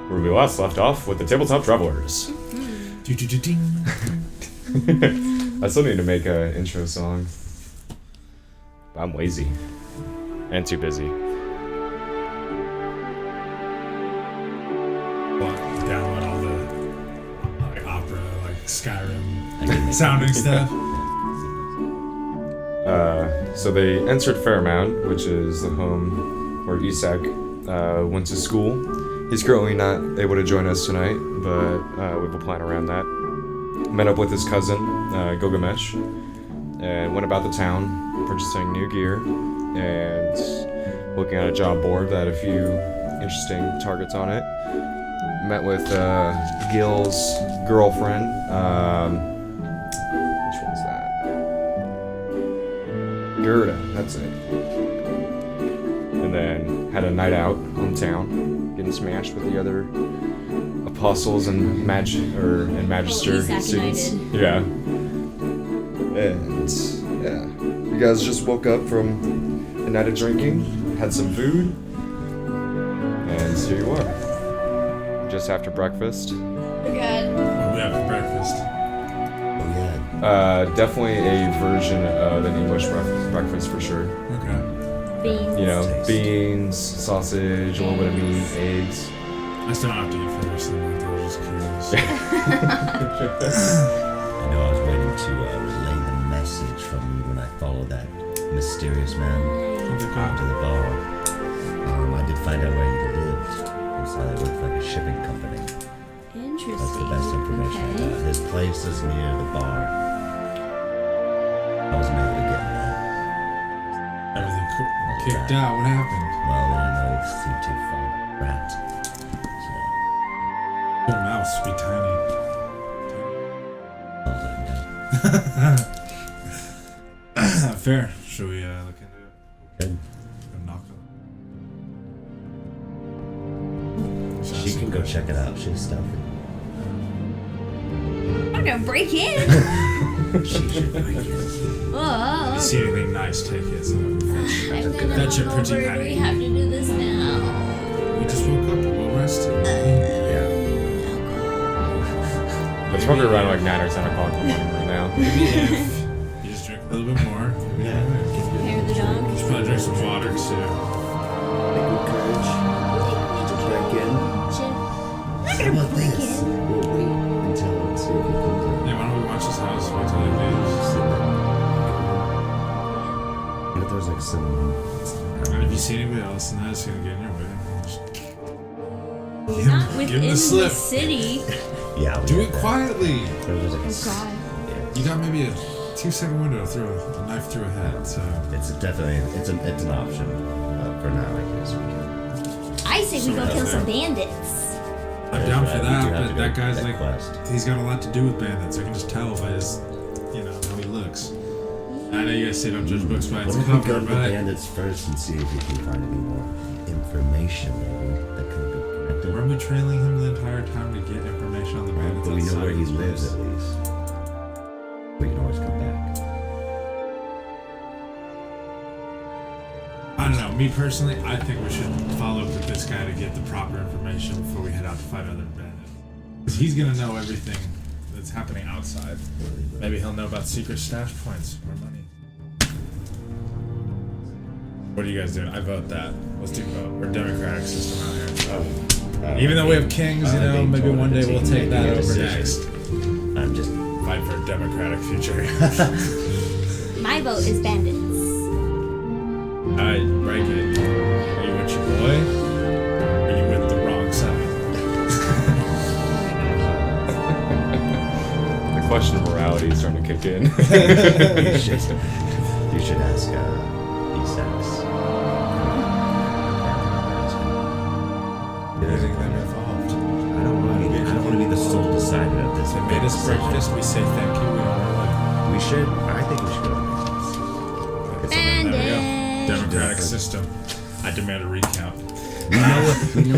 where we last left off with the Tabletop Travelers. I still need to make an intro song. I'm lazy. And too busy. Download all the opera, Skyrim sounding stuff. So they entered Fairmount, which is the home where Isak went to school. He's currently not able to join us tonight, but we have a plan around that. Met up with his cousin, Gilgamesh, and went about the town, purchasing new gear, and looking at a job board that had a few interesting targets on it. Met with Gil's girlfriend. Which one's that? Gerda, that's it. And then had a night out on town, getting smashed with the other apostles and magister students. Yeah. And yeah, you guys just woke up from a night of drinking, had some food, and here you are. Just after breakfast. We're good. What we have for breakfast? Definitely a version of an English breakfast for sure. Okay. Beans. You know, beans, sausage, a little bit of meat, eggs. I still don't have to eat first, I was just curious. I know I was waiting to relay the message from you when I followed that mysterious man to the bar. I did find out where he lived. Inside it looked like a shipping company. Interesting. That's the best information I got. His place is near the bar. I wasn't able to get in there. Everything kicked out. What happened? Well, they didn't know it seemed too far. Rat. So, Your mouse be tiny. I'll let him know. Fair. Should we look into it? Good. Go knock on. She can go check it out. She's stealthy. I'm gonna break in. She should break it. If Whoa. you see anything nice, take it. So I'm gonna That's your pretty over. penny. We have to do this now. we just woke up. We'll rest. Yeah. It's probably around like 9 or 10 o'clock in the morning right now. Maybe if you just drink a little bit more. Yeah. Hair of the dog. You should probably drink some water too. Make good courage. To break in. I'm not gonna break in. We'll wait until and see if he comes in. Yeah, why don't we watch his house? Wait till he leaves. What if there's like some... And if you see anybody else in that, it's gonna get in your way. He's not Give him within the the slip. city. Yeah, we Do did it that. quietly. There was Oh like god. You got maybe a 2-second window to throw a knife through a head, so... It's definitely it's an option, but for now I guess we can. I say we go kill some bandits. I'm down for We do that, have to but go that guy's that like... quest. He's got a lot to do with bandits. I can just tell by his... how he looks. I know you guys say don't judge books by its What if we cover, go to the but... bandits first and see if we can find any more information maybe that could be connected? Weren't we trailing him the entire time to get information on the bandits? But we know outside where of he his lives place? at least. We can always come back. I don't know. Me personally, I think we should follow up with this guy to get the proper information before we head out to fight other bandits. Because he's gonna know everything that's happening outside. Maybe he'll know about secret stash points or money. What are you guys doing? I vote that. Let's do vote. We're a democratic system out here. Even though we have kings, being maybe told one the day we'll team take making that a over decision. next. I'm just Fight for a democratic future. My vote is bandits. Alright, break it. Are you with your boy? Or are you with the wrong side? The question of morality is starting to kick in. you should ask Isak's. Getting them involved. I don't want to be the sole decider of this. They made us breakfast, we say thank you, we on our way. We should. I think we should go. There we go. Bandits. Democratic system. I demand a recount. We know what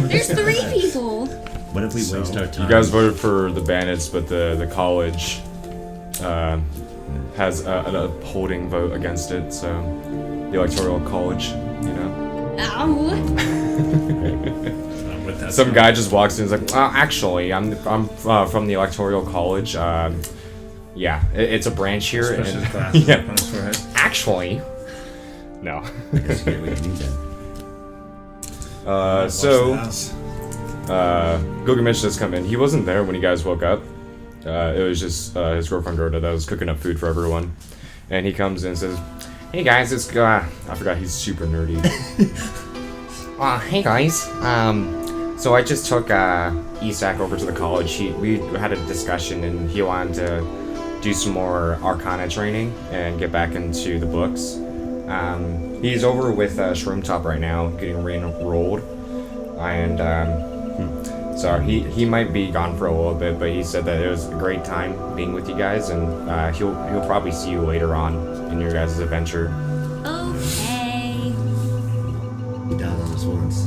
There's 3 people. What if we waste our time? You guys voted for the bandits, but the college has an upholding vote against it, so the electoral college, you know. Ow. I'm with that Some guy just walks in and is like, actually, I'm from the Electoral College. Yeah, it's a branch here. Especially And, glasses yeah. up on his forehead. Actually, no. I guess you get what you need then. So, Watch the house. Gilgamesh does come in. He wasn't there when you guys woke up. It was just his girlfriend Gerda that was cooking up food for everyone. And he comes in and says, "Hey guys, it's I forgot he's super nerdy." Hey guys, so I just took Isak over to the college. We had a discussion and he wanted to do some more Arcana training and get back into the books. He's over with Shroomtop right now, getting re-enrolled, and so he might be gone for a little bit, but he said that it was a great time being with you guys, and he'll probably see you later on in your guys' adventure. Okay. He died on us once.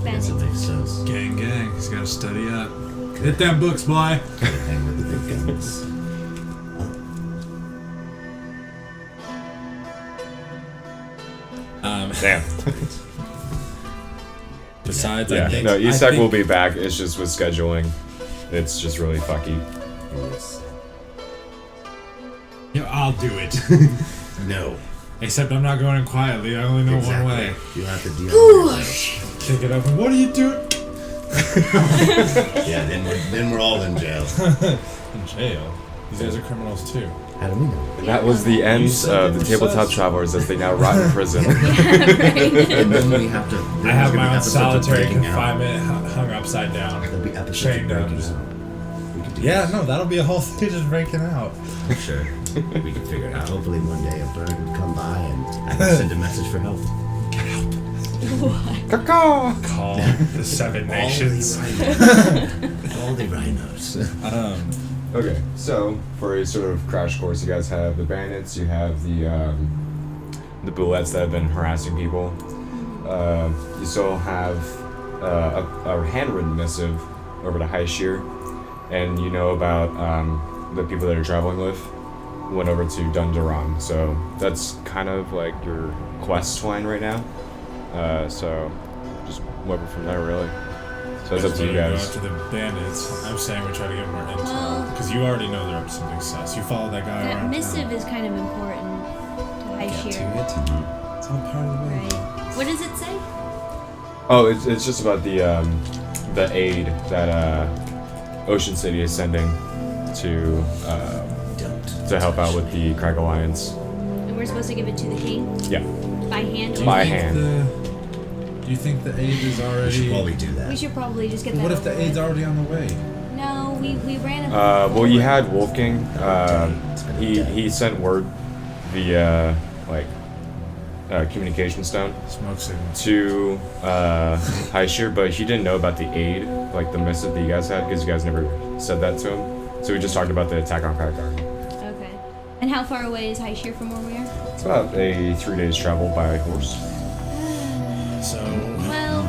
Guess it makes sense. Gang, he's gotta study up. Hit them books, boy. Gotta hang with the big guns. Damn. Besides, I Yeah. think No, Isak I will think- be back. It's just with scheduling. It's just really fucky. Yes. Yeah, I'll do it. No. Except I'm not going in quietly. I only know Exactly. one way. You have to deal with it. Kick it up and what are you doing? Yeah, then we're all in jail. In jail. These guys are criminals too. How do we know? And that was the end said of the it Tabletop was- Travelers as they now rot in prison. And then we have to. I have there's gonna my be own episodes of solitary breaking out. confinement hung upside down. There'll be episodes Chained of up. breaking out. We could do Yeah, this. no, that'll be a whole thing just breaking out. Sure. We can figure it out. Hopefully one day a bird would come by and I can send a message for help. Caw-caw! Call the Seven Nations. All the rhinos. Okay, so for a sort of crash course, you guys have the bandits, you have the bullets that have been harassing people. You still have a handwritten missive over to Highsheer, and you know about the people that are traveling with went over to Dunduran. So that's kind of like your quest line right now. So just whatever from there, really. So it's up to you Go guys. after the bandits. I'm saying we try to get more intel Well- because you already know they're up to something sus. You follow that guy That around missive town. is kind of important to Highsheer. It's all part of the way. Right. What does it say? Oh, it's just about the aid that Ocean City is sending to help out with the Craig Alliance. And we're supposed to give it to the king Yeah, by hand? By or- hand. Do you think the aid is We should already? probably do that. We should probably just get that What if the over aid's with. already on the way? No, we ran a well, you had Wolfgang. He sent word via communication stone Smoke signal. to Highsheer, but he didn't know about the aid, like the missive that you guys had, because you guys never said that to him. So we just talked about the attack on Crackgar. Okay. And how far away is Highsheer from where we are? It's about a 3 days travel by horse. So Well,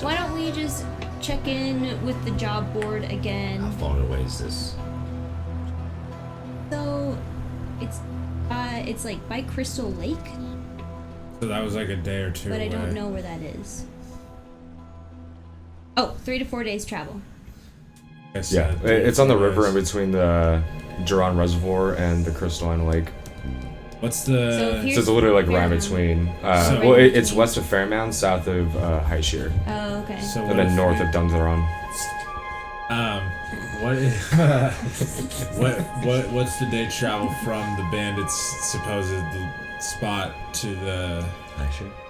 why don't we just check in with the job board How again? far away is this? So, it's like by Crystal Lake, that was like a day or two but I away. don't know where that is. Oh, 3 to 4 days travel. I Yeah, said it's on the river in days. between the Duran Reservoir and the Crystalline Lake. What's So the? here- So it's literally like right Fairmount. between. So- Well, it's west of Fairmount, south of Highsheer, Oh, okay. So what and then if north we- of Dunduran. What? What's the day travel from the bandits' supposed spot to the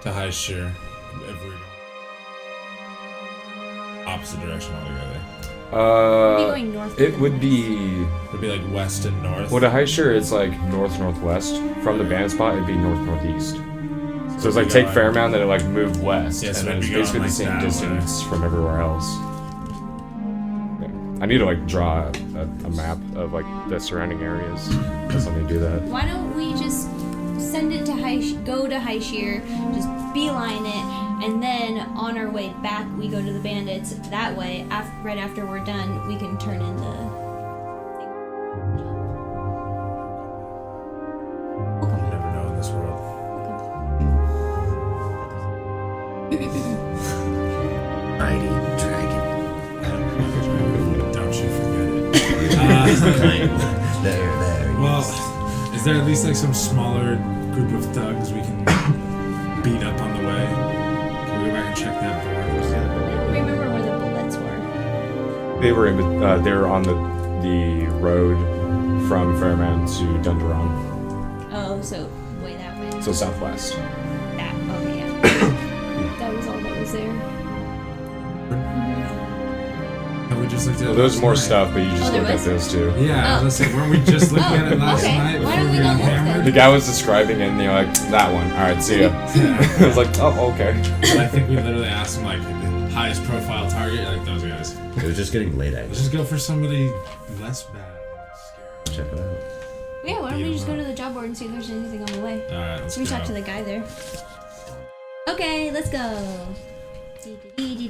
Highsheer? If we're opposite direction altogether, We'd be going north. It would be. it'd be like west and north. Well, to Highsheer, it's like north-northwest. From the band spot, it'd be north-northeast. So it's like take Fairmount, then it like move west, Yeah, so and then it'd it's be going, basically the like, same that distance from everywhere else. Yeah. I need to like draw a map of like the surrounding areas. That's let me do that. Why don't we just send it to go to Highsheer, just beeline it, and then on our way back we go to the bandits. That way, right after we're done, we can turn in the. You never know in this world. Mighty dragon. There. Well, Yes. is there at least like some smaller group of thugs we can beat up on the way? Can we go back and check that board? Remember where the bullets were. They were they were on the road from Fairmount to Dunderon, Oh, so way that way. so southwest. That. Okay, yeah. That was all that was there. Have we just looked at Well, it there's last more night? stuff, but you just there looked at was? those two. Yeah, Oh. listen, weren't we just looking at it last okay. night Why before don't we we got go look hammered? The guy was describing it, and you're like, that one. All right, see ya. I was like, oh, okay. But I think we literally asked him like the highest profile target, like those guys. It was just getting late, Let's actually. just go for somebody less bad. Check it out. Yeah, why don't we Beat just 'em go up. to the job board and see if there's anything on the way? Alright, let's We go. talk to the guy there. Okay, let's go.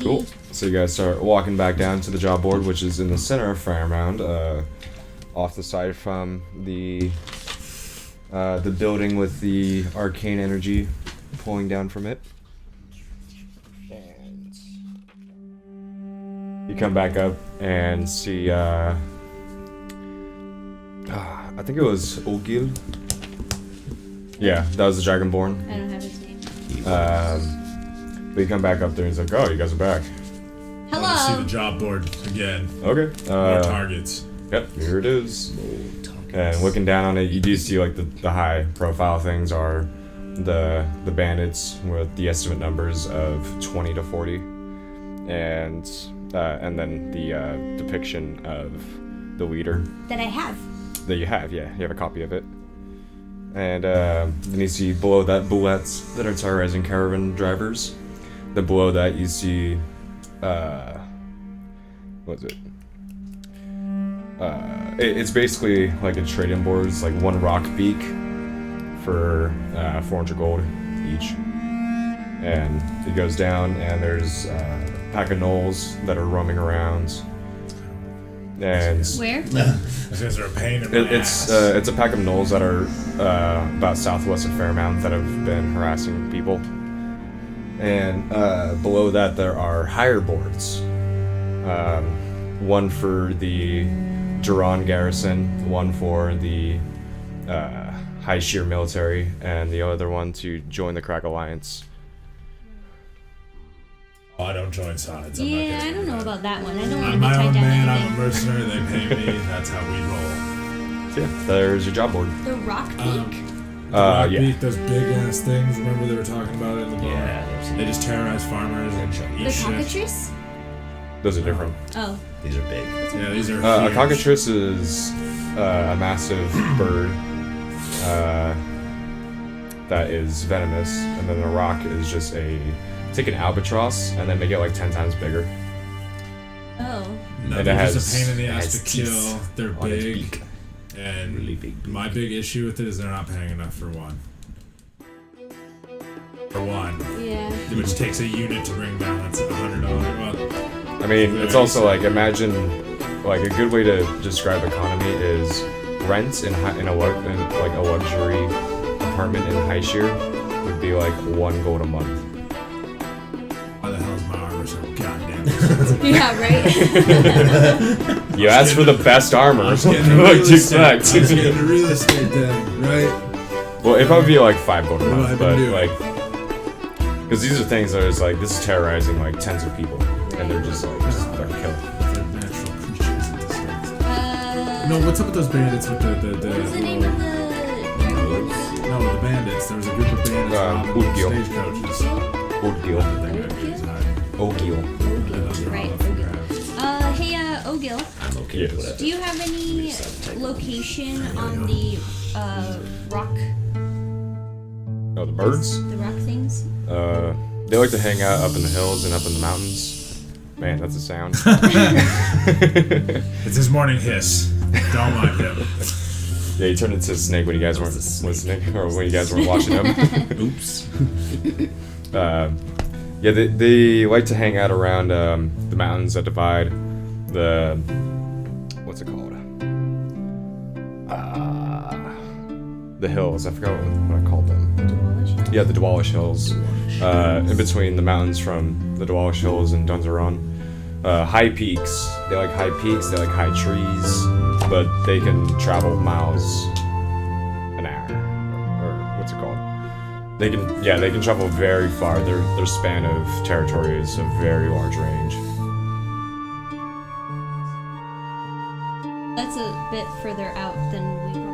Cool. So you guys start walking back down to the job board, which is in the center of Fairmount, off the side from the building with the arcane energy pulling down from it. And you come back up and see, I think it was Ogil. Yeah, that was the Dragonborn. I don't have his name. But you come back up there and he's like, oh, you guys are back. I want to see Hello. the job board again. Okay. More targets. Yep, here it is. And looking down on it, you do see like the high profile things are the bandits with the estimate numbers of 20 to 40, and then the depiction of the leader That I have. that you have. Yeah, you have a copy of it. And then you see below that bullets that are terrorizing caravan drivers. Then below that you see, what's it? It's basically like a trading board. It's like one rock beak for 400 gold each. And it goes down, and there's a pack of gnolls that are roaming around. And Where? Those guys are a pain in my it's ass. a pack of gnolls that are about southwest of Fairmount that have been harassing people. And below that there are higher boards. One for the Duran garrison, one for the Highsheer military, and the other one to join the Crack Alliance. Oh, I don't join sides. I'm not Yeah, getting I don't know into about that one. I don't want to I'm be my tied own down man. to I'm a anything. mercenary. They pay me. That's how we roll. So yeah, there's your job board. The rock peak. Rock Yeah. beat, those big ass things. Remember they were talking about it in the bar? Yeah, They just terrorize farmers and the eat shit. cockatrice? Those are different. Oh. These are big. Yeah, these are A huge. cockatrice is a massive bird that is venomous, and then the rock is just take an albatross and then make it like 10 times bigger. Oh. No, and they're it just has- a pain in the it ass has to kill. teeth They're on its big. beak. And Really big beak. my big issue with it is they're not paying enough for one. For one. Yeah. Which takes a unit to bring down. That's $100. Well, I mean, it's also like, imagine, like a good way to describe economy is rent in a luxury apartment in Highsheer would be like 1 gold a month. why the hell is my armor so goddamn expensive? Yeah, right? You asked for the best armor. I'm getting into What real do you estate. expect? I'm getting into real estate then, right? Well, it'd probably be like 5 gold a What have I month, been but doing? like, because these are things that is like, this is terrorizing like tens of people, and they're just like, they're killing. They're natural creatures in this world. No, No, what's up with those bandits with the what's the name of the... No, the bandits. There was a group of bandits robbing Udgil. stagecoaches. Ogil. I think that is high. Ogil. Those are Right, all up for Ogil. grabs. Hey, Ogil, I'm okay Yes. with whatever. do you have any location on the, rock, Oh, the birds? the rock things? They like to hang out up in the hills and up in the mountains. Man, that's a sound. It's his morning hiss. Don't mind him. Yeah, he turned into a snake when you guys weren't listening, or when you guys weren't watching him. Oops. Yeah, they like to hang out around the mountains that divide the, what's it called? The hills. I forgot what I called them. Yeah, the Dwalish Hills. In between the mountains from the Dwalish Hills and Dunzeron. High peaks. They like high peaks. They like high trees. but they can travel miles an hour, or what's it called? They can travel very far. Their span of territory is a very large range. That's a bit further out than we probably.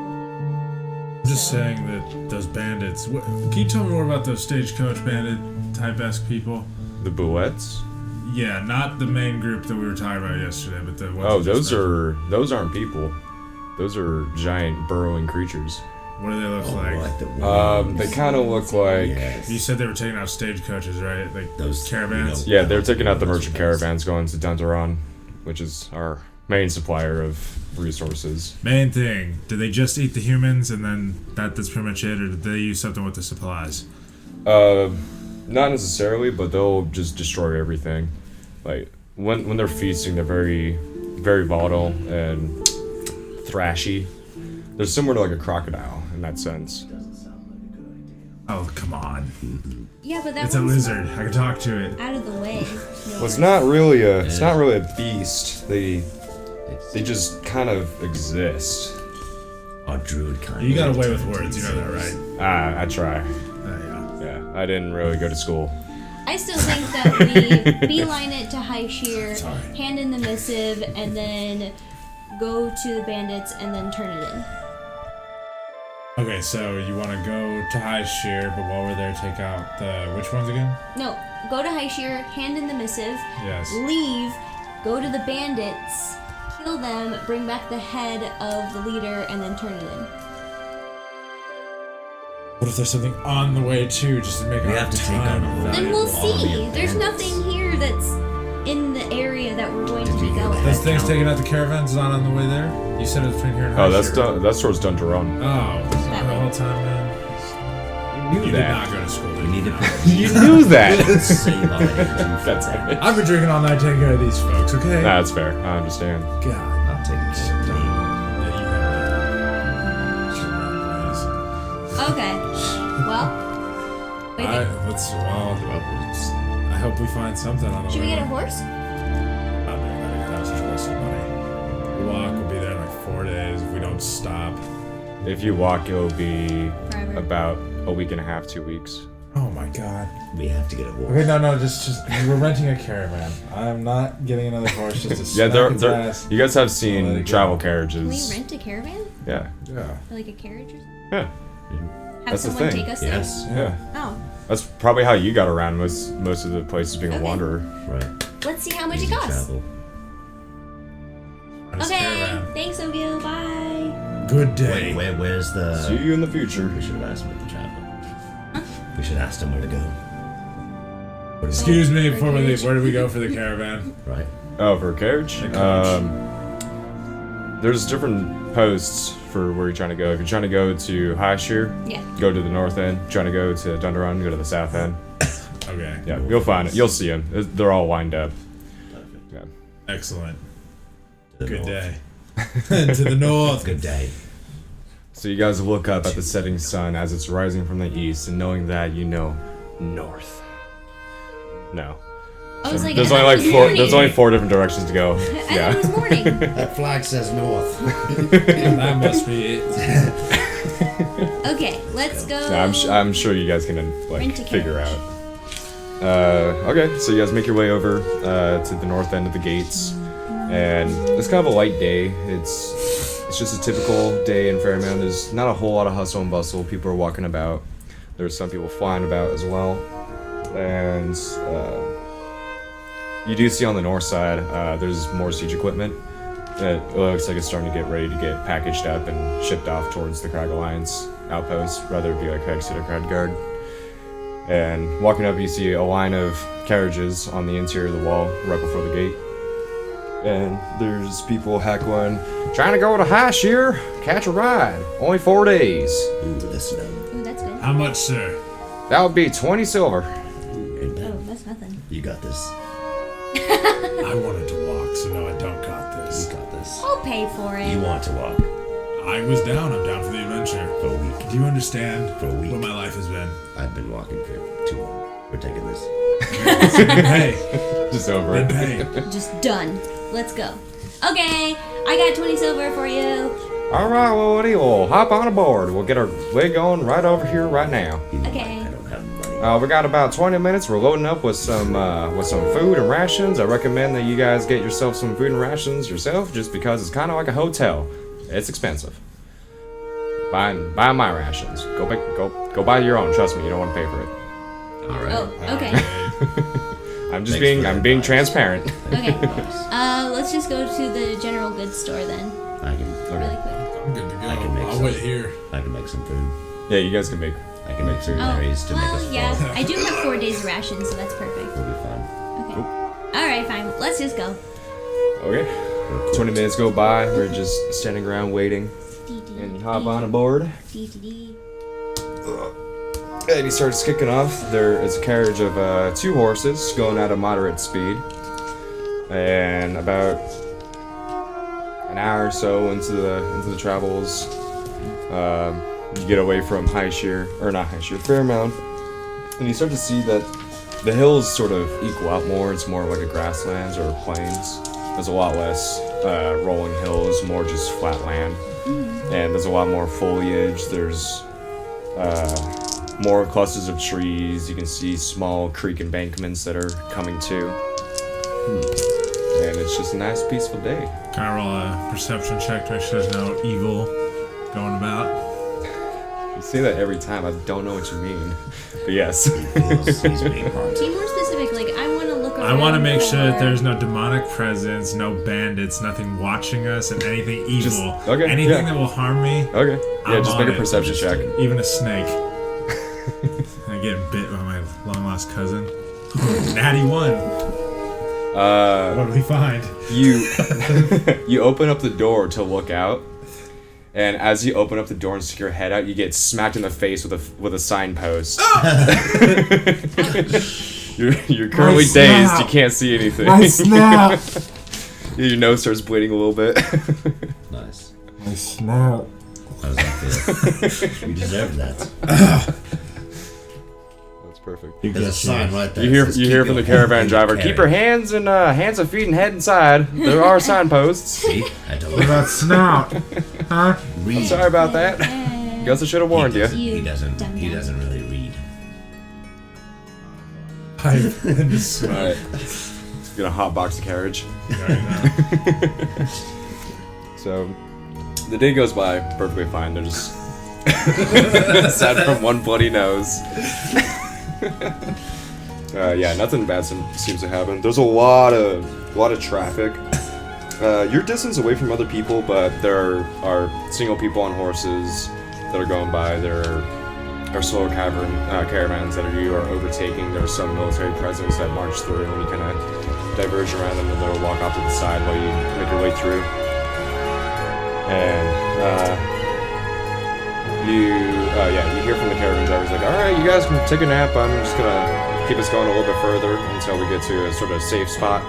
I'm just saying that those bandits. Can you tell me more about those stagecoach bandit type-esque people? The Buettes? Yeah, not the main group that we were talking about yesterday, but the ones. Oh, that just those aren't people. Those are giant burrowing creatures. What do they look like? They kind of look like. Yes. You said they were taking out stagecoaches, right? Like Those caravans. Yeah, they're taking out the merchant caravans going to Dunderon, which is our main supplier of resources. Main thing. Did they just eat the humans and then that's pretty much it, or did they use something with the supplies? Not necessarily, but they'll just destroy everything. Like when they're feasting, they're very, very volatile and thrashy. They're similar to like a crocodile in that sense. Oh, come on. Yeah, but that It's a one's lizard. I can talk to it. out of the way. Well, it's not really a beast. They just kind of exist. Our druid kind. You got away with words, you know that, right? I try. Yeah. Yeah, I didn't really go to school. I still think that we beeline it to Highsheer, Sorry. hand in the missive, and then go to the bandits and then turn it in. Okay, so you want to go to Highsheer, but while we're there, take out the which ones again? No, go to Highsheer, hand in the missive, Yes. leave, go to the bandits, kill them, bring back the head of the leader, and then turn it in. What if there's something on the way too, just to make We our have to take time? on a Then we'll army see. of There's bandits. nothing here that's in the area that we're going to Did be you hear going. that? Those things taking out the caravans not on the way there? You said it was between here and Highsheer. Oh, that's towards Dunderon. Oh, That the way. whole time, man. You You did not go to school, did We you? need to You knew that. save our energy. That's right. I've been drinking all night taking care of these folks, okay? Nah, that's fair. I understand. God. I'm taking care of me. Yeah, you have that. Okay. Well, wait. I hope we find something on the Should way. we get a horse? Not doing that because that's just wasting money. We walk, we'll be there in like 4 days if we don't stop. If you walk, it'll be Forever. about a week and a half, 2 weeks. Oh my god. We have to get a horse. Okay, no, just we're renting a caravan. I'm not getting another horse just to Yeah, smack its ass. you guys have I'll let seen it go. travel Can we carriages. rent a caravan? Yeah, Yeah. Or like a carriage or something? yeah, Have That's the someone thing. take us Yes. yeah. there? Oh. That's probably how you got around most of the places being a Okay. wanderer. Right. Let's see how much it Easy costs. travel. Rent a Okay. caravan. Thanks, Ogil. Bye. Good day. Where's See the? you in the future. We should have asked him with the travel. We should ask him where to go. Where to Excuse me For before we leave. carriage. Where do we go for the caravan? go? Right. Oh, for a carriage? A coach. There's different posts for where you're trying to go. If you're trying to go to Highsheer, Yeah. go to the north end. Trying to go to Dunderon, go to the south end. Okay. Yeah, you'll find it. You'll see them. They're all lined up. Perfect. Yeah. Excellent. To the Good north. day. To the north. Good day. So you guys look up at the setting sun as it's rising from the east, and knowing that, you know, north. No. I was like, There's I only thought like it was four. morning. There's only 4 different directions to go. I thought Yeah. it was morning. That flag says north. That must be it. Okay, let's go. Yeah, I'm sure you guys can like Rent a figure carriage. out. Okay, so you guys make your way over to the north end of the gates, and it's kind of a light day. It's just a typical day in Fairmount. There's not a whole lot of hustle and bustle. People are walking about. There's some people flying about as well, and you do see on the north side there's more siege equipment. It looks like it's starting to get ready to get packaged up and shipped off towards the Crag Alliance outpost, rather it be like Crag City Crag Guard. And walking up, you see a line of carriages on the interior of the wall right before the gate. And there's people heckling, trying to go to Highsheer, catch a ride. Only 4 days. Ooh, listen up. Ooh, that's good. How much, sir? That would be 20 silver. Ain't bad. Oh, that's nothing. You got this. I wanted to walk, so no, I don't got You this. got this. I'll pay for it. You want to walk I was down. I'm down for the adventure. for a week. Do you understand For a week. what my life has been? I've been walking for too long. We're taking this. Hey, Just over good it. pay. Just done. Let's go. Okay, I got 20 silver for you. All right, well, Woody, we'll hop on aboard. We'll get our way going right over here right now. You know, Okay. I don't have money. We got about 20 minutes. We're loading up with some food and rations. I recommend that you guys get yourself some food and rations yourself, just because it's kind of like a hotel. It's expensive. Buy my rations. Go buy your own. Trust me, you don't want to pay for it. All right. Oh, okay. I'm Thanks for the being advice. transparent. Okay. Let's just go to the general goods store then, I can. really quick. I'm good to go. I can make I'll some. wait here. I can make some food. Yeah, you guys can make. I can make some Oh, berries to make us well, yeah. fall. I do have 4 days of rations, so that's perfect. We'll be fine. Okay. All right, fine. Let's just go. Okay. 20 minutes go by. We're just standing around waiting, and you hop on aboard. And he starts kicking off. There is a carriage of 2 horses going at a moderate speed. And about an hour or so into the travels, you get away from Highsheer, or not Highsheer, Fairmount, and you start to see that the hills sort of equal out more. It's more like a grasslands or plains. There's a lot less rolling hills, more just flat land, and there's a lot more foliage. There's more clusters of trees. You can see small creek embankments that are coming to. And it's just a nice, peaceful day. Can I roll a perception check to make sure there's no evil going about? You say that every time. I don't know what you mean. But yes. He feels he's being haunted. Be more specific. Like, I want to look around. I want to make sure that for- there's no demonic presence, no bandits, nothing watching us, and anything evil. Just- okay, Anything yeah. that will harm me. Okay. Yeah, I'm just on make a it. perception check. Even a snake. I get bit by my long lost cousin. Natty 1. What do we find? You you open up the door to look out, and as you open up the door and stick your head out, you get smacked in the face with a signpost. You're currently dazed. You can't see anything. My snap! Your nose starts bleeding a little bit. Nice. My snap. How does that feel? You deserve that. That's perfect. There's a sign right there. You that hear says, you "Keep hear from your the caravan head in driver. the Keep your carriage." hands and hands and feet and head inside. There are signposts. See? I told What you. about snout? Huh? Read. Sorry about that. Guess I should have warned you. He doesn't really read. Pipe in the snout. Alright. Gonna hotbox the carriage. So, the day goes by perfectly fine. They're just sad from one bloody nose. Yeah, nothing bad seems to happen. There's a lot of traffic. You're distance away from other people, but there are single people on horses that are going by. There are slower caravans that you are overtaking. There are some military presence that march through, and you kind of diverge around them, and they'll walk off to the side while you make your way through. And you hear from the caravan drivers like, all right, you guys can take a nap. I'm just gonna keep us going a little bit further until we get to a sort of safe spot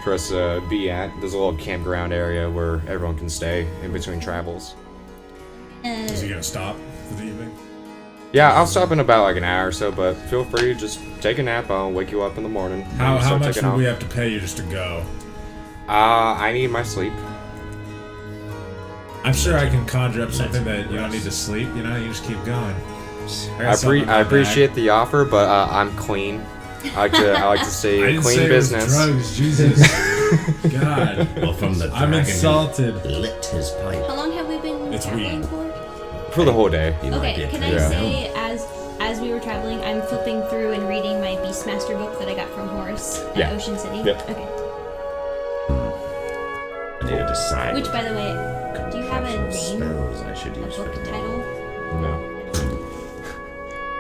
for us to be at. There's a little campground area where everyone can stay in between travels. Is he gonna stop for the evening? Yeah, I'll stop in about like an hour or so, but feel free to just take a nap. I'll wake you up in the morning. How Start much taking would we off. have to pay you just to go? I need my sleep. I'm sure I can conjure up something that you don't need to sleep. You know, you just keep going. I appreciate the offer, but I'm clean. I like to I say didn't clean say business. It was drugs, Jesus. God, Well, from the I'm dragon insulted. who lit his pipe. How long have we been It's traveling weed. for? For the whole day. He might be Okay, a can I crazy say as we were traveling, I'm flipping through and reading my Beastmaster book that I got from Horace at Yeah. Ocean City. Yep. Okay. I need to decide. Which, by the way, do you have a name? Spells I should A use for book the title? No.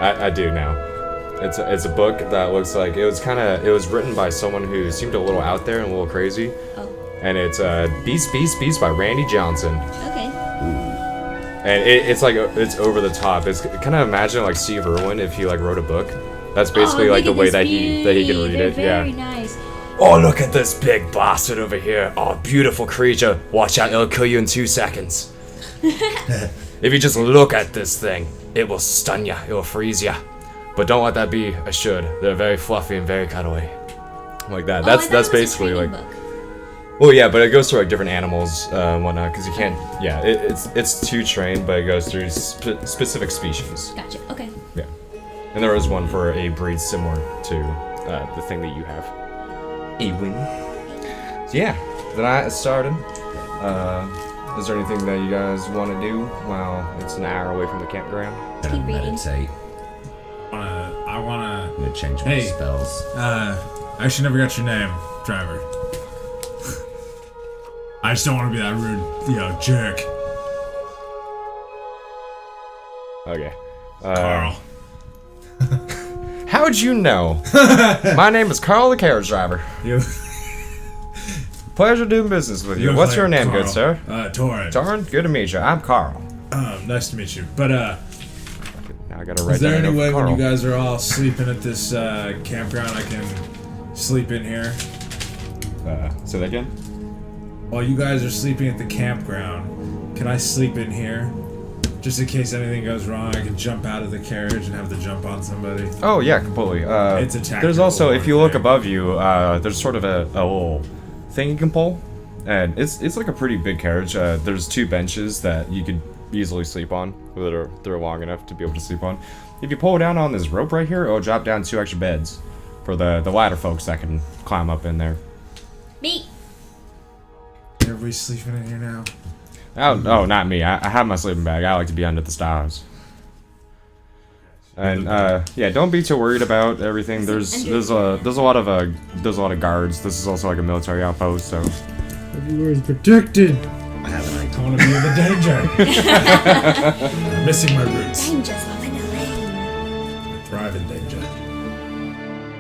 I do now. It's a book that looks like it was written by someone who seemed a little out there and a little crazy, Oh, and it's Beast by Randy Johnson. okay. And it's like it's over the top. It's kind of imagine like Steve Irwin if he like wrote a book. That's basically Oh, like the look at way this that he can read beauty. it. They're very Yeah. nice. Oh, look at this big bastard over here. Oh, beautiful creature. Watch out, it'll kill you in 2 seconds. If you just look at this thing, it will stun ya. It will freeze ya. But don't let that be a should. They're very fluffy and very cuddly. Like that. Oh, I That's thought it was a basically training like. book. Well, yeah, but it goes through like different animals and whatnot because you can't. Yeah, it's too trained, but it goes through specific species. Gotcha. Okay. Yeah, and there is one for a breed similar to the thing that you have. Ewing. So yeah, the night is started. Is there anything that you guys want to do while it's an hour away from the campground? Gonna Keep reading. meditate. I wanna. I'm gonna change my Hey. spells. I actually never got your name, driver. I just don't want to be that rude, jerk. Okay. Carl. How'd you know? My name is Carl the carriage driver. You. Pleasure doing business with you. look What's like your name, Carl. good sir? Torrin. Torrin? Good to meet you. I'm Carl. Nice to meet you. But Now I gotta write is there down any a note way for when Carl. you guys are all sleeping at this campground, I can sleep in here? Say that again? While you guys are sleeping at the campground, can I sleep in here? Just in case anything goes wrong, I can jump out of the carriage and have to jump on somebody. Oh yeah, completely. It's a tactical There's also, if you look thing. above you, there's sort of a little thing you can pull, and it's like a pretty big carriage. There's 2 benches that you could easily sleep on, they're long enough to be able to sleep on. If you pull down on this rope right here, it'll drop down 2 extra beds for the lighter folks that can climb up in there. Me. Everybody sleeping in here now? Oh, not me. I have my sleeping bag. I like to be under the stars. And yeah, don't be too worried about everything. There's a lot of guards. This is also like a military outpost, so. Everywhere is protected. I have an I idea. want to be in the danger. I'm missing my roots. Danger's not my name. I thrive in danger.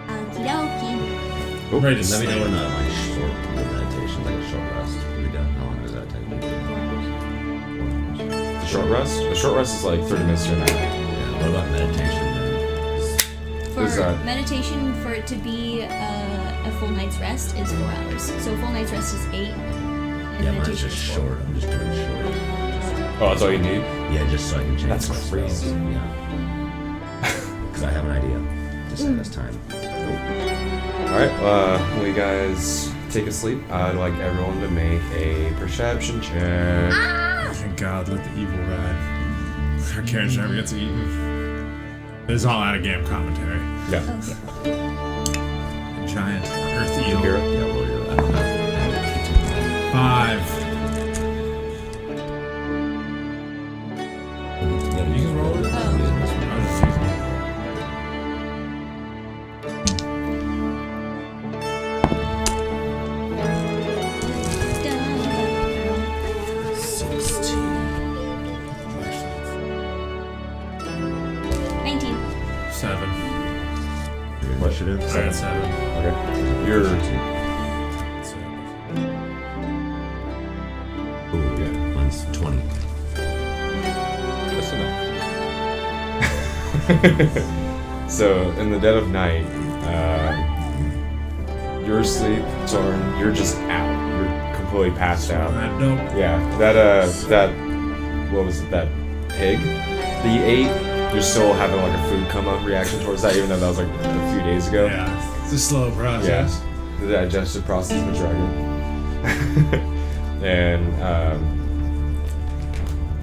Okie dokie. I'm ready to Let me sleep. know when my short meditation, like a short rest, will be done. How long does that take? The short rest? The short rest is like 30 minutes to an hour. Yeah, what about meditation then? For Is that- meditation, for it to be a full night's rest is 4 hours. So a full night's rest is 8. And Yeah, mine's meditation just is 4. short. I'm just doing short. Oh, that's all you need? Yeah, just so I can change That's my crazy. spells. Yeah. Because I have an idea. Just save us time. Alright, will you guys take a sleep? I'd like everyone to make a perception check. Thank God, let the evil ride. Our carriage driver gets eaten. This is all out of game commentary. Yeah. Okay. Giant earth You eel. hear it? Yeah, well, you're, I don't know. 5. You can roll it. I was just using it. Done. 16. 19. 7. What should it? Alright, 7. Okay. You're. Ooh, yeah. Mine's 20. That's enough. So, in the dead of night, you're asleep, Zorn. You're just out. You're completely passed out. Nope. Yeah, that what was it? That pig that you ate? You're still having like a food coma reaction towards that, even though that was like a few days ago. Yeah. It's a slow process. Yes. The digestive process of a dragon. And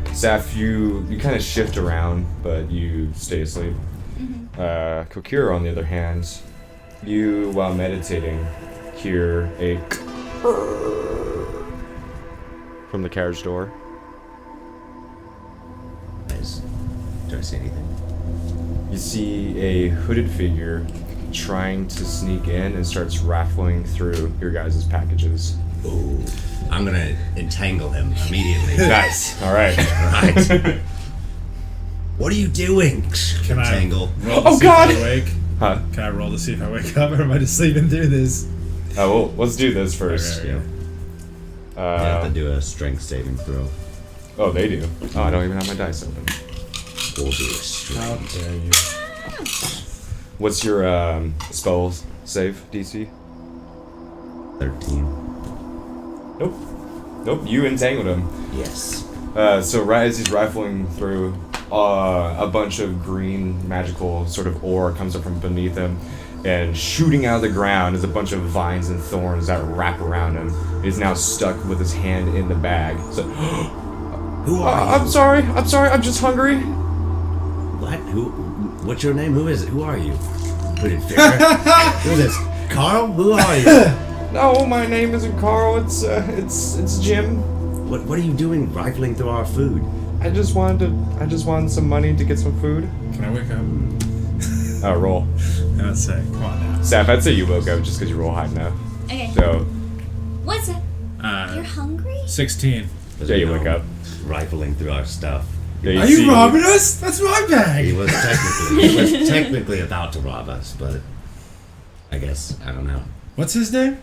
Saf, you kind of shift around, but you stay asleep. Kokira, on the other hand, you, while meditating, hear a from the carriage door. Nice. Do I see anything? You see a hooded figure trying to sneak in and starts raffling through your guys' packages. Ooh. I'm gonna entangle him immediately. Nice. All right. Right. What are you doing? Can I Entangle. roll to Oh, see God! if I wake? Huh? Can I roll to see if I wake up, or am I just sleeping through this? Well, let's do this first. Okay, okay. You have to do a strength saving throw. Oh, they do. Oh, I don't even have my dice open. We'll do a How strength. dare you? What's your spell save DC? 13. Nope. Nope. You entangled him. Yes. So right as he's rifling through, a bunch of green magical sort of ore comes up from beneath him, And shooting out of the ground is a bunch of vines and thorns that wrap around him. He's now stuck with his hand in the bag. So, Who are you? I'm sorry, I'm just hungry. What? Who? What's your name? Who is it? Who are you? Put it fair. Who is this? Carl? Who are you? No, my name isn't Carl, it's Jim. What are you doing rifling through our food? I just wanted some money to get some food. Can I wake up? Roll. Let's say, come on now. Saf, I'd say you woke up just because you roll high enough. Okay. So, What's that? You're Uh, hungry? 16. yeah, you wake up. Rifling through our stuff. Yeah, Are see- you robbing us? That's my bag. He was technically about to rob us, but I guess I don't know. What's his name?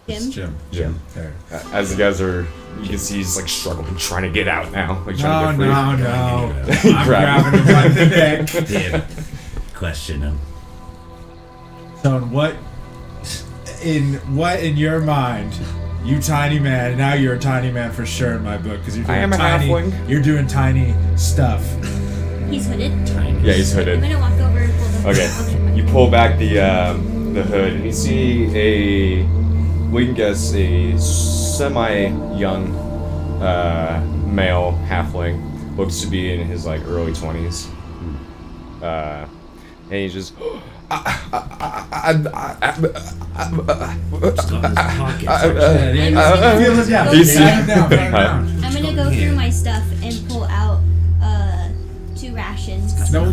Jim? Jim. Jim. There. As you guys are, you can see he's like struggling, trying to get out now. Like No, trying to get free. no. I'm Grab grabbing him by the neck. Did question him. So what in your mind, you tiny man, now you're a tiny man for sure in my book, because you're doing I am a tiny, halfling. you're doing tiny stuff. He's hooded. Tiny. Yeah, he's I'm hooded. gonna walk over and pull the Okay, you pull back the hood, and you see we can guess a semi-young male halfling, looks to be in his like early 20s, and he's just. Stuff in his pockets. I'm gonna go through my stuff and pull out 2 rations. No,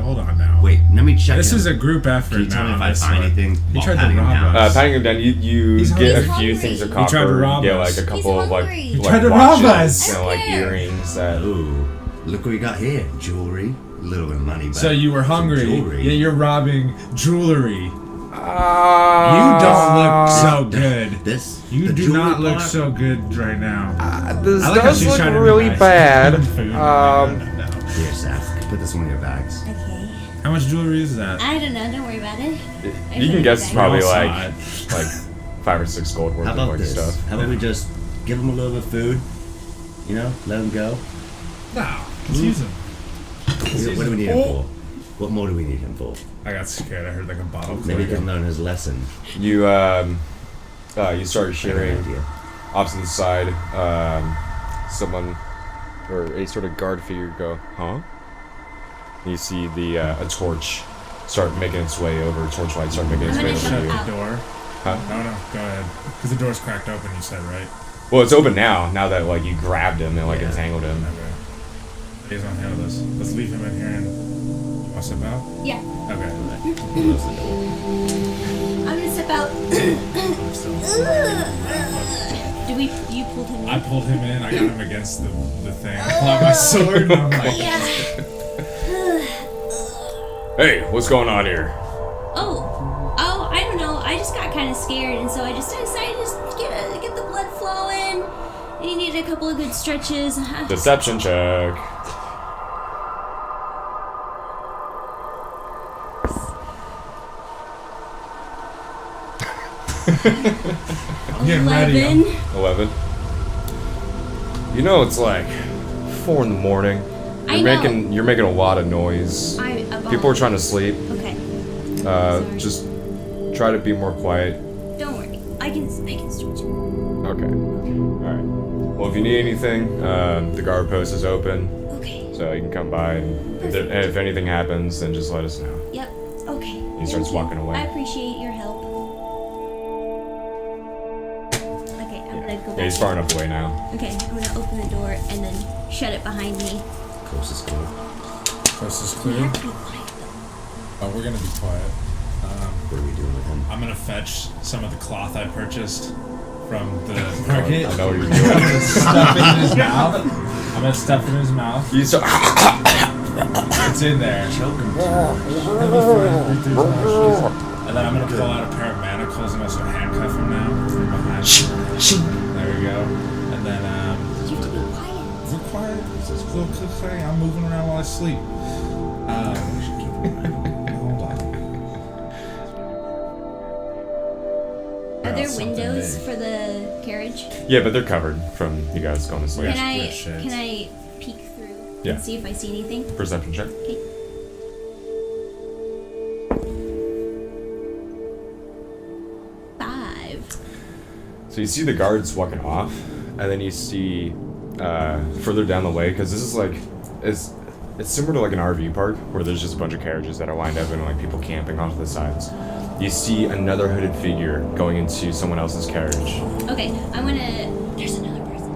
hold on now. Wait, let me check. This him. is a group effort Can you tell me now. if I this find one. anything? He while tried to patting him rob down? us. Patting him down, you He's get a hungry. few things of He copper. tried to rob you get us. like a couple of like, hungry. He like tried to rob watches, us. you know, like Okay. earrings that. Ooh, look what we got here. Jewelry, a little bit of money. But So you were some hungry. Jewelry. Yeah, you're robbing jewelry. You You don't look so good. This. You the do jewelry not look part? so good right now. This I like how does she's look trying to be really nice. bad. Food. Um, No. Here, Seth. Put this in one of your bags. Okay. How much jewelry is that? I don't know. Don't worry about it. You can guess it's We probably all saw like it. 5 or 6 gold worth How of about like this? stuff. How about we just give him a little bit of food? You know, let him go. No, let's use them. What do we need him for? What more do we need him for? I got scared. I heard like a bottle. Maybe he click. can learn his lesson. You start I hearing have an idea. opposite the side, someone or a sort of guard figure go, huh? And you see a torch start making its way over, torchlight start making its I'm way gonna over Shut to you. out. the door. Huh? No, go ahead. Because the door's cracked open. You said right. Well, it's open now that like you grabbed him and like Yeah. entangled him. Okay. He's on handle this. Let's leave him in here and. You want to step out? Yeah. Okay. Close the door. I'm gonna step out. You pulled him in? I pulled him in. I got him against the thing. I pulled out my sword and I'm like. Yeah. Hey, what's going on here? Oh, I don't know. I just got kind of scared, and so I just decided to just get the blood flowing. And you need a couple of good stretches. Deception check. I'm getting ready. 11. 11. You know it's like 4 in the morning. I know. You're making a lot of noise. People are trying to sleep. Okay. Uh, just try to be more quiet. Don't worry. I can stretch. Okay. Alright. Well, if you need anything, the guard post is open, Okay. so you can come by, and if anything happens, then just let us know. Yep. Okay. He starts walking away. I appreciate your help. Okay, I'm gonna go back. Yeah, he's far enough away now. Okay, I'm gonna open the door and then shut it behind me. Coast is clear. Coast is We clear. have to be quiet though. Oh, we're gonna be quiet. What are we doing with him? I'm gonna fetch some of the cloth I purchased from the market. I know what you're I'm doing. gonna stuff it in his mouth. I'm gonna stuff it in his mouth. You start. It's in there. Choke him. And then I'm gonna pull out a pair of manacles and also handcuff him now from behind. There we go. And then You have to be quiet. we're quiet. It's just a little click. I'm moving around while I sleep. Hold on. Are there Something windows big. for the carriage? Yeah, but they're covered from you guys going to sleep. Can I shit. can I peek through Yeah. and see if I see anything? Perception check. Okay. drive. So you see the guards walking off, and then you see further down the way, because this is like, it's similar to like an RV park where there's just a bunch of carriages that are lined up and like people camping off the sides. You see another hooded figure going into someone else's carriage. Okay, I'm gonna. There's another person.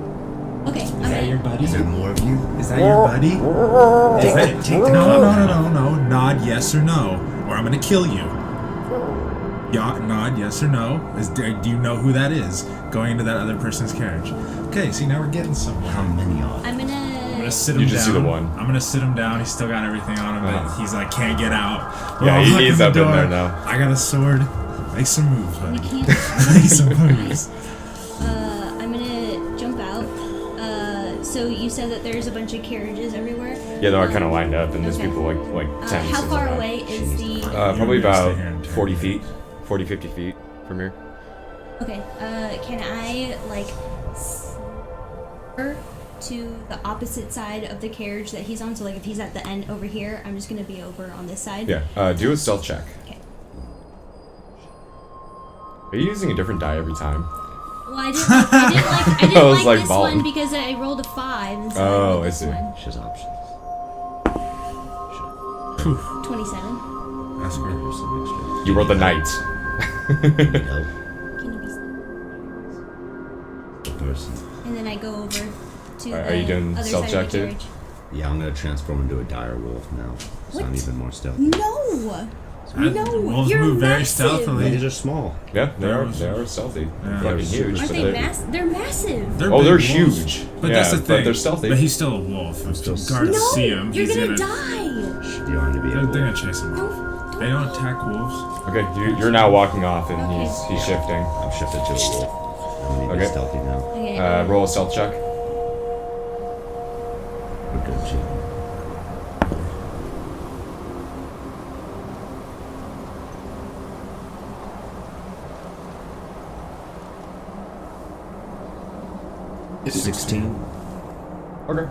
Okay, I'm Is that gonna. your buddy? Is there more of you? Is that your buddy? No. Nod yes or no, or I'm gonna kill you. Yeah, nod yes or no. Do you know who that is? Going into that other person's carriage. Okay, see, now we're getting somewhere. How many are there? I'm I'm gonna. gonna sit him You down. just see the one. I'm gonna sit him down. He's still got everything on him, but he's like can't get out. Yeah, We're all he's locking the up in door. there now. I got a sword. Make some moves, We buddy. can't. Make some moves. I'm gonna jump out. So you said that there's a bunch of carriages everywhere. Yeah, they're all kind of lined up, and there's Okay. people like tents. How and far stuff. away is the? Probably You're gonna stay about here and 40 turn. feet, 40, 50 feet from here. Okay. Can I like to the opposite side of the carriage that he's on? So like if he's at the end over here, I'm just gonna be over on this side. Yeah, do a stealth check. Okay. Are you using a different die every time? Well, I didn't like I was like this balling. one because I rolled a 5. And so I Oh, rolled I this see. one. She has options. 27. That's Give good. her some extra. You rolled the knight. Help Can you be? the person. And then I go over to Are the you doing other stealth side check of the too? carriage. Yeah, I'm gonna transform into a dire wolf now. So I'm What? even more stealthy. No. No, Wolves you're move very massive. stealthily. These are small. Yeah, they are stealthy. Yeah. Fucking huge. Aren't but they they're- massive? They're massive. They're Oh, big they're wolves. huge. But Yeah, that's the but thing. they're stealthy. But he's still a wolf. If still guards No, see him, you're he's gonna gonna. die. You don't want to be a They're wolf. gonna chase him. Don't They don't attack wolves. Okay, you're now walking off, and Okay. he's shifting. I'm shifted to a wolf. I'm gonna be Okay. stealthy now. Okay. Roll a stealth check. We're good, G. It's 16. Okay.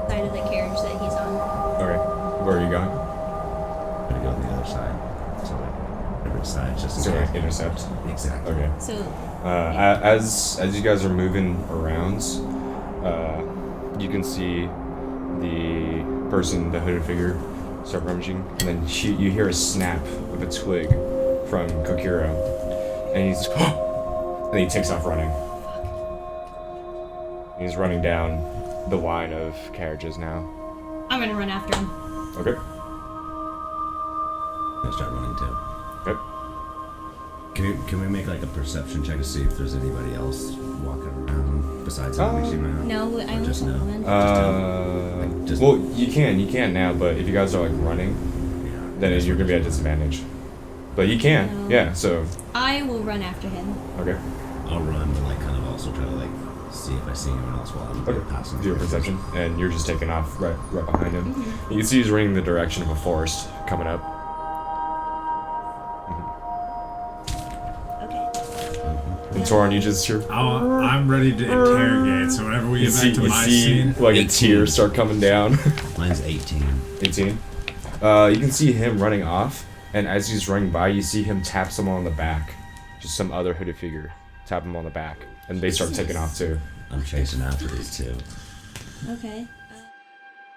Side of the carriage that he's on. Okay. Where are you going? I'm gonna go on the other side. So like every side just So like intercept. Exactly. Okay. So As you guys are moving around, you can see the person, the hooded figure, start rummaging, and then you hear a snap of a twig from Kokiro, and he's and he takes off running. He's running down the line of carriages now. I'm gonna run after him. Okay. I'm gonna start running too. Okay. Can we make like a perception check to see if there's anybody else walking around besides him? We see right now? No, I Or only just saw now? one. Just- Well, you can now, but if you guys are like running, then you're gonna be at disadvantage. But you can, No. yeah. So I will run after him. okay. I'll run, but like kind of also try to like see if I see anyone else while I'm Okay, passing. do your through. perception, and you're just taking off right behind him. Mm-hmm. You can see he's running in the direction of a forest coming up. Okay. And Torin, you just hear. I'm ready to interrogate. So whenever we You get see, back to you my see scene, like a 18. tear start coming down. Mine's 18. 18. You can see him running off, and as he's running by, you see him tap someone on the back. Just some other hooded figure. Tap him on the back, and they start taking off too. I'm chasing after these two. Okay.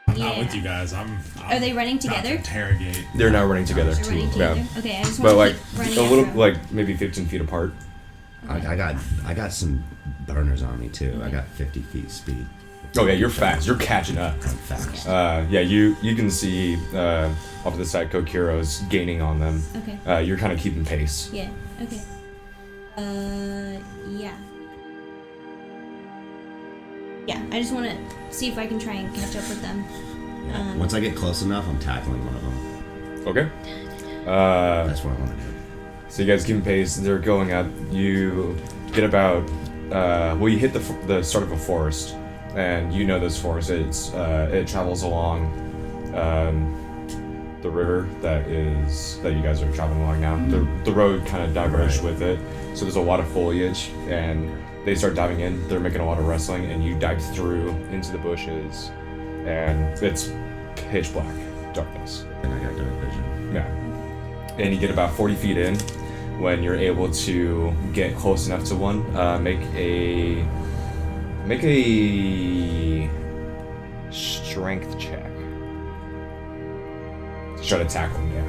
I'm not with you guys. I'm Are they running about to together? interrogate. They're now running together. They're running Yeah. together. Okay, I just But want like to keep running a little, after him. like maybe 15 feet apart. I got some burners on me too. I got 50 feet speed. Oh yeah, you're fast. You're catching up. I'm fast. Yeah, you can see off to the side Kokiro's gaining on them. Okay. You're kind of keeping pace. Yeah. Okay. Yeah. Yeah, I just want to see if I can try and catch up with them. Yeah. Once I get close enough, I'm tackling one of them. Okay. That's what I want to do. So you guys keeping pace. They're going up. You get about you hit the start of a forest, and you know this forest. It travels along the river that you guys are traveling along now. The road kind of diverged with it, so there's a lot of foliage, and they start diving in. They're making a lot of wrestling, and you dive through into the bushes, and it's pitch black darkness. And I got dark vision. Yeah. And you get about 40 feet in when you're able to get close enough to one. Make a strength check. To try to tackle him, yeah.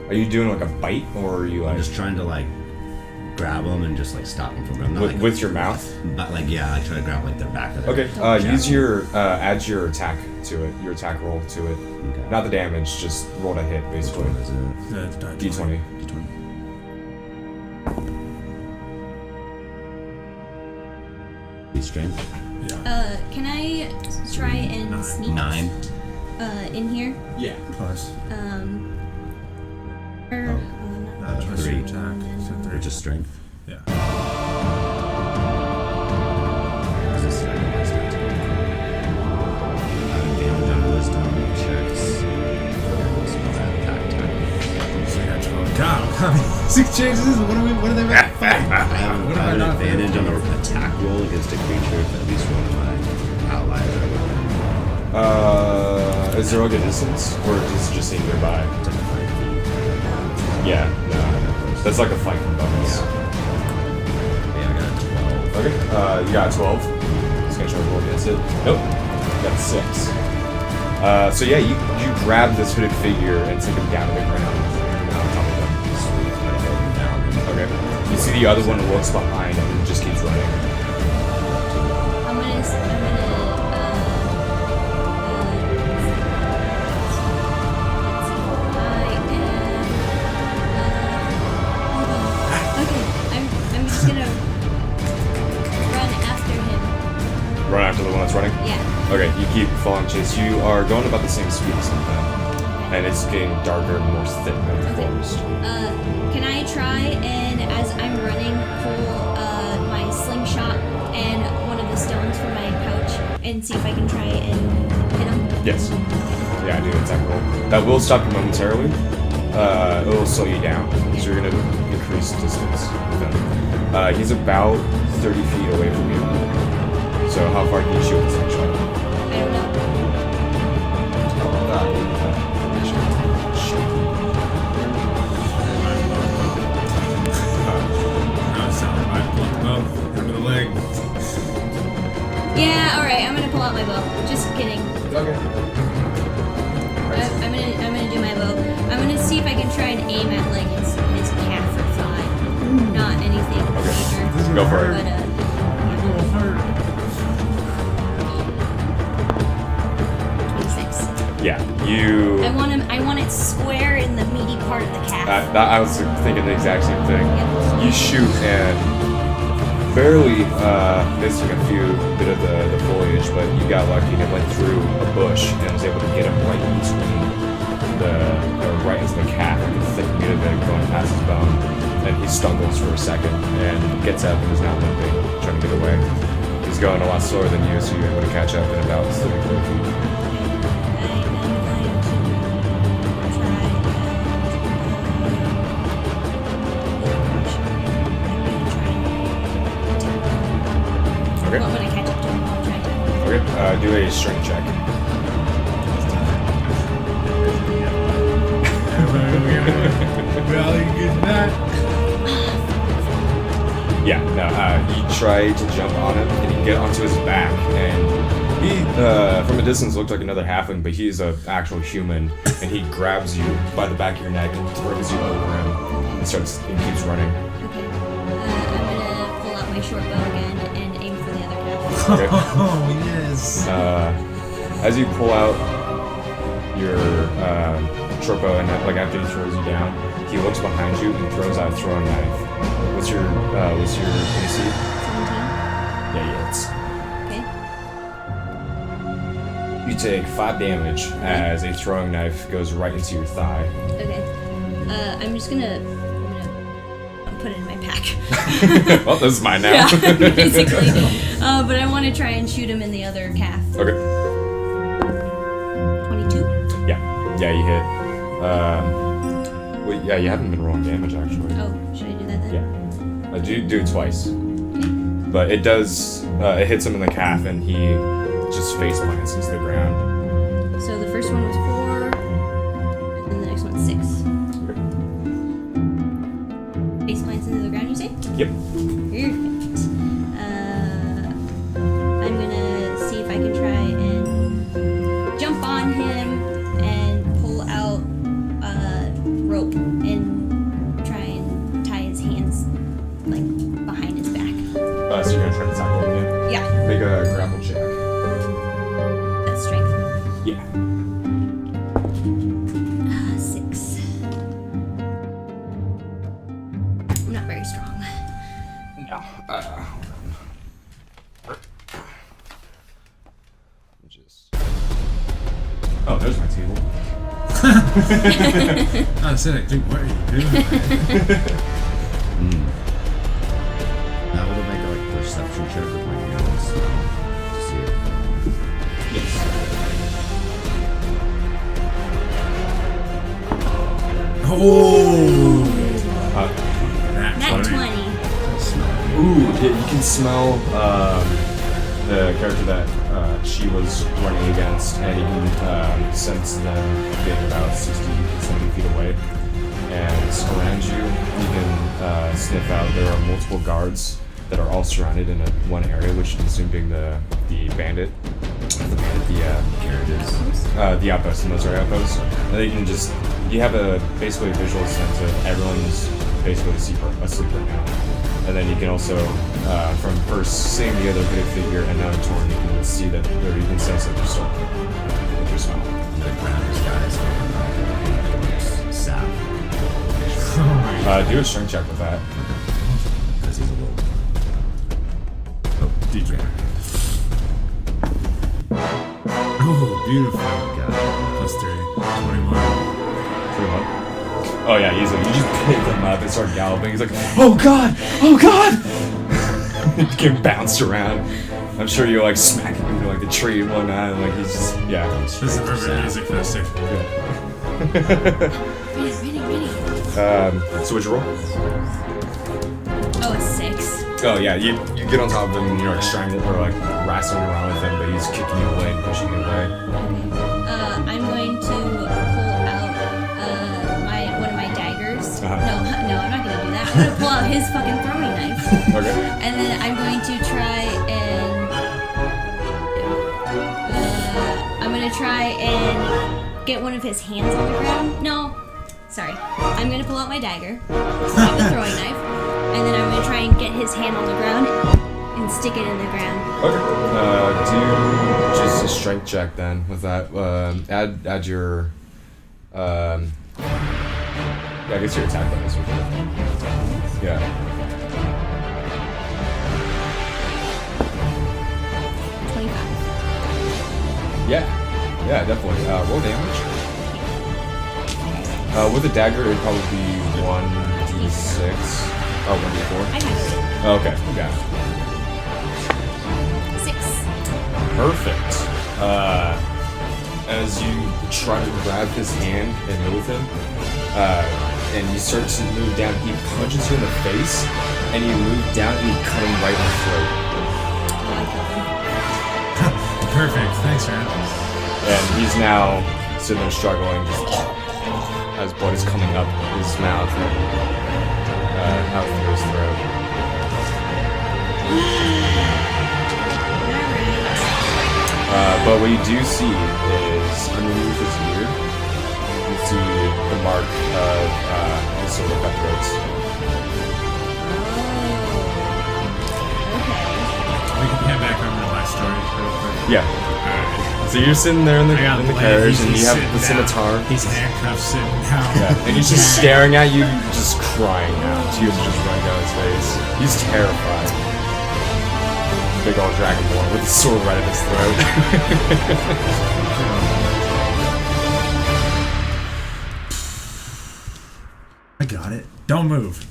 Are you doing like a bite, or are you like... I'm just trying to like grab them and just like stop them from grabbing. With your mouth? But like, yeah, I try to grab like their back of their Okay, use your, add your attack to it, your attack roll to it. Okay. Not the damage, just roll to hit, basically. Which one is it? That's D20. D20. D strength. Yeah. Can I try and sneak 9. in here? Yeah. Plus. Not Plus 3. your attack. So 3. Which is strength. Yeah. Is this wisdom? Advantage on wisdom checks. Attack. So you got 12. God, how many 6 changes? What are they I about? have What am I an not advantage on doing? the attack roll against a creature if at least one of my allies are within Is there like a distance, or is it just in nearby? 10 to 5 feet. Yeah, no. That's like a flanking bonus. Yeah, I got a 12. Okay, you got a 12. Just gonna try to roll against it. Nope. You got a 6. So yeah, you grab this hooded figure and take him down to the ground. On top of them. Sweet, I'm gonna hold him down. Okay. You see the other one looks behind and just keeps running. I'm gonna I'm just gonna run after him. Run after the one that's running? Yeah. Okay, you keep following chase. You are going about the same speed as him then. And it's getting darker and more thick than the forest. Can I try and, as I'm running, pull my slingshot and one of the stones from my pouch and see if I can try and hit him? Yes. Yeah, do an attack roll. That will stop you momentarily. It will slow you down. So you're going to increase distance with him. He's about 30 feet away from you. So how far can you shoot with a slingshot? I don't know. Hit him in the leg. Yeah, alright, I'm gonna pull out my bow. Just kidding. Okay. I'm gonna do my bow. I'm gonna see if I can try and aim at like his calf or thigh. Not anything major. Go for it. But yeah. 26. Yeah, you... I want it square in the meaty part of the calf. I was thinking the exact same thing. Yeah. You shoot and barely missing a bit of the foliage, but you got lucky and it went through a bush and was able to get him right in between right into the calf, like a thick bit of it going past his bone. And he stumbles for a second and gets up and is now limping, trying to get away. He's going a lot slower than you, so you're able to catch up in about 34 feet. Okay. When I catch up to him, I'll try to. Okay, do a strength check. Well, you get that. Yeah, no, you try to jump on him, and you get onto his back, and he, from a distance, looked like another halfling, but he's an actual human, and he grabs you by the back of your neck and throws you over him, and keeps running. Okay. I'm gonna pull out my short bow again and aim for the other calf. Okay. Oh, yes. As you pull out your short bow, and like after he throws you down, he looks behind you and throws out a throwing knife. What's your AC? 17. Yeah, Okay. You take 5 damage as a throwing knife goes right into your thigh. Okay. I'm just gonna put it in my pack. Well, this is mine now. Yeah, basically. But I want to try and shoot him in the other calf. Okay. 22. Yeah, you hit. Well, yeah, you haven't been rolling damage actually. Oh, should I do that then? Yeah. Do it twice. But it does. It hits him in the calf, and he just face plants into the ground. So the first one was Yep. Perfect. I'm gonna see if I can try and jump on him and pull out a rope and try and tie his hands like behind his back. So you're gonna try to tackle him again? Yeah, Make a grapple check. that's strength. Yeah. 6. I'm not very strong. No. Hold on. Just. Oh, there's my table. I said, dude, what are you doing? Now will I make a like perception check with my hands to see if Yes. Oh! Nat 20. Ooh, yeah, you can smell the character that she was running against, and you can sense them being about 60, 70 feet away. And around you, you can sniff out there are multiple guards that are all surrounded in one area, which you assume being the bandit. The outpost, the military outpost. And then you can just, you have basically a visual sense of everyone's basically asleep right now. And then you can also, from first seeing the other hooded figure and now torn, you can see that, or you can sense that they're still with your smell. I'm gonna grab this guy's towards Sal. Do a strength check with that. Because he's a little. Oh, DJ. Oh, beautiful. God. Plus 3. 21. Pretty much. Oh yeah, easily. You just pick him up and start galloping. He's like, oh god! Oh god! You get bounced around. I'm sure you're like smacking him into like the tree and whatnot. And, like he's just, yeah. This is the perfect music for this thing. Ready. So what'd you roll? Oh, a 6. Oh yeah, you get on top of him and you're like strangling or like wrestling around with him, but he's kicking you away and pushing you away. I'm going to pull out one of my daggers. Uh-huh. No, I'm not gonna do that. I'm gonna pull out his fucking throwing knife. Okay. And then I'm going to try and get one of his hands on the ground. No, sorry. I'm gonna pull out my dagger, stop the throwing knife, and then I'm gonna try and get his hand on the ground and stick it in the ground. Okay. Do just a strength check then with that. Add your yeah, I guess your attack bonus with it. Yeah. 25. Yeah, definitely. Roll damage. With a dagger, it'd probably be 1d6. Oh, 1d4. I got it. Oh, okay, yeah. 6. Perfect. As you try to grab his hand and move him, and you start to move down, he punches you in the face, and you move down and you cut him right in the throat. Perfect. Thanks, man. And he's now sitting there struggling, just as blood is coming up his mouth and out through his throat. But what you do see is underneath his ear, you see the mark of the silver cutthroats. We can head back over to my story real quick. Yeah. Alright. So you're sitting there in the carriage, and you have the sitting down. scimitar. He's handcuffed sitting down. Yeah, and he's just staring at you, just crying now. Tears are just running down his face. He's terrified. Big old dragonborn with a sword right at his throat. I got it. Don't move.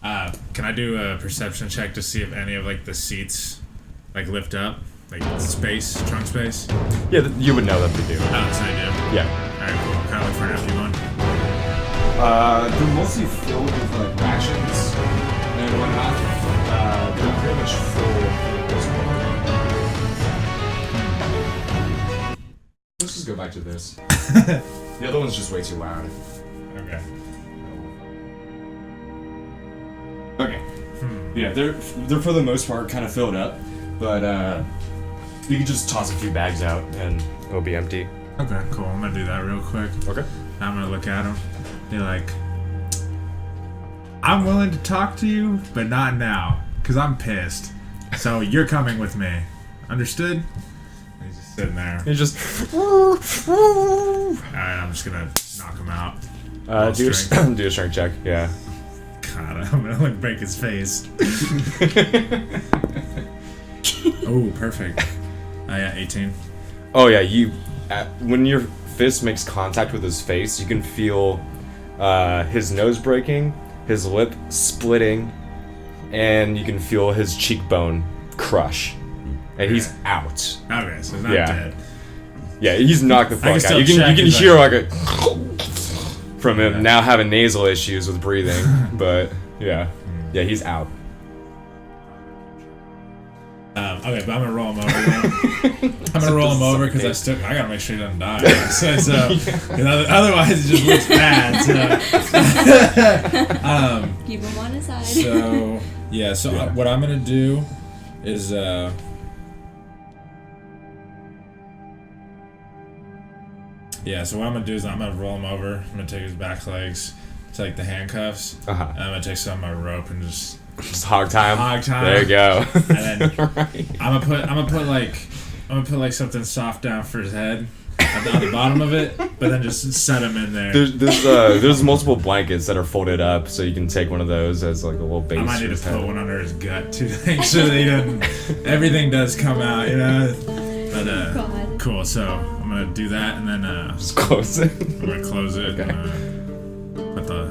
Can I do a perception check to see if any of like the seats like lift up, like space, trunk space? Yeah, you would know that they do. Oh, so I do. Yeah. All right, cool. Kind of look for an empty one. They're mostly filled with like rations and whatnot. They're pretty much full at this point. Let's just go back to this. The other one's just way too loud. Okay. Okay. Yeah, they're for the most part kind of filled up, but you can just toss a few bags out and it'll be empty. Okay, cool. I'm gonna do that real quick. Okay. I'm gonna look at him. Be like, I'm willing to talk to you, but not now, cause I'm pissed. So you're coming with me. Understood? And he's just sitting there. You just. Alright, I'm just gonna knock him out. Do a strength check. Yeah. God, I'm gonna like break his face. Oh, perfect. Yeah, 18. Oh yeah, when your fist makes contact with his face, you can feel his nose breaking, his lip splitting, and you can feel his cheekbone crush. And he's out. Okay, so he's not Yeah. dead. Yeah, he's knocked the I fuck out. still You check can his hear eye. like a from him now having nasal issues with breathing, but yeah, he's out. Okay, but I'm gonna roll him over. I'm gonna roll him over because I gotta make sure he doesn't die. So, 'cause otherwise it just looks bad. So, Keep him on his side. so yeah. So what I'm gonna do is yeah. So what I'm gonna do is I'm gonna roll him over. I'm gonna take his back legs, take the handcuffs, and I'm gonna take some of my rope and just Hog time. Hog time. There you go. and then I'm gonna put like something soft down for his head on the bottom of it, but then just set him in there. There's multiple blankets that are folded up, so you can take one of those as like a little base. I might for need his to head. put one under his gut too, to make sure that he doesn't. Everything does come out, you know. But God. cool. So I'm gonna do that, and then Just close it. I'm gonna close it. Okay. And, put the.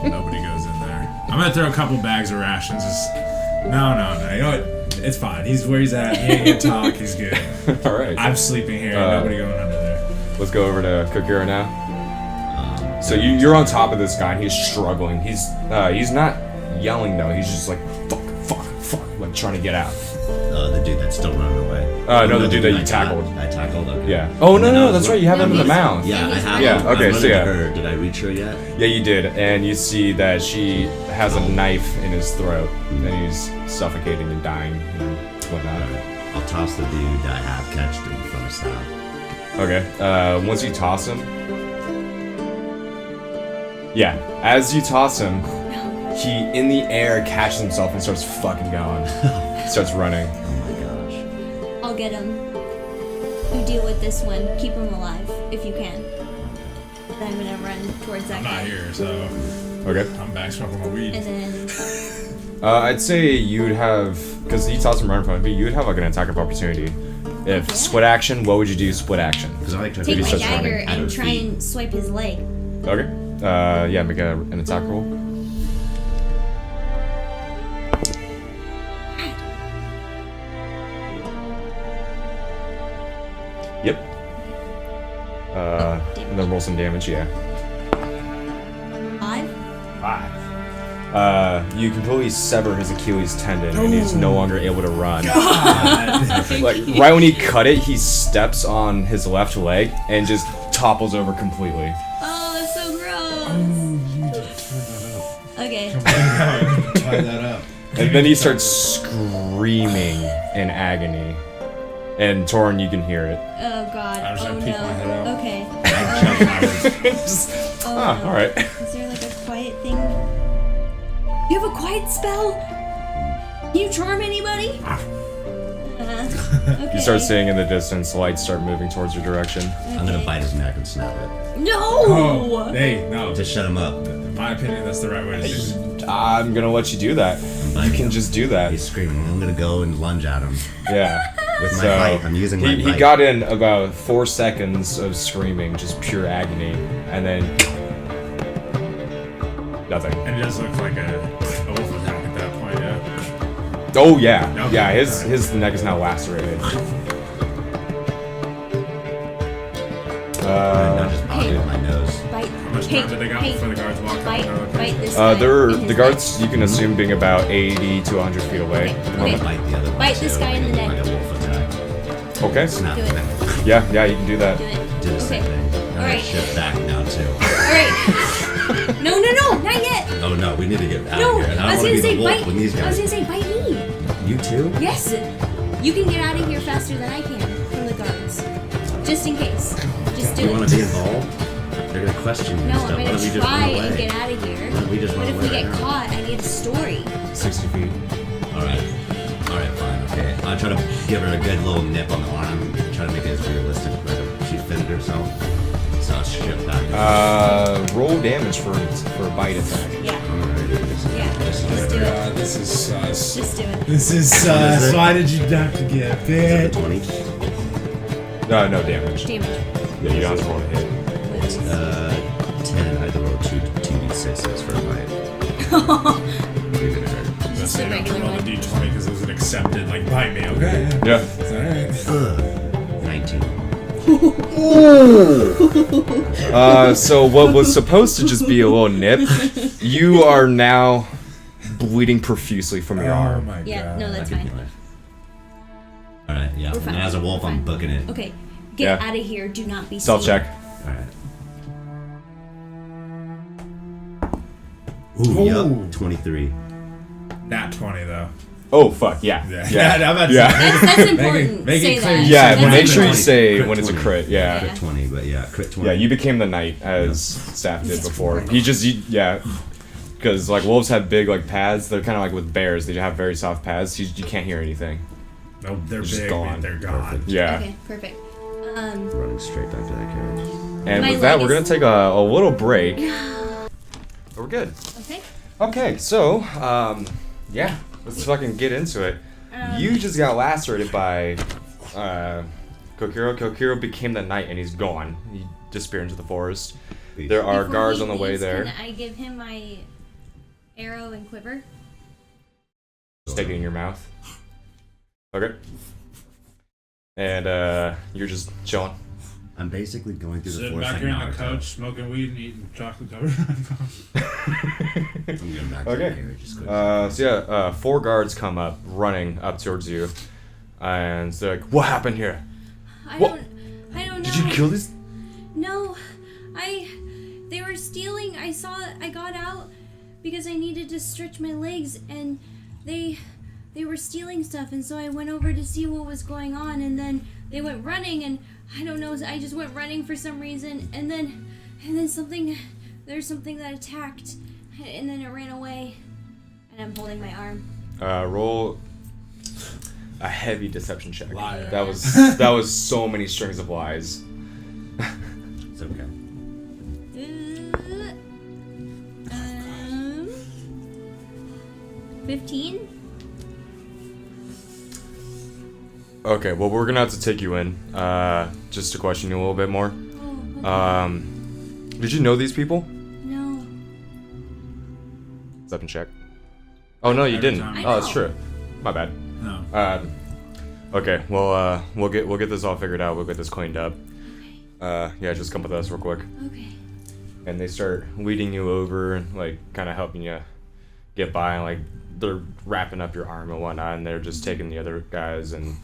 Nobody goes in there. I'm gonna throw a couple bags of rations. No. You know what? It's fine. He's where he's at. He ain't gonna talk. He's good. All right. I'm sleeping here. Nobody going under there. Let's go over to Kokira now. So you're on top of this guy, and he's struggling. He's not yelling though. He's just like fuck, like trying to get out. The dude that's still running away. No, the dude that you tackled. I tackled. Okay. Yeah. Oh And then I no, was that's right. You have him in the mouth. Yeah, I have. Yeah, him. okay, I'm so running yeah. to her. Did I reach her yet? Yeah, you did, and you see that she has a knife in his throat, and he's suffocating and dying and whatnot. I'll toss the dude that I have catched him from his side. Okay. Once you toss him, yeah. As you toss him, he in the air catches himself and starts fucking going. Starts running. Oh my gosh. I'll get him. You deal with this one. Keep him alive if you can. Then I'm gonna run towards that I'm guy. not here, so Okay. I'm back smoking my weed. And then I'd say you'd have, because he tossed him right in front of you, you'd have like an attack of opportunity. If split action, what would you do? Split action. Because I like to take my starts dagger running and try and swipe his leg. Okay. Yeah, make an attack roll. Yep. And then roll some damage, yeah. 5. 5. You completely sever his Achilles tendon and he's no longer able to run. Like right when he cut it, he steps on his left leg and just topples over completely. Oh, that's so gross. Okay. Tie that up. And then he starts screaming in agony. And Torrin, you can hear it. Oh God. I'm just Oh gonna peek my head no. out. Okay. Just, Oh no. alright. Is there like a quiet thing? You have a quiet spell? Can you charm anybody? Okay. You start seeing in the distance, lights start moving towards your direction. I'm gonna bite his neck and snap it. No! Oh, hey, no. To shut him up. In my opinion, that's the right way to do it. I'm gonna let you do that. You can just do that. He's screaming. I'm gonna go and lunge at him. Yeah. With my So, bite. I'm using my he bite. got in about 4 seconds of screaming, just pure agony, and then nothing. And it does look like a wolf attack at that point, yeah. Oh yeah, Okay. yeah. His neck is now lacerated. Not just body with my nose. Bite. How much time did they got before the guards walked Bite. up? Bite this guy. They're in his the guards. You can assume being about 80 to 100 feet away. Okay. at the I'm gonna moment. bite the other one. Bite this too, guy in the like neck. a wolf attack. Okay. Snap Do the it. neck. Yeah, you can do that. Do it. Do the same Okay. thing. I'm gonna Alright. shift back now too. Alright. No, not yet. Oh no, we need to get out No, of here. And I I was don't want gonna to be say the wolf bite. when these I was guys. gonna say bite me. You too? Yes, you can get out of here faster than I can from the guards. Just in case. Just do You it. want to be involved? They're gonna question you No, and stuff. I'm Why don't we gonna just try run away? and get out of here. Why don't we just But run if away we get right now? caught, I need a story. 60 feet. Alright, fine, okay. I'll try to give her a good little nip on the arm. Try to make it as realistic as she fitted herself. So I'll shift back. Roll damage for a bite attack. Yeah. Alright, Yeah. this is Just do it. This is sus. Just do it. This is What is sus. it? Why did you have to get a bit? 20. No damage. Damage. Yeah, you don't have to roll to hit. 10. I had to roll 2d6s for a bite. You're gonna hurt. Just a You don't have to regular roll the one. d20 because it was an accepted, like, bite me, okay? Yeah. It's alright. 19. So what was supposed to just be a little nip, you are now bleeding profusely from your Oh arm. my Yeah, god. no, that's I could fine. do it. Alright, yeah. We're fine. And as a wolf, We're I'm fine. booking it. Okay, get Yeah. out of here. Do not be Stealth seen. check. Alright. Ooh, Ooh. yup. 23. Nat 20, though. Oh fuck yeah. Yeah. Yeah. I'm about to Yeah. That's important. make it Say clear that. you Yeah, That's make sure you important. say Crit when it's a 20. crit. Yeah. Crit 20, but yeah, crit 20. Yeah, you became the knight as Staff did before. Because like wolves have big like pads. They're kind of like with bears. They have very soft pads. You can't hear anything. No, they're It's just big. gone. They're gone. Yeah. Okay, perfect. Running straight back to that carriage. And My with that, leg we're gonna is- take a little break. But we're good. Okay. Okay, so yeah, let's fucking get into it. You just got lacerated by Kokiro. Kokiro became the knight and he's gone. He disappeared into the forest. There are Before guards he on the way leaves, there. Can I give him my arrow and quiver? Just take it in your mouth. Okay. And you're just chilling. I'm basically going through the Sitting forest back like here on the Naruto. couch, smoking weed and eating chocolate covered. I'm going back to the Okay. carriage. Just quick. So yeah, 4 guards come up, running up towards you, and they're like, "What happened here? I What? don't know. Did you kill these?" No, they were stealing. I got out because I needed to stretch my legs, and they were stealing stuff, and so I went over to see what was going on, and then they went running, and I don't know. I just went running for some reason, and then there's something that attacked, and then it ran away, and I'm holding my arm. Roll a heavy deception check. Liar. That was so many strings of lies. It's okay. 15. Okay, well we're gonna have to take you in, just to question you a little bit more. Oh, okay. Did you know these people? No. Deception check. Oh no, you Every didn't. time. I Oh, that's know. true. My bad. No. Okay, well we'll get this all figured out. We'll get this cleaned up. Yeah, just come with us real quick. Okay. And they start leading you over, like kind of helping you get by, and like they're wrapping up your arm and whatnot, and they're just taking the other guys and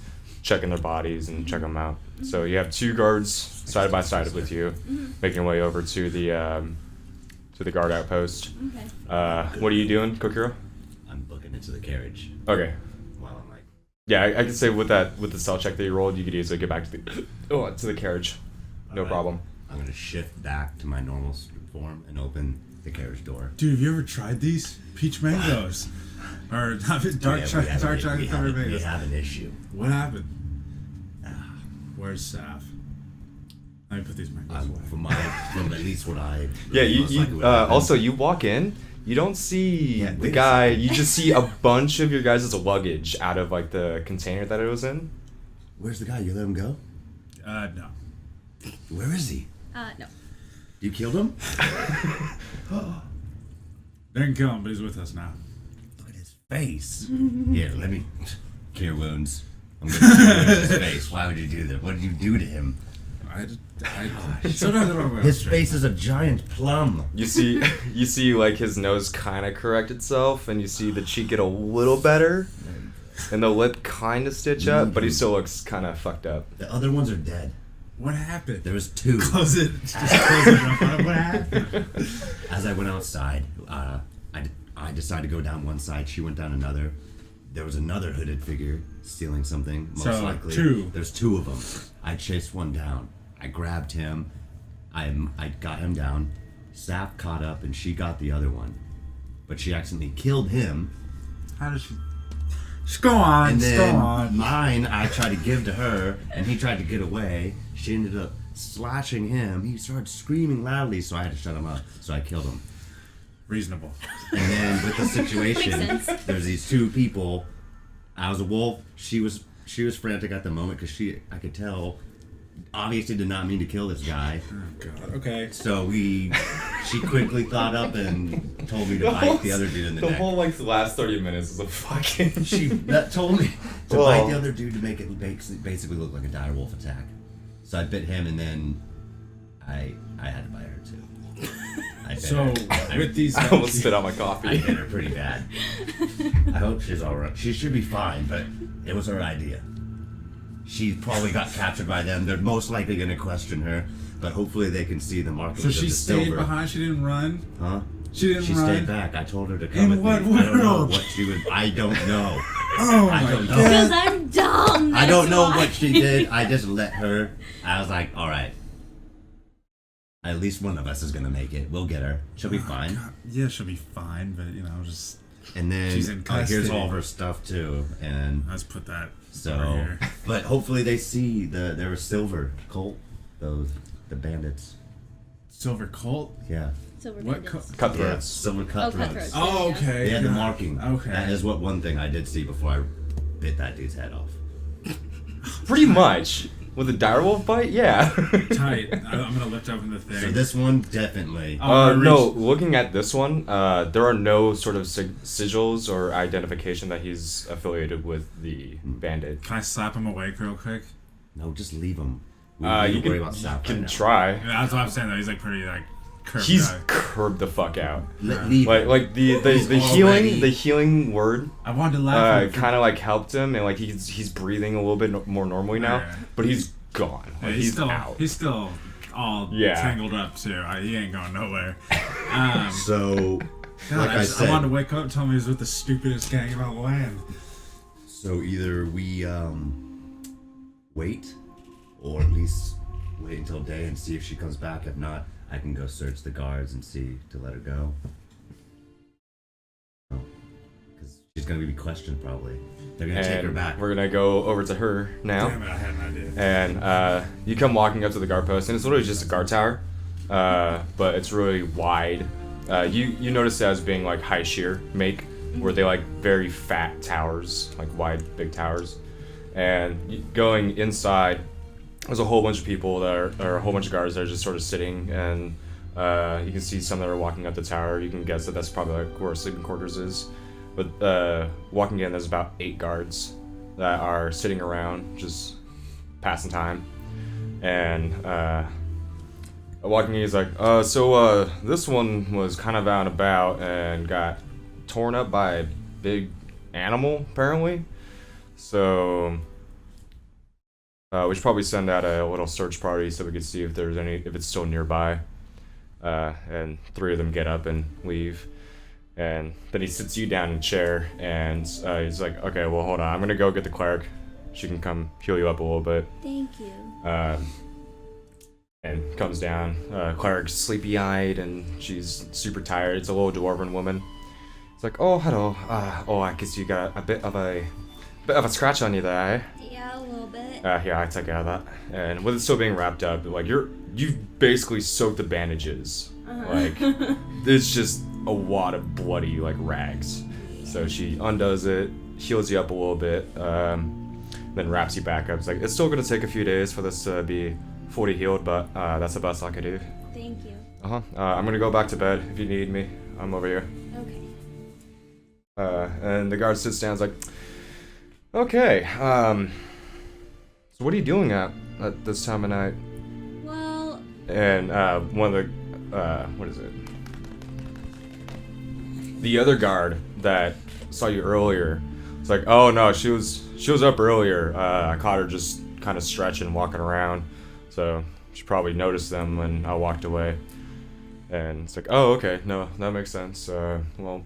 checking their bodies and checking them out. So you have 2 guards side by side with you, making your way over to the guard outpost. Okay. What are you doing, Kokiro? I'm booking it to the carriage. Okay. While I'm like, Yeah, I can say with the stealth check that you rolled, you could easily get back to the carriage. No Alright. problem. I'm gonna shift back to my normal form and open the carriage door. Dude, have you ever tried these? Peach mangoes. Or dark Yeah, chocolate we covered mangoes. have an issue. What happened? Where's Saf? Let me put these mangoes away. From at least what I. Yeah, most likely you what happened. also you walk in, you don't see Yeah, the wait a guy, second. you just see a bunch of your guys' luggage out of like the container that it was in. Where's the guy? You let him go? No. Where is he? No. You killed him? Didn't kill him, but he's with us now. Look at his face. Here, let me. Cure wounds. I'm gonna cure wounds his face. Why would you do that? What did you do to him? Sometimes I don't remember. His face is a giant plum. You see like his nose kind of correct itself, and you see the cheek get a little better, and the lip kind of stitch up, but he still looks kind of fucked up. The other ones are dead. What happened? There was two. Close it. Just close it. What happened? As I went outside, I decided to go down one side. She went down another. There was another hooded figure stealing something. Most likely. There's two of them. I chased one down. I grabbed him. I got him down. Sap caught up and she got the other one. But she accidentally killed him. How did she... Just go on, and just then go on. Mine, I tried to give to her, and he tried to get away. She ended up slashing him. He started screaming loudly, so I had to shut him up. So I killed him. Reasonable. And then with the situation, Makes sense. there's these two people. I was a wolf. She was frantic at the moment because I could tell, obviously did not mean to kill this guy. Oh God. Okay. So she quickly thought up and told me to bite the other dude in the neck. The whole like the last 30 minutes is a fucking. She told me to bite the other dude to make it basically look like a dire wolf attack. So I bit him and then I had to bite her too. With these, I almost spit out my I coffee. hit her pretty bad. I hope she's alright. She should be fine, but it was her idea. She probably got captured by them. They're most likely going to question her, but hopefully they can see the markings so of she the stayed silver. behind. She didn't run. Huh? She didn't She run. stayed back. I told her to come In with what me. I don't know world? what she would. I don't know. Oh I my don't know. God. Because I'm dumb. I don't that's know why. what she did. I just let her. I was like, all right. At least one of us is gonna make it. We'll get her. She'll be fine. God. Yeah, she'll be fine, but just And then She's in here's custody. all of her stuff too. And let's put that over so, here. but hopefully they see there was silver Colt. The bandits. Silver Colt. Yeah. Silver What bandits. Yeah, Cutthroats. silver Oh, cutthroats. cutthroats. Oh, Yeah. okay. They had the Yeah. marking. Okay. That is what one thing I did see before I bit that dude's head off. Pretty much. With a direwolf bite, yeah. Tight. I'm gonna lift open the thing. So this one definitely. No, looking at this one, there are no sort of sigils or identification that he's affiliated with the bandit. Can I slap him awake real quick? No, just leave him. We You don't worry can, about South can right now. try. That's what I'm saying though. He's like pretty curved He's guy. curbed the fuck out. Leave him. Like the already- healing word I wanted to laugh. kind of like helped him, and like he's breathing a little bit more normally now, Alright. but he's gone. Like, he's he's still out. He's still all Yeah. tangled up too. He ain't going nowhere. So, God, like I I said, wanted to wake up and tell me he was with the stupidest gang about land. so either we wait, or at least wait until day and see if she comes back. If not, I can go search the guards and see to let her go. Because she's gonna be questioned probably. They're gonna take her And back. we're gonna go over to her now. Damn it, I had an idea. And you come walking up to the guard post, and it's literally just a guard tower, but it's really wide. You notice it as being like Highsheer make, where they like very fat towers, like wide, big towers. And going inside, there's a whole bunch of people that are a whole bunch of guards that are just sort of sitting, and you can see some that are walking up the tower. You can guess that that's probably like where sleeping quarters is. But walking in, there's about 8 guards that are sitting around, just passing time. And walking in, he's like, so this one was kind of out and about and got torn up by a big animal, apparently. So we should probably send out a little search party so we can see if it's still nearby. And 3 of them get up and leave. And then he sits you down in a chair, and he's like, okay, well, hold on. I'm going to go get the cleric. She can come heal you up a little bit. Thank you. And comes down. Cleric's sleepy-eyed, and she's super tired. It's a little dwarven woman. It's like, oh, hello. I guess you got a bit of a scratch on you there, eh? Yeah, a little bit. Yeah, I took care of that. And with it still being wrapped up, like you've basically soaked the bandages. Like it's just a wad of bloody like rags. So she undoes it, heals you up a little bit, then wraps you back up. It's like it's still gonna take a few days for this to be fully healed, but that's the best I could do. Thank you. I'm gonna go back to bed if you need me. I'm over here. Okay. And the guard sits down. Is like, okay. So what are you doing at this time of night? Well, And one of the what is it? The other guard that saw you earlier. It's like, oh no, she was up earlier. I caught her just kind of stretching, walking around. So she probably noticed them when I walked away. And it's like, oh, okay, no, that makes sense. Well,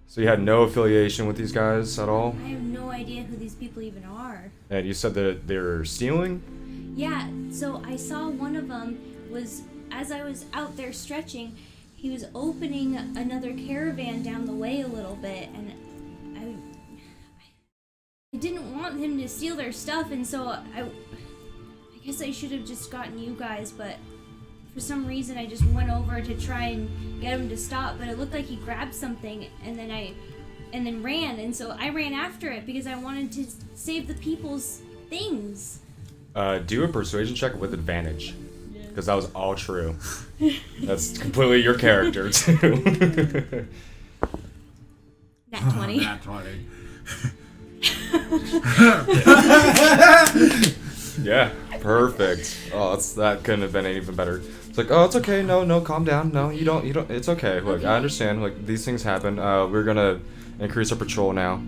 so you had no affiliation with these guys at all? I have no idea who these people even are. And you said that they're stealing? Yeah, so I saw one of them was, as I was out there stretching, he was opening another caravan down the way a little bit, and I didn't want him to steal their stuff, and so I guess I should have just gotten you guys, but for some reason I just went over to try and get him to stop, but it looked like he grabbed something and then ran, and so I ran after it because I wanted to save the people's things. Do a persuasion check with advantage. Because that was all true. That's completely your character, too. Nat 20. Nat 20. Yeah, perfect. Oh, that couldn't have been even better. It's like, oh, it's okay. No, calm down. No, you don't. It's okay. Look, Okay. I understand. Like, these things happen. We're gonna increase our patrol now.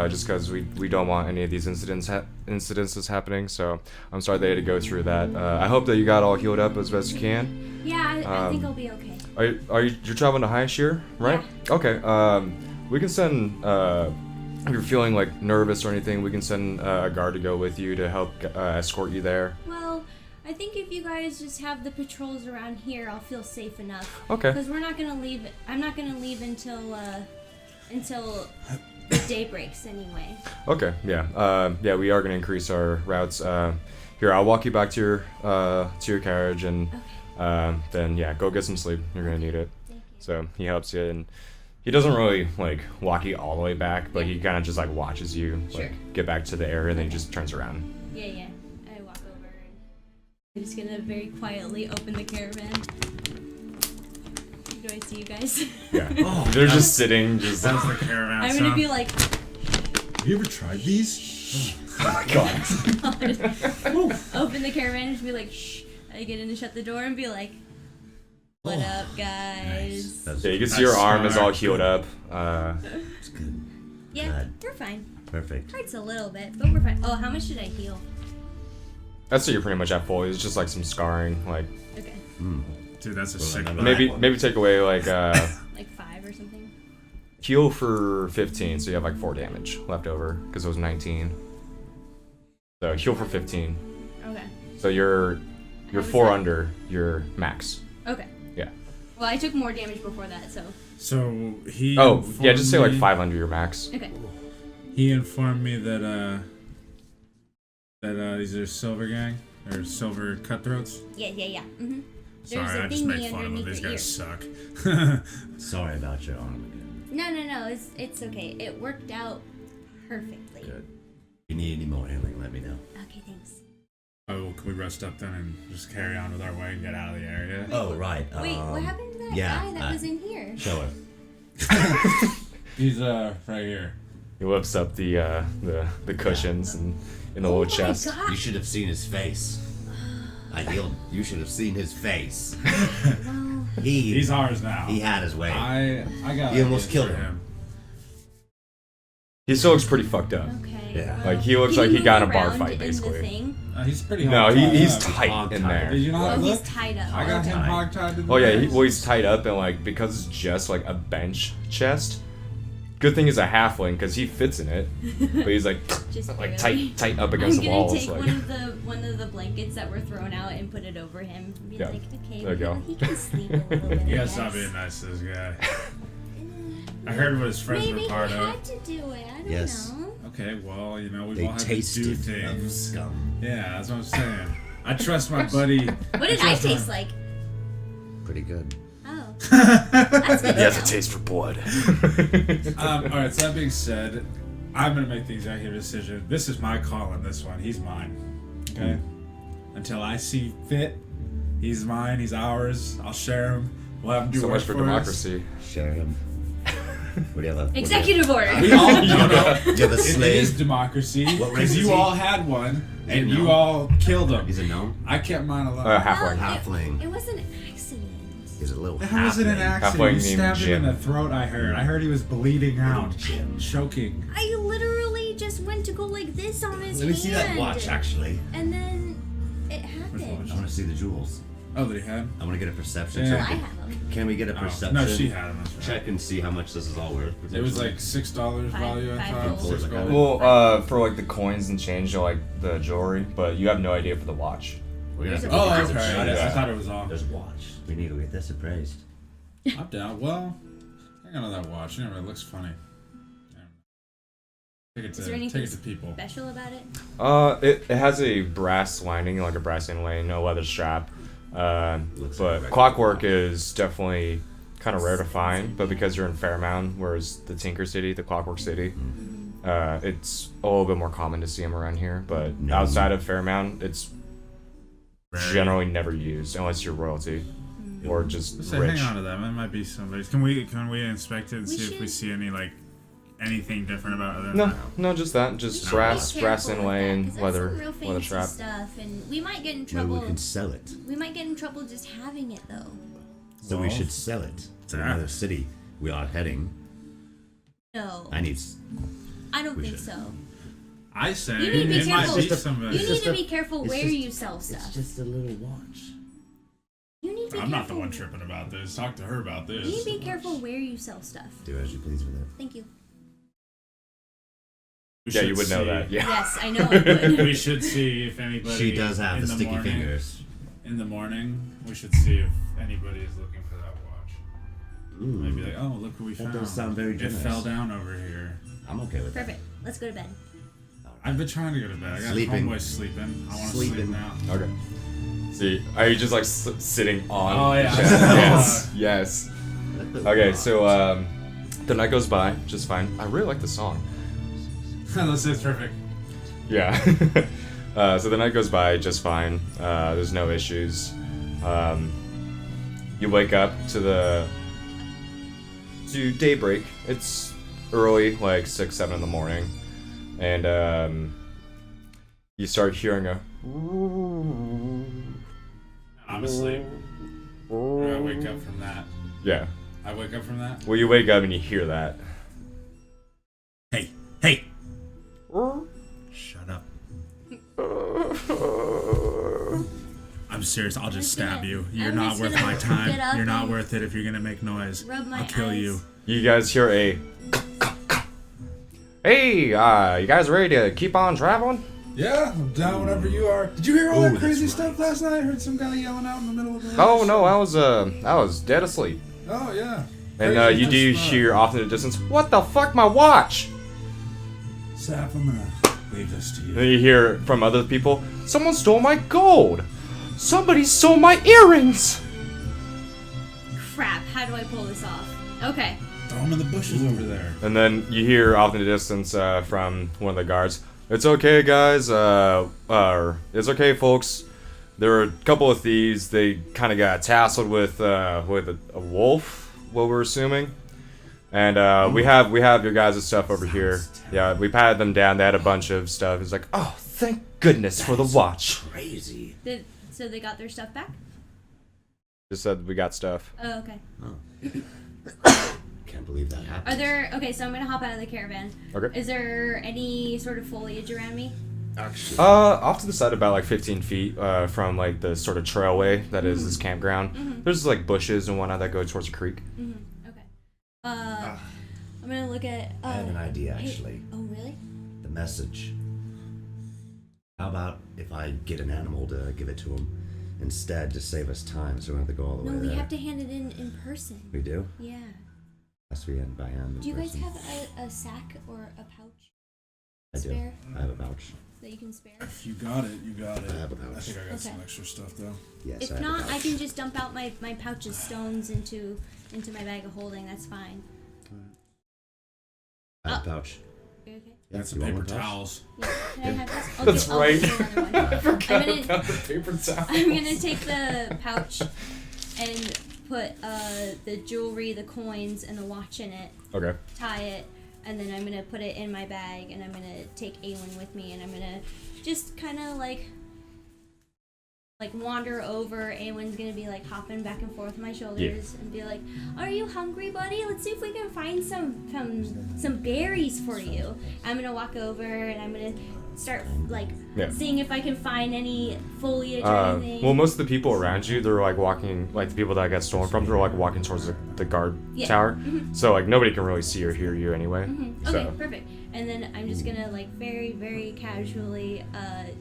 Just because we don't want any of these incidences happening. So I'm sorry they had to go through that. I hope that you got all healed up as best you can. Yeah, I think I'll be okay. You're traveling to Highsheer, right? Yeah. Okay. We can send. If you're feeling like nervous or anything, we can send a guard to go with you to help escort you there. Well, I think if you guys just have the patrols around here, I'll feel safe enough. Okay. Because we're not gonna leave. I'm not gonna leave until the day breaks anyway. Okay. Yeah. Yeah. We are gonna increase our routes. Here, I'll walk you back to your carriage, and then yeah, go get some sleep. You're gonna need it. Thank you. So he helps you, and he doesn't really like walk you all the way back, but he kind of just like watches you Sure. get back to the area, and then he just turns around. Yeah. I walk over and I'm just gonna very quietly open the caravan. Do I see you guys? Yeah. They're just sitting, just. That's the caravan. I'm gonna be like, Have you ever tried these? Oh my god. open the caravan and just be like, shh. I get in to shut the door and be like, what up, guys? That's, Yeah, you can see your arm is all smart. healed up. that's good. Yeah, Glad. we're fine. Perfect. Hurts a little bit, but we're fine. Oh, how much did I heal? That's what you're pretty much at full. It's just like some scarring, like Okay, Dude, that's a Well, sick. another- maybe take away like like 5 or something. heal for 15, so you have like 4 damage left over because it was 19. So heal for 15. Okay. So you're How was 4 that? under your max. Okay. Yeah. Well, I took more damage before that, so. So he. Oh yeah, just say like informed me- 5 under your max. Okay. He informed me that these are Silver Gang or Silver Cutthroats. Yeah. Mm-hmm. Sorry, I just make fun of them. These guys suck. Sorry about your arm again. No. It's okay. It worked out perfectly. Good. If you need any more healing, let me know. Okay, thanks. Oh, can we rest up then and just carry on with our way and get out of the area? Oh, right. Wait, what happened to that yeah, guy that was in here? Show her. He's right here. He lifts up the cushions and in the little Oh chest. my God. You should have seen his face. I healed. You should have seen his face. Well, He's ours now. He had his way. I got. You almost ideas killed for him. He still looks pretty fucked up. okay. Yeah. Like he looks Can like you he got in move a bar around fight in the basically. thing? He's pretty. No, hog he's tied up. tight in there. Did you not Oh, look? he's tied up. I got him tight. hog tied to the Oh yeah, bench. he's tied up and like because it's just like a bench chest. Good thing he's a halfling because he fits in it, but he's like Just like barely. tight up against I'm the gonna walls. take Like one of the blankets that were thrown out and put it over him. And be Yeah. like, okay, There you well, go. he can sleep a little bit. You I gotta stop guess. being nice to this guy. I heard what his friends Maybe were he part of. had to do it. I don't Yes. know. Okay, well, you know, we've They all had to do tasted of things. scum. Yeah, that's what I'm saying. I trust my buddy. What did I taste like? Pretty good. Oh, that's good. he has to a know. taste for blood. Alright, so that being said, I'm gonna make the executive decision. This is my call on this one. He's mine. Okay? Until I see fit, he's mine, he's ours. I'll share him. We'll have him do So work much for us. democracy. Share him. What do you have? Executive order. We all no. Do you have a It is slave? democracy What race because is you he? all had one Is he and a you gnome? all killed him. He's a gnome. I kept mine alive. Halfling. Halfling. It was an accident. He's a little How was it an halfling. accident? Halfling You named stabbed him in Jim. the throat. I heard he was bleeding out, Jim. choking. I literally just went to go like this on his Let me hand. see that watch, actually. And then It happened. I want to see the jewels. Oh, that he had? I want to get a perception. Yeah. Well, I check. have them. Can we get a perception? No, she had him. That's right. Check and see how much this is all worth. It was like $6 value, I Five thought. gold. $6 gold. Well, for like the coins and change, or like the jewelry, but you have no idea for the watch. We're gonna have to Oh, get this okay. appraised. I thought it was off. There's a watch. We need to get this appraised. I'm down. Well, hang on to that watch. Anyway, it looks funny. Take it Is there to anything people. special about it? It has a brass lining, like a brass inlay, no leather strap. Looks like But a clockwork is definitely kind of rare to find. But because you're in Fairmount, whereas the Tinker City, the Clockwork City, it's a little bit more common to see them around here. But outside of Fairmount, it's generally never used unless you're royalty or just Let's say, rich. hang on to that. That might be somebody's. Can we inspect it and We see if we should. see any anything different about it? No, just that. Just We should brass be brass careful with inlay that, and 'cause that's leather some real leather fancy strap. stuff, and we might get in Maybe trouble. we can sell it. We might get in trouble just having it though. So we Well, should sell it to yeah. another city. We are heading. No, I need. I don't we think should. so. I say You need to be it might careful. be You somebody. need to be careful it's where just- you sell stuff. It's just a little watch. You need to be I'm not the careful. one tripping about this. Talk to her about You need this. to be careful where you sell stuff. Do as you please with it. Thank you. We Yeah, should you would know see- that. Yeah. Yes, I know I would. We should see if anybody. She does have in the sticky morning, fingers. In the morning, we should see if anybody is looking for that watch. Ooh. Maybe like, oh, look what we That found. does sound very It generous. fell down over here. I'm okay with Perfect. Let's go to bed. I've been trying to go to bed. I got Sleeping. homeboys sleeping. I want to sleep Sleeping. now. Okay. See, are you just like sitting on? Oh, the yeah. chest? Yes. Yes. that. Okay, so the night goes by just fine. I really like the song. Let's say it's perfect. Yeah. So the night goes by just fine. There's no issues. You wake up to daybreak. It's early, like 6, 7 in the morning, and you start hearing a. I'm asleep. Or I wake up from that. Yeah. I wake up from that. Well, you wake up and you hear that. Hey, hey. Shut up. I'm serious. I'll just I'm stab gonna- you. You're I'm not just worth gonna my get time. up You're not and worth it if you're gonna make noise. rub my I'll kill eyes. you. You guys hear a. Hey, you guys ready to keep on traveling? Yeah, I'm down whenever you are. Did you hear all Ooh, that crazy that's stuff last night? I heard some guy yelling out in the middle of the night. Oh no, I was dead asleep. Oh yeah. And Crazy you do stuff. hear off in the distance, "What the fuck, my watch?" Sap, I'm gonna leave this to you. And you hear from other people, "Someone stole my gold. Somebody stole my earrings." Crap, how do I pull this off? Okay. Throw him in the bushes over there. And then you hear off in the distance from one of the guards, "It's okay, guys. It's okay, folks. There were a couple of thieves. They kind of got tasseled with a wolf, what we're assuming. And we have your guys' stuff over here. Yeah, we patted them down. They had a bunch of stuff. It's like, oh, thank goodness for the watch." Crazy. So they got their stuff back? Just said we got stuff. Oh, okay. Can't believe that happened. Are there... Okay, so I'm gonna hop out of the caravan. Okay. Is there any sort of foliage around me? Actually, Off to the side, about like 15 feet from like the sort of trailway that is this campground. There's like bushes and whatnot that go towards a creek. Okay. I'm gonna look at... I have an idea hey- actually. Oh, really? The message. How about if I get an animal to give it to him instead to save us time, so we don't have to go all the No, way we there? have to hand it in person. We do. Yeah. Has to be in by hand. in Do you guys person. have a sack or a pouch I do. spare I have a pouch. that you can spare? You got it. You got it. I have a I pouch. think I got Okay. some extra stuff though. Yes. If I have a not, pouch. I can just dump out my pouch's stones into my bag of holding. That's fine. I have a pouch. You okay? Yeah, Got some you want paper one pouch? towels. Yeah. Can I have this? That's I'll right. give you another one. I'm gonna the paper towel. I'm gonna take the pouch and put the jewelry, the coins, and the watch in it. Okay. Tie it, and then I'm gonna put it in my bag, and I'm gonna take Awen with me, and I'm gonna just kind of like wander over. Awen's gonna be like hopping back and forth my shoulders and be like, "Are you hungry, buddy? Let's see if we can find some berries for you." I'm gonna walk over and I'm gonna start like Yeah. seeing if I can find any foliage or anything. Well, most of the people around you, they're like walking, like the people that got stolen from, they're like walking towards the guard tower. So like nobody can really see or hear you anyway. Okay, So. perfect. And then I'm just gonna like very, very casually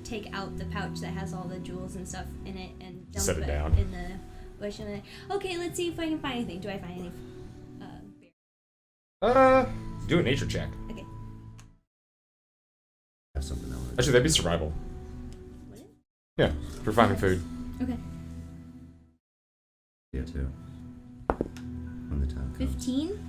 take out the pouch that has all the jewels and stuff in it and dump Set it it down. in the bush. And then, okay, let's see if I can find anything. Do I find any? Beer? Do a nature check. Okay. Have something I want to Actually, that'd be survival. What is? Yeah, for finding food. Okay. do too. When the time comes. 15.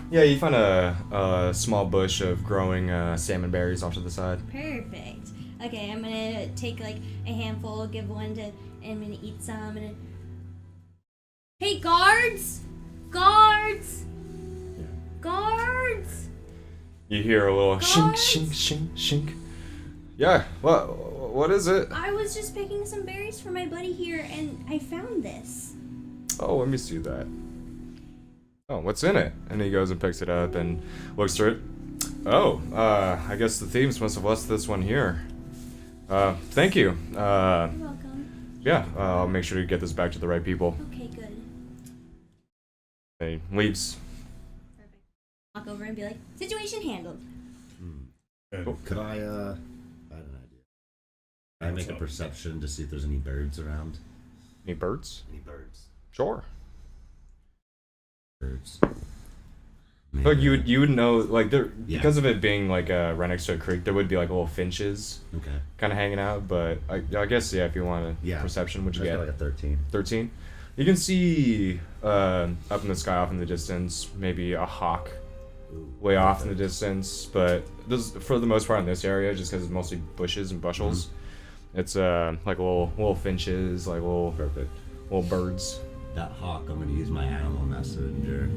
Yeah, you find a small bush of growing salmon berries off to the side. Perfect. Okay, I'm gonna take like a handful, give one to, and I'm gonna eat some. And hey, guards! Guards! Yeah. Guards! You hear a little shink, Guards? shink, shink, shink. Yeah, what is it? I was just picking some berries for my buddy here, and I found this. Oh, let me see that. Oh, what's in it? And he goes and picks it up and looks through it. Oh, I guess the thieves must have left this one here. Thank you. You're welcome. Yeah, I'll make sure to get this back to the right people. Okay, good. He leaves. Perfect. Walk over and be like, situation handled. Could I had an idea. Can I make a perception to see if there's any birds around? Any birds? Any birds? Sure. Birds. Look, you would know, like, there, Yeah. because of it being like right next to a creek, there would be like little finches Okay. kind of hanging out. But I guess yeah, if you want a perception, what'd you I get? got like a 13. 13. You can see up in the sky, off in the distance, maybe a hawk Ooh, way off in the distance. But this, for the most part, in this area, just because it's mostly bushes and bushels, it's like little finches, like little birds. That hawk, I'm gonna use my animal messenger.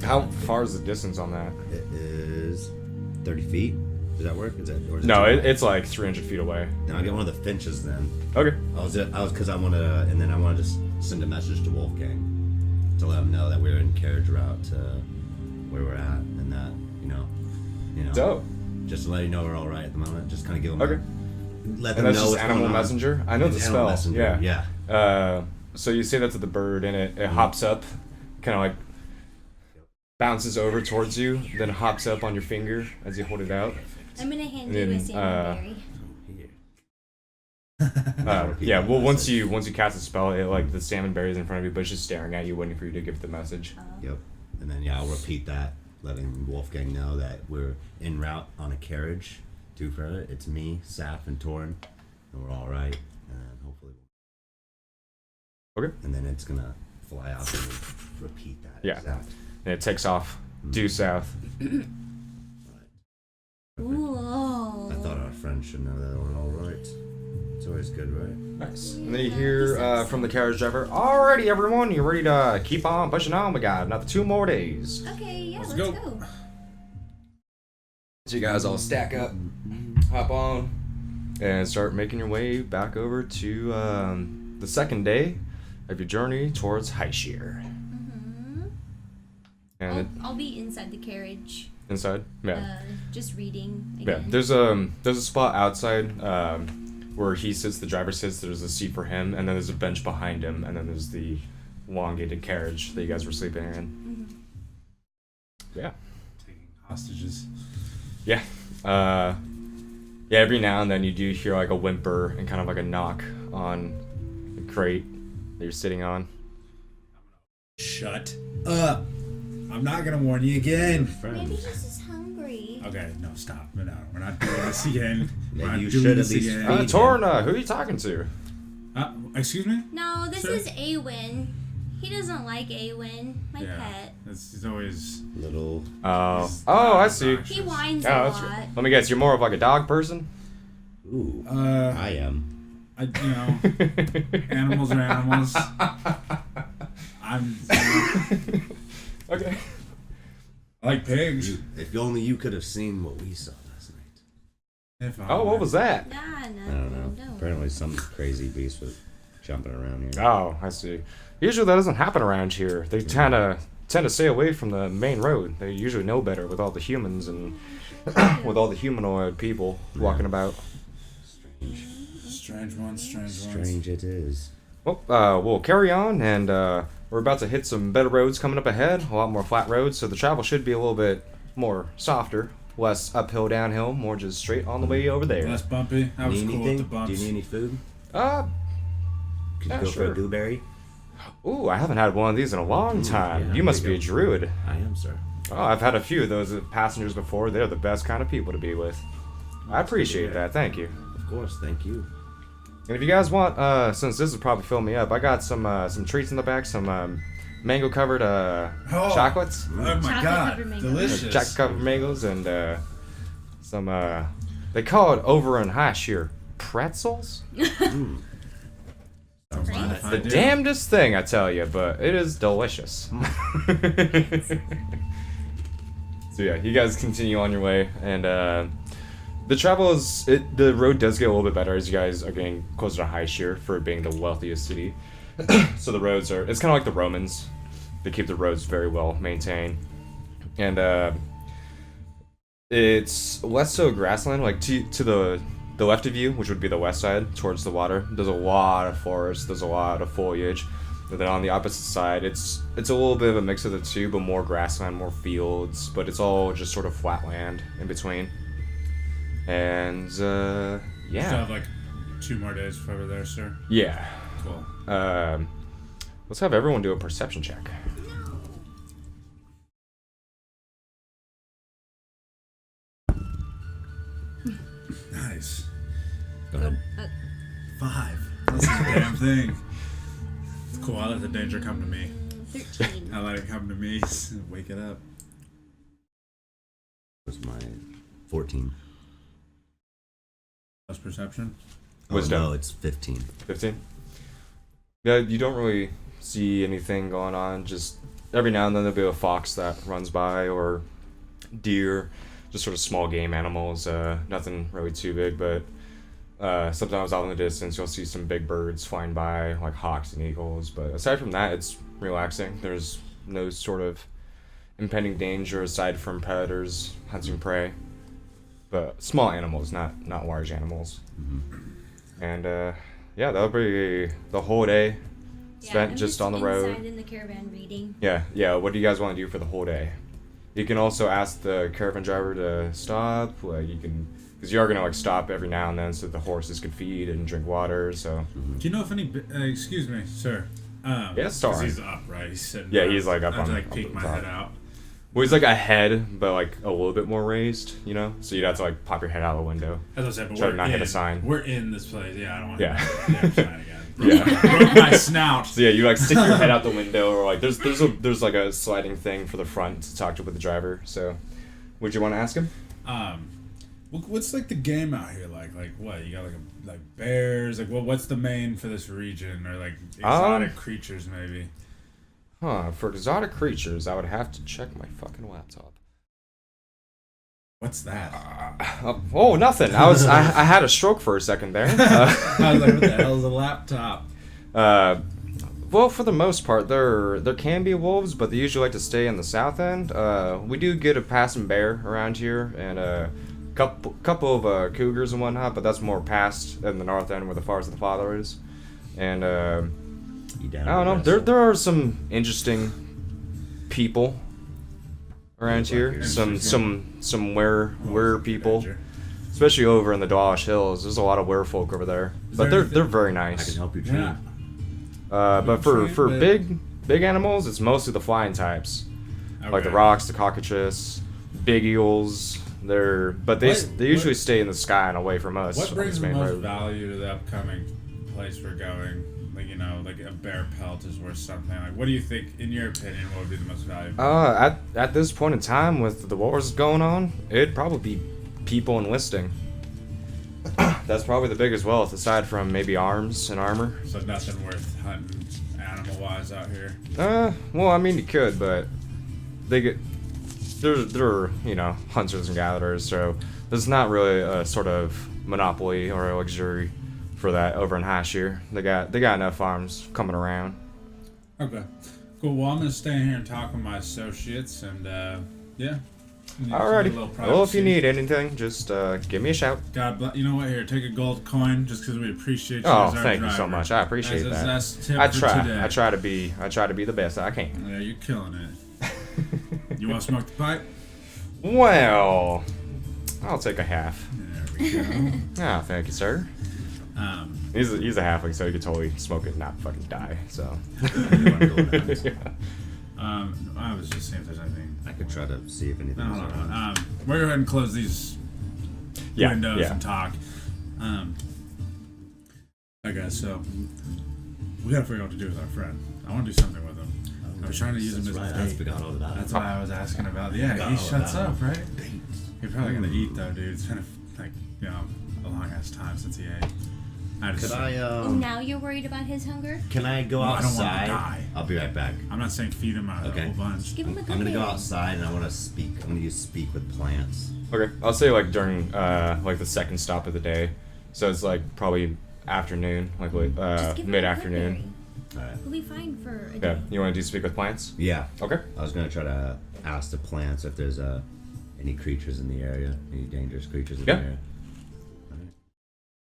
How far is the distance on that? It is 30 feet. Does that work? Or is it No, too much? it's like 300 feet away. Then I'll get one of the finches then. Okay. I was because I wanted to, and then I wanted to send a message to Wolfgang to let him know that we're in carriage route to where we're at, and that you know, Dope. just to let you know we're all right at the moment. Just kind of give them, Okay. let And them that's know just what's animal going on. messenger. I know It's the animal spell. messenger, Yeah. yeah. So you say that to the bird, and it hops up, kind of like bounces over towards you, then hops up on your finger as you hold it out. I'm gonna hand And you a then, salmon berry. Yeah. Well, once you cast a spell, it like the salmon berries in front of you, but it's just staring at you, waiting for you to give the message. Yep. And then I'll repeat that, letting Wolfgang know that we're en route on a carriage to further. It's me, Saf, and Torn, and we're all right. And hopefully. Okay. And then it's gonna fly out and repeat that. Yeah. Exact. And it takes off due south. Right. Whoa. I thought our friends should know that we're all right. It's always good, right? Nice. And then you hear from the carriage driver, "Alrighty, everyone, you ready to keep on pushing on? We got another 2 more days." Okay, yeah, Let's let's go. go. So you guys all stack up, hop on, and start making your way back over to the second day of your journey towards Highsheer. And I'll be inside the carriage, inside, yeah, just reading yeah. again. There's a spot outside where he sits. The driver sits. There's a seat for him, and then there's a bench behind him, and then there's the elongated carriage that you guys were sleeping in. Yeah. Taking hostages. Yeah. Yeah, every now and then you do hear like a whimper and kind of like a knock on the crate that you're sitting on. Shut up. I'm not gonna warn you again. Maybe he's just hungry. Okay, no, stop. No, we're not doing this again. We're Maybe not you doing should this at least again. feed Torn, who are you talking to? Excuse me? No, this Sir? is Awen. He doesn't like Awen, my pet. It's always. Little. Oh, I see. He whines Oh, a that's lot. good. Let me guess, you're more of like a dog person? Ooh. Uh, I am. Animals are animals. Okay. I like pigs. If only you could have seen what we saw last night. Oh, what was that? Nah, I don't know. Apparently, some crazy beast was jumping around here. Oh, I see. Usually that doesn't happen around here. They kind of tend to stay away from the main road. They usually know better with all the humans and with all the humanoid people walking about. Strange ones. Strange it is. Well, we'll carry on, and we're about to hit some better roads coming up ahead. A lot more flat roads, so the travel should be a little bit more softer. Less uphill, downhill, more just straight on the way over there. Less bumpy. I was Need cool anything? with the bumps. Do you need any food? Uh, Could you Yeah, go for sure. a blueberry? ooh, I haven't had one of these in a long time. yeah, You must there be you a go. druid. I am, sir. Oh, I've had a few of those passengers before. They're the best kind of people to be with. I appreciate that. Thank you. Of course, thank you. And if you guys want, since this will probably fill me up, I got some treats in the back, some mango-covered chocolates, Oh my Chocolate god, covered mango. delicious. chocolate-covered mangoes, and some they call it over in Highsheer pretzels. Mm. Don't mind if I The do. damnedest thing, I tell you, but it is delicious. So yeah, you guys continue on your way, and the travel the road does get a little bit better as you guys are getting closer to Highsheer for being the wealthiest city. So the roads it's kind of like the Romans. They keep the roads very well maintained, and it's less so grassland. Like to the left of you, which would be the west side towards the water, there's a lot of forest. There's a lot of foliage. And then on the opposite side, it's a little bit of a mix of the two, but more grassland, more fields. But it's all just sort of flat land in between. And Still yeah, have like 2 more days before we're there, sir. yeah. Cool. Let's have everyone do a perception check. Nice. Go ahead. 5. That's a damn thing. It's cool. I let the danger come to me. 13. I let it come to me. Wake it up. Was my 14. Plus perception. Wisdom. Oh, no, it's 15. 15? Yeah, you don't really see anything going on. Just every now and then there'll be a fox that runs by, or deer, just sort of small game animals. Nothing really too big, but sometimes out in the distance you'll see some big birds flying by, like hawks and eagles. But aside from that, it's relaxing. There's no sort of impending danger aside from predators hunting prey. But small animals, not large animals. Mm-hmm. And yeah, that'll be the whole day spent I'm just on the inside road. in the caravan reading. Yeah. What do you guys want to do for the whole day? You can also ask the caravan driver to stop. You can, because you are gonna like stop every now and then so the horses could feed and drink water. So Do you know if any? Excuse me, sir. Yeah, sorry. 'cause he's up, right? He's sitting. Yeah, down. he's, like, up I have to on- like on peek the my top. head out. well, he's like a head, but like a little bit more raised, you know. So you'd have to like pop your head out the window. As I said, but Try to we're not in. hit a sign. We're in this place. Yeah, I don't want. Yeah. To yeah, sign again. Yeah. Broke my snout. So yeah, you like stick your head out the window, or like there's like a sliding thing for the front to talk to with the driver. So, would you want to ask him? What's like the game out here like? Like what? You got like bears? Like what's the main for this region? Or like exotic creatures maybe? Huh? For exotic creatures, I would have to check my fucking laptop. What's that? Oh, nothing. I had a stroke for a second there. I was like, what the hell is a laptop? Well, for the most part, there can be wolves, but they usually like to stay in the south end. We do get a passing bear around here, and a couple of cougars and whatnot, but that's more past in the north end where the Forest of the Father is. And You down I don't know. to wrestle? There are some interesting people around here. Some were people, Danger. especially over in the Dawlish Hills. There's a lot of werefolk over there, but there they're very I nice. can help you train. Yeah. But for Train, big animals, it's mostly the flying types, like the Okay. rocks, the cockatrice, big eels. They usually stay in the sky and away from us. What on brings this the main most road. value to the upcoming place we're going? Like like a bear pelt is worth something. Like, what do you think, in your opinion, what would be the most valuable? At this point in time, with the wars going on, it'd probably be people enlisting. That's probably the biggest wealth, aside from maybe arms and armor. So nothing worth hunting animal-wise out here. Well, I mean, you could, but they're hunters and gatherers, so there's not really a sort of monopoly or a luxury for that over in Highsheer. They got enough farms coming around. Okay. Cool. Well, I'm gonna stay in here and talk with my associates, and yeah. Alrighty. Well, Well, if you need anything, just give me a shout. God bless. You know what? Here, take a gold coin, just because we appreciate you. Oh, as our thank you driver. so much. I appreciate that. That's tip I for try. today. I try to be the best I can. Yeah, you're killing it. You want to smoke the pipe? Well, I'll take a half. There we go. Ah, thank you, sir. He's a halfling, so he could totally smoke it and not fucking die. So. Yeah. I was just seeing if there's anything. I could try to see if anything's No. around. We'll go ahead and close these windows and talk. Okay, so we gotta figure out what to do with our friend. I want to do something with him. I was trying to use him as right. a I date. forgot all about it. That's why I was asking about. Yeah, Forgot he all shuts about up, right? Dates. He's probably gonna eat though, dude. It's been a long ass time since he ate. Could I Oh, now you're worried about his hunger? Can I go No, I don't want him to outside? die. I'll be right back. I'm not saying feed him a Okay. whole bunch. Give him a good I'm gonna go meal. outside and I want to speak. I'm gonna use speak with plants. Okay, I'll say like during like the second stop of the day, so it's like probably afternoon, like Just give him a mid afternoon. All right. He'll be fine for a Yeah, day. you want to do speak with plants? Yeah. Okay. I was gonna try to ask the plants if there's any creatures in the area, any dangerous creatures in Yeah. the area.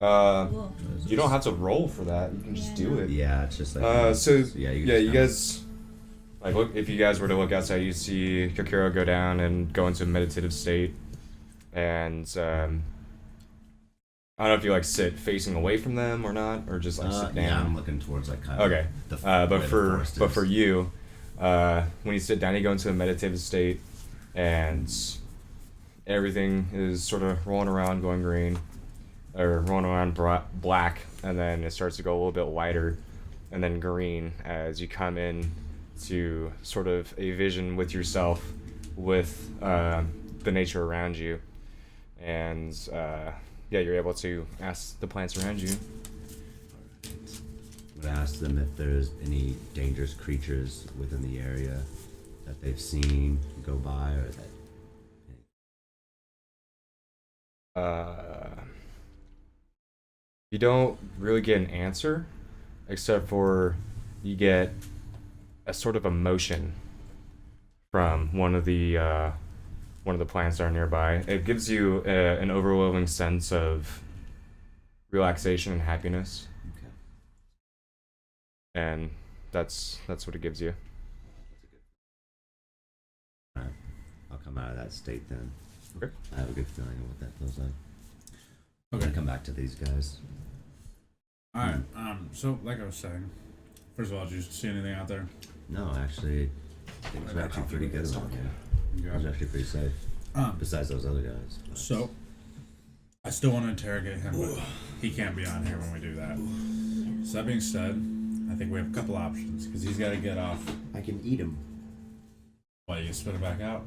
Cool. You don't have to roll for that. You can just do it. Yeah, it's just like. You guys, like, look. If you guys were to look outside, you see Kakiro go down and go into a meditative state, and I don't know if you like sit facing away from them or not, or just like sit down. Yeah, I'm looking towards like kind Okay, of. but for you, when you sit down, you go into a meditative state, and everything is sort of rolling around, going green, or rolling around black, and then it starts to go a little bit lighter, and then green as you come in to sort of a vision with yourself, with the nature around you, and you're able to ask the plants around you. I'm gonna ask them if there's any dangerous creatures within the area that they've seen go by, or that. You don't really get an answer, except for you get a sort of emotion from one of the plants that are nearby. It gives you an overwhelming sense of relaxation and happiness, Okay. and that's what it gives you. All right. I'll come out of that state then. Okay. I have a good feeling of what that feels like. I'm Okay. gonna come back to these guys. All right. So like I was saying, first of all, did you see anything out there? No, actually, things were actually pretty good around here. I was actually pretty safe. Besides those other guys. So, I still want to interrogate him, but he can't be on here when we do that. So that being said, I think we have a couple options, because he's got to get off. I can eat them. What, you can spit it back out?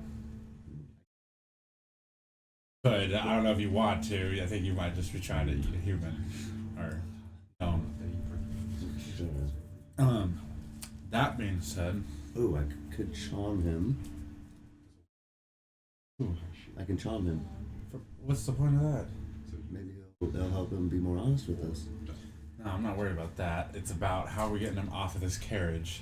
But I don't know if you want to. I think you might just be trying to eat a human. Or, that being said, Ooh, I could charm him. I can charm him. what's the point of that? Maybe they'll help him be more honest with us. No, I'm not worried about that. It's about how we're getting him off of this carriage.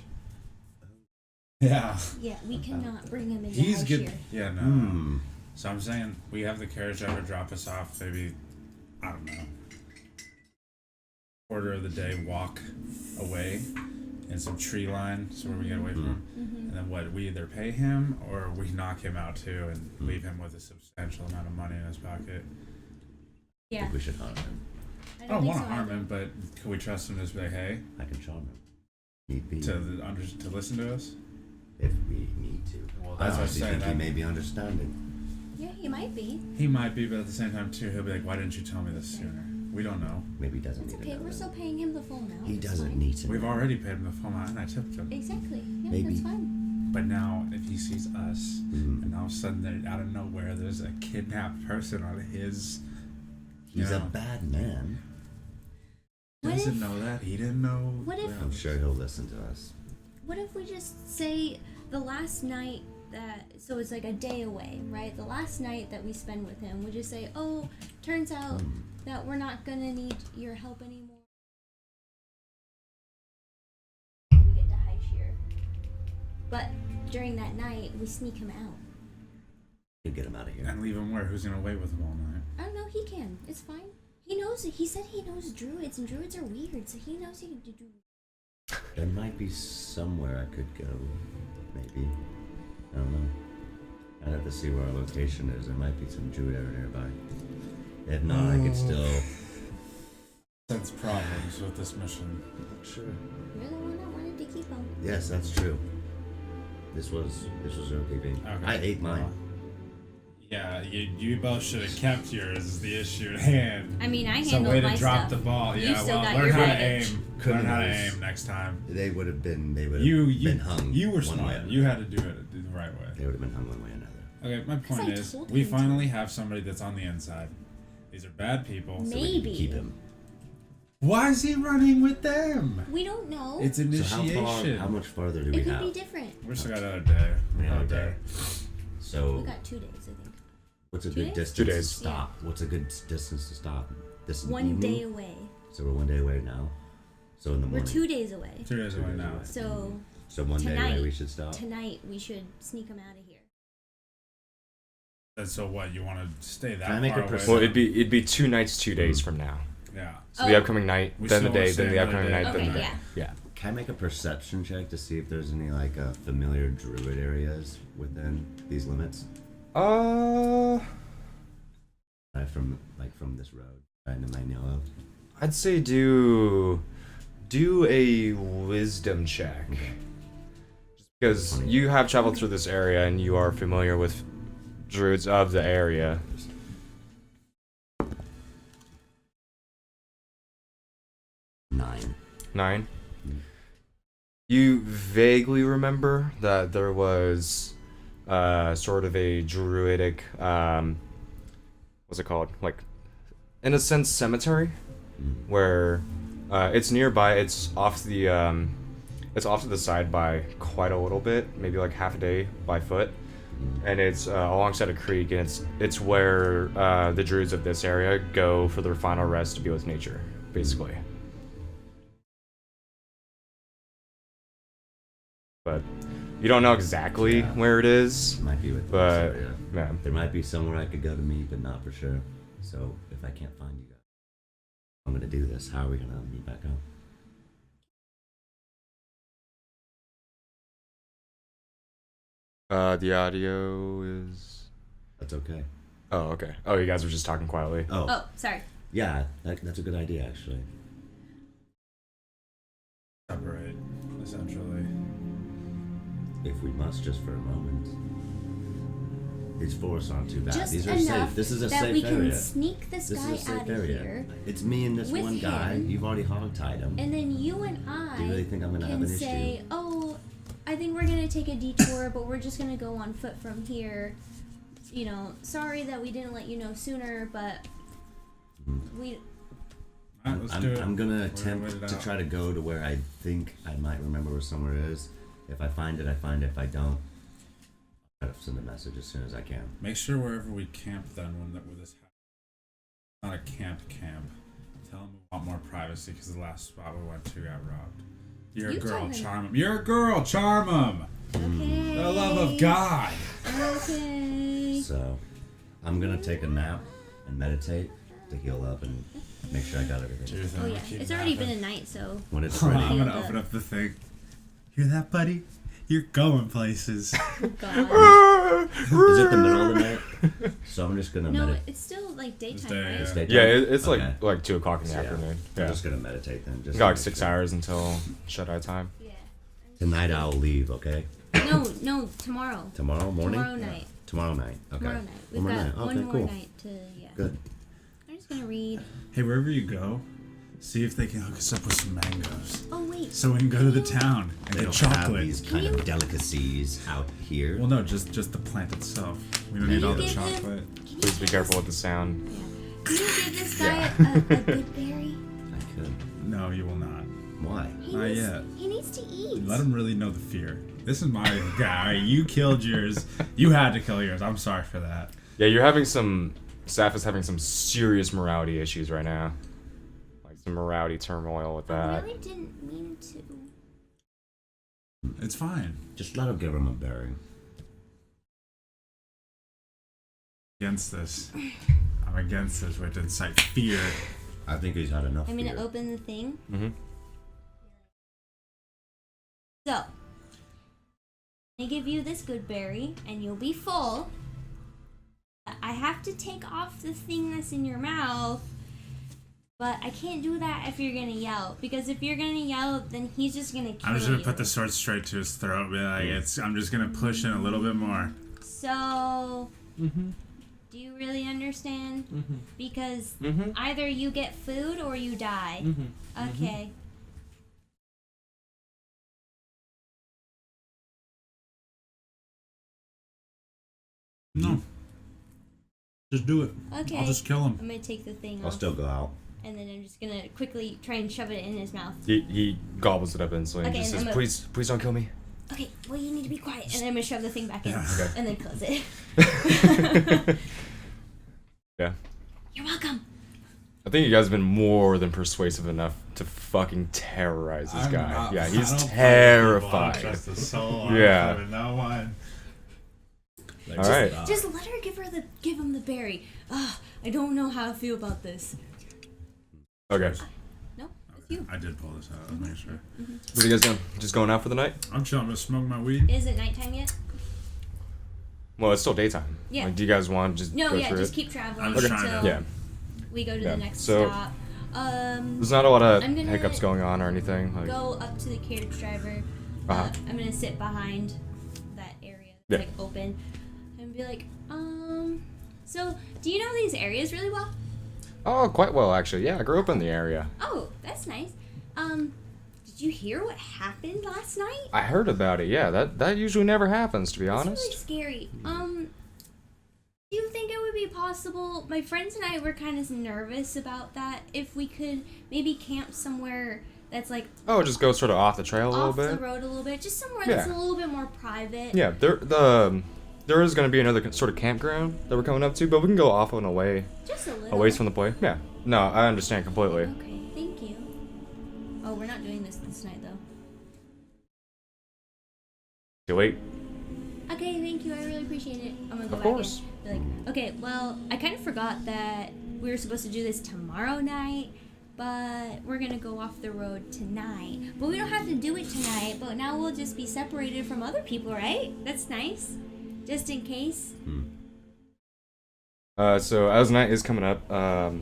Yeah. Yeah, we cannot bring him into He's Highsheer. good. Yeah, no. Hmm. So I'm saying we have the carriage driver drop us off, maybe, I don't know, quarter of the day walk away in some tree line, so where we get away from him. And then what, we either pay him or we knock him out too and leave him with a substantial amount of money in his pocket. I Yeah. think we should harm him. I don't want to think so harm either. him, but can we trust him to just be like, hey, I can charm him. Need be. to listen to us? If we need to. Well, I that's what I'm honestly saying. think he may be understanding. Yeah, he might be. He might be, but at the same time too, he'll be like, why didn't you tell me this sooner? We don't know. Maybe he doesn't It's need okay. to know We're that. still paying him the full amount. He It's doesn't fine. need to We've know. already paid him the full amount and I tipped him. Exactly. Yeah, Maybe. that's fine. But now, if he sees us, Mhm. and all of a sudden, out of nowhere, there's a kidnapped person on his. He's you a know, bad man. What doesn't if- know that. He didn't know. What if- Yeah. I'm sure he'll listen to us. What if we just say the last night that, so it's like a day away, right? The last night that we spend with him, we just say, oh, turns out that we're not gonna need your help anymore. When we get to Highsheer. But during that night, we sneak him out. You get him out of here. And leave him where? Who's gonna wait with him all night? I don't know. He can. It's fine. He knows. He said he knows druids, and druids are weird, so he knows he can do. There might be somewhere I could go. Maybe. I don't know. I'd have to see where our location is. There might be some druid area nearby. If not, I could still. Sense problems with this mission. Sure. You're the one that wanted to keep him. Yes, that's true. This was okay, babe. Okay. I ate mine. Yeah, you both should have kept yours. Is the issue at hand. I mean, I So handled way to my drop stuff. the ball. You Yeah, still well, got learn your how to baggage. aim. Couldn't Learn how to have. aim next time. They would have been hung. You were one way or smart. You had to do it the right way. They would have been hung one way or another. Okay, my point I is, told we him to. finally have somebody that's on the inside. These are bad people. Maybe. So we can keep him. Why is he running with them? We don't know. It's So initiation. how much farther do it we could have? be different. We still got another day. Another day. So We got 2 days, I think. what's a 2 good days? distance 2 to days. stop? What's a good distance to stop? This One evening? day away. So we're 1 day away now. So in the We're morning. 2 days away. 2 days away now. So So 1 day tonight- away we should stop. tonight we should sneak him out of here. And so what? You want to stay that Can I make far a away? percent- Well, it'd be 2 nights, 2 days from now. Yeah. So the upcoming night, We then the still wanna day, stay then the another upcoming day. night, then Okay, the day. yeah. Yeah. Can I make a perception check to see if there's any like familiar druid areas within these limits? From this road, I might know of. I'd say do a wisdom check. Okay. Just because you have traveled through this area and you are familiar with druids of the area. Nine. 9. Mm. You vaguely remember that there was sort of a druidic what's it called? Like, in a sense, cemetery, where it's nearby. It's off to the side by quite a little bit, maybe like half a day by foot, and it's alongside a creek, and it's where the druids of this area go for their final rest to be with nature, basically. But you don't know exactly Yeah. where it is. Might be within But this area. yeah. There might be somewhere I could go to meet, but not for sure. So if I can't find you guys, I'm gonna do this. How are we gonna meet back up? The audio is. That's okay. Oh, okay. Oh, you guys were just talking quietly. Oh, Oh, sorry. yeah, that's a good idea actually. Separate, essentially. If we must, just for a moment. These forests aren't too bad. Just These are enough safe. This is a that safe we can area. sneak this This guy is a safe out area. of here, It's me and this with one guy. him. You've already hog-tied him. and then you and I Do you really think I'm gonna have can an say, issue? "Oh, I think we're gonna take a detour, but we're just gonna go on foot from here. You know, sorry that we didn't let you know sooner, but we." Alright, let's do it. I'm gonna We're attempt wait it to out. try to go to where I think I might remember where somewhere is. If I find it, I find it. If I don't, I'll try to send a message as soon as I can. Make sure wherever we camp then when this happens, not a camp. Tell them we want more privacy because the last spot we went to got robbed. You're You a girl, told him. charm him. You're a girl, charm him. Okay. For the love of God. Okay. So, I'm gonna take a nap and meditate to heal up and make sure I got everything. Oh yeah, it's already been a night, so. When it's I'm ready, gonna Healed open up. up the thing. Hear that, buddy? You're going places. God. is it the middle of the night? So I'm just gonna No, meditate. it's still like daytime, day, right? It's daytime? Yeah, it's Okay. like 2 o'clock in the So, yeah. afternoon. I'm Yeah. just gonna meditate then. Just Got to like make 6 sure. hours until shut-eye time. Yeah. Tonight I'll leave. Okay. No, tomorrow. Tomorrow morning. Tomorrow night. Tomorrow night. Okay. Tomorrow night. We've One more got night. one Okay, more cool. night to Good. I'm just gonna read. Hey, wherever you go, see if they can hook us up with some mangoes. Oh wait. So we can go to the town and They get don't have chocolate. these kind of delicacies out here. Well, no, just the plant itself. We don't Can need all you the give him- chocolate. Can you Please be give careful this- with the sound. Yeah. Can you give this guy Yeah. a good berry? I could. No, you will not. Why? He Not needs, yet. He needs to eat. Let him really know the fear. This is my guy. You killed yours. You had to kill yours. I'm sorry for that. Yeah, you're having some. Staff is having some serious morality issues right now. Like some morality turmoil with I that. really didn't mean to. It's fine. Just let him give him a berry. Against this. I'm against this. We have to incite fear. I think he's had enough I'm gonna fear. open the thing. Mm-hmm. So, I give you this good berry, and you'll be full. I have to take off the thing that's in your mouth, but I can't do that if you're gonna yell. Because if you're gonna yell, then he's just gonna kill you. I'm just gonna put the sword straight to his throat. Be like, I'm just gonna push in a little bit more. So, do you really understand? Because either you get food or you die. Okay. No. Just do it. Okay. I'll just kill him. I'm gonna take the thing I'll off. still go out. And then I'm just gonna quickly try and shove it in his mouth. He gobbles it up instantly and Okay, just and says, I'm please don't kill me. Okay, well, you need to be quiet. And then I'm gonna shove the thing back in. Yeah. Okay. And then close it. Yeah. You're welcome. I think you guys have been more than persuasive enough to fucking terrorize this guy. Yeah, he's terrified. I don't trust a soul. Yeah. I don't know one. All right. Just let her give him the berry. I don't know how I feel about this. Okay. No, it's you. I did pull this out. I'll make sure. What are you guys doing? Just going out for the night? I'm chilling. I'm gonna smoke my weed. Is it nighttime yet? Well, it's still daytime. Yeah. Like, do you guys want to just No, go yeah, through just it? keep traveling I'm just trying until to- Yeah. we go to Yeah. the next So- stop. There's not a lot of I'm gonna hiccups going on or anything. Like, Go up to the carriage driver. Uh-huh. I'm gonna sit behind that area, Yeah. like open, and be like, so do you know these areas really well? oh, quite well actually. Yeah, I grew up in the area. Oh, that's nice. Did you hear what happened last night? I heard about it. Yeah, that usually never happens, to be It's honest. really scary. Do you think it would be possible? My friends and I were kind of nervous about that. If we could maybe camp somewhere that's like Oh, just go sort of off the trail a little off bit. the road a little bit, just somewhere Yeah. that's a little bit more private. Yeah, there is going to be another sort of campground that we're coming up to, but we can go off and away, Just a little. away from the play. Yeah. No, I understand completely. Okay, thank you. Oh, we're not doing this night though. Too late. Okay, thank you. I really appreciate it. I'm gonna go Of back course. in. Be like, okay, well, I kind of forgot that we were supposed to do this tomorrow night, but we're gonna go off the road tonight. But we don't have to do it tonight. But now we'll just be separated from other people, right? That's nice. Just in case. So as night is coming up, I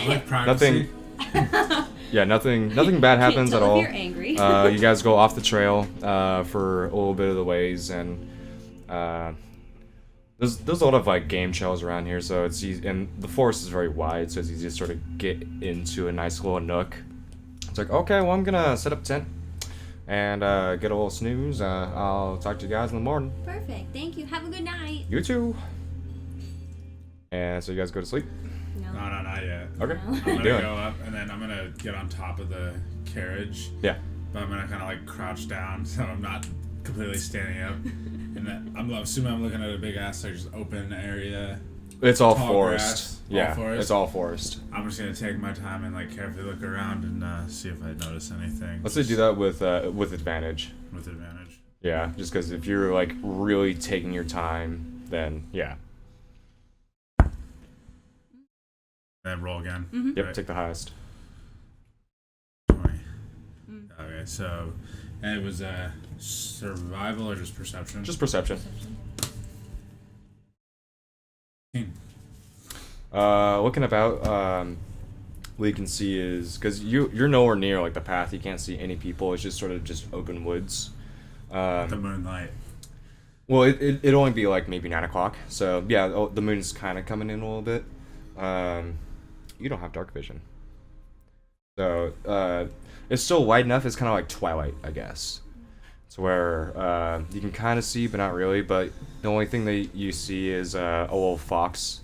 like privacy. nothing. Yeah, nothing bad happens Can't at tell all. if you're angry. You guys go off the trail for a little bit of the ways, and there's a lot of like game trails around here, so it's easy, and the forest is very wide, so it's easy to sort of get into a nice little nook. It's like, okay, well, I'm gonna set up tent and get a little snooze. I'll talk to you guys in the morning. Perfect. Thank you. Have a good night. You too. And so you guys go to sleep. No. No, not yet. Okay. No. What are I'm you gonna doing? go up and then I'm gonna get on top of the carriage. Yeah. But I'm gonna kind of like crouch down so I'm not completely standing up. And then I'm assuming I'm looking at a big ass like just open area. It's all Tall forest. grass, all Yeah, forest. it's all forest. I'm just gonna take my time and like carefully look around and see if I notice anything. Let's say do that with advantage. With advantage. Yeah, just because if you're like really taking your time, then yeah. Then roll again. Yep, Right. take the highest. 20. Okay, so and it was survival or just perception? Just perception. 15. Looking about, what you can see is because you're nowhere near like the path. You can't see any people. It's just sort of just open woods. The moonlight. Well, it'd only be like maybe 9 o'clock. So yeah, the moon's kind of coming in a little bit. You don't have dark vision. So it's still light enough. It's kind of like twilight, I guess. It's where you can kind of see, but not really. But the only thing that you see is a little fox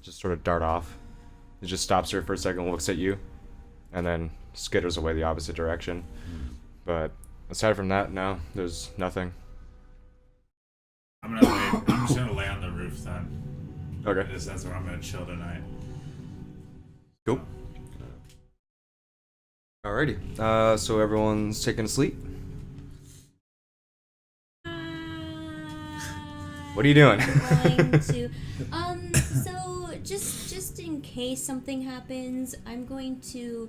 just sort of dart off. It just stops here for a second, looks at you, and then skitters away the opposite direction. But aside from that, no, there's nothing. I'm just gonna lay on the roof then. Okay. That's where I'm gonna chill tonight. Cool. Alrighty. So everyone's taking a sleep. What are you doing? I'm going to. So just in case something happens, I'm going to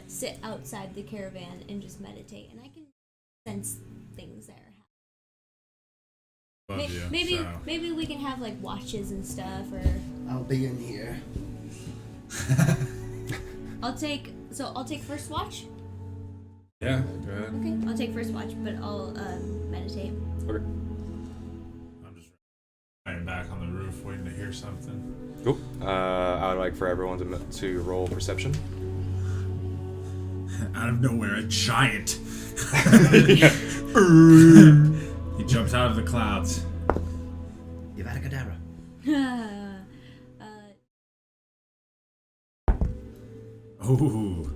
sit outside the caravan and just meditate, and I can sense things there. Above you, Maybe so. maybe we can have like watches and stuff, or I'll be in here. I'll take first watch. Yeah, go ahead. Okay, I'll take first watch, but I'll meditate. Okay. I'm just lying back on the roof waiting to hear something. Cool. I would like for everyone to roll perception. Out of nowhere, a giant. He jumps out of the clouds. Yavada-kadabra. Ooh.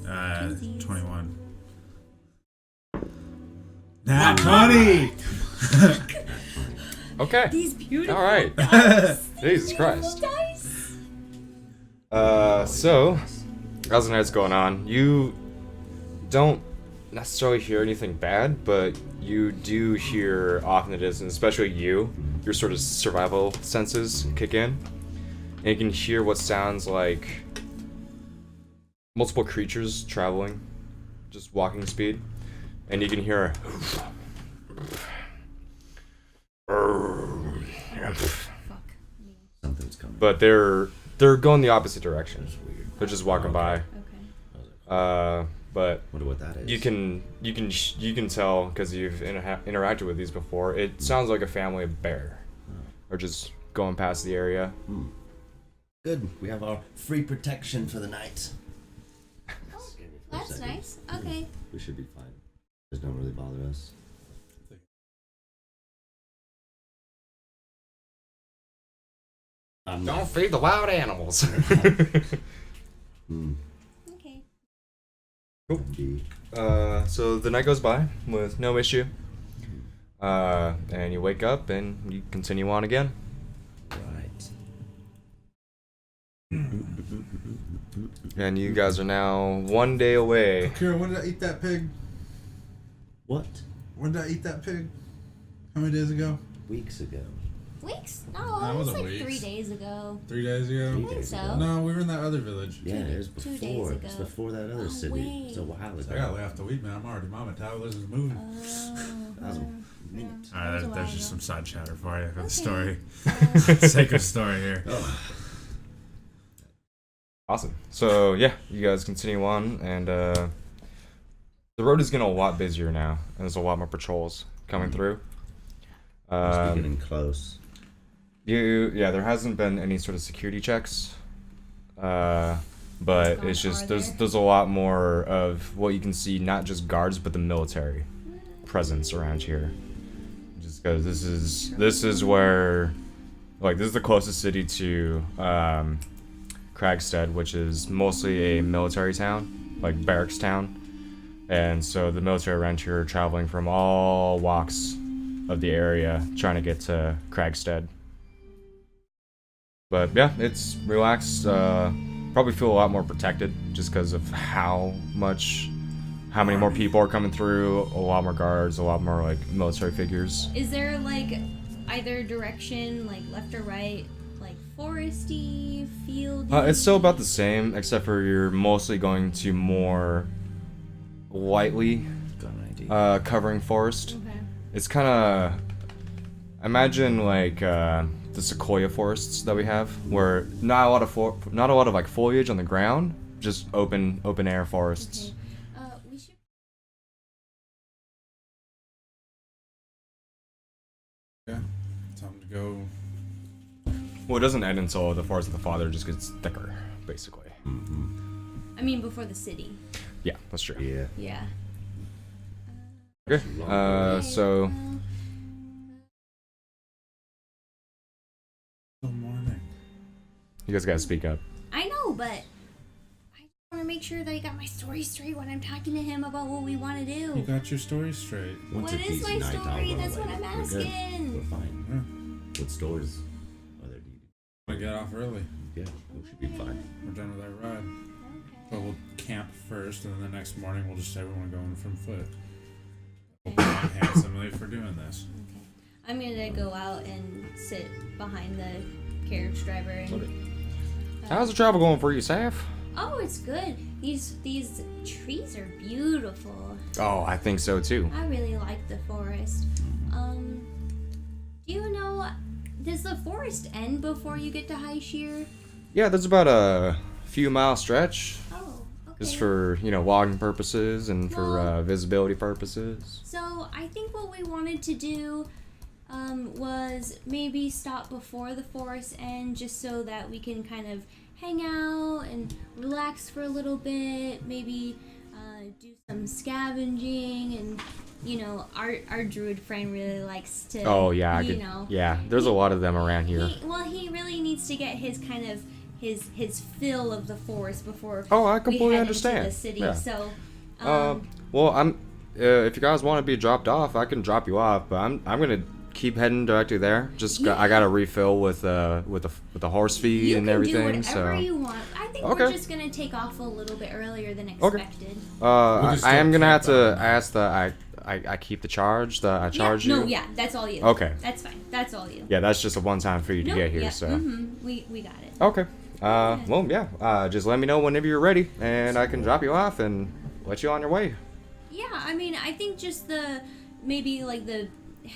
Nice. 21. Nat 20! Okay. These beautiful All right. dice. Jesus Christ. Dice. So, as the night's going on, you don't necessarily hear anything bad, but you do hear off in the distance, especially your sort of survival senses kick in. And you can hear what sounds like multiple creatures traveling, just walking speed. And you can hear Fuck me. Something's coming. but they're going the opposite direction. They're just walking by. Okay. But Wonder what that is. you can tell because you've interacted with these before. It sounds like a family of bear, or just going past the area. Good. We have our free protection for the night. Oh, that's nice. Okay. We should be fine. Just don't really bother us. I'm Don't not. feed the wild animals. Okay. Cool. Indeed. So the night goes by with no issue. And you wake up and you continue on again. Right. And you guys are now 1 day away. Kira, when did I eat that pig? What? When did I eat that pig? How many days ago? Weeks ago. Weeks? No, That it was wasn't like weeks. 3 days ago. 3 days ago? 3 think days so. ago. No, we were in that other village. Yeah, it was 2 days before. It's ago. before that other Oh, city. wait. It's a while So I ago. got left a week, man. I'm already mama metabolism is moving. Oh. That was a minute. Alright, was a there's while just ago. some side chatter for you for the Okay. story. Uh, Sake of story here. Awesome. So yeah, you guys continue on, and the road is getting a lot busier now, and there's a lot more patrols coming through. Must be getting close. There hasn't been any sort of security checks, but it's just there's a lot more of what you can see, not just guards but the military presence around here. Just because this is where, like, this is the closest city to Kragstead, which is mostly a military town, like barracks town, and so the military around here are traveling from all walks of the area trying to get to Kragstead. But yeah, it's relaxed. Probably feel a lot more protected just because of how many more people are coming through. A lot more guards, a lot more like military figures. Is there like either direction, like left or right, like foresty, fieldy? It's still about the same, except for you're mostly going to more lightly Got an idea. covering forest. Okay. It's kind of, imagine like the sequoia forests that we have, where not a lot of like foliage on the ground, just open air forests. Okay. We should. Yeah. Time to go. Well, it doesn't end until the Forest of the Father just gets thicker, basically. I mean, before the city. Yeah, that's true. Yeah. Yeah. Okay. So Good morning. you guys gotta speak up. I know, but I just want to make sure that I got my story straight when I'm talking to him about what we want to You do. got your story straight. Once What a is decent my night, I'll story? run That's away. what I'm We're good. asking. We're fine. Yeah. What stories are there? We get off early. Yeah, we should be fine. We're done with our ride. But we'll camp first, and then the next morning we'll just say we want to go in from foot. We'll plan handsomely for doing this. I'm gonna go out and sit behind the carriage driver. And, How's the travel going for you, Saf? oh, it's good. These trees are beautiful. Oh, I think so too. I really like the forest. Do you know, does the forest end before you get to Highsheer? Yeah, there's about a few mile stretch. Oh, okay. Just for, logging purposes and for Well- visibility purposes. So I think what we wanted to do was maybe stop before the forest end, just so that we can kind of hang out and relax for a little bit. Maybe do some scavenging, and our druid friend really likes to. Oh, yeah. Yeah, there's a lot of them around here. He really needs to get his kind of his fill of the forest before. Oh, I completely we head understand. Into the city. Yeah. So. Well, I'm. If you guys want to be dropped off, I can drop you off. But I'm gonna keep heading directly there. I got to refill with the horse feed You and can everything. do whatever So you want. I think Okay. we're just gonna take off a little bit earlier than Okay. expected. just I am still gonna have camp to out. ask that I keep the charge. That I charge you. No, yeah, that's all you. Okay. That's fine. That's all you. Yeah, that's just a one-time fee to No, get here. yeah, So. we got it. Okay. Well, yeah. Just let me know whenever you're ready, and I can drop you off and let you on your way. Yeah, I mean, I think just maybe like the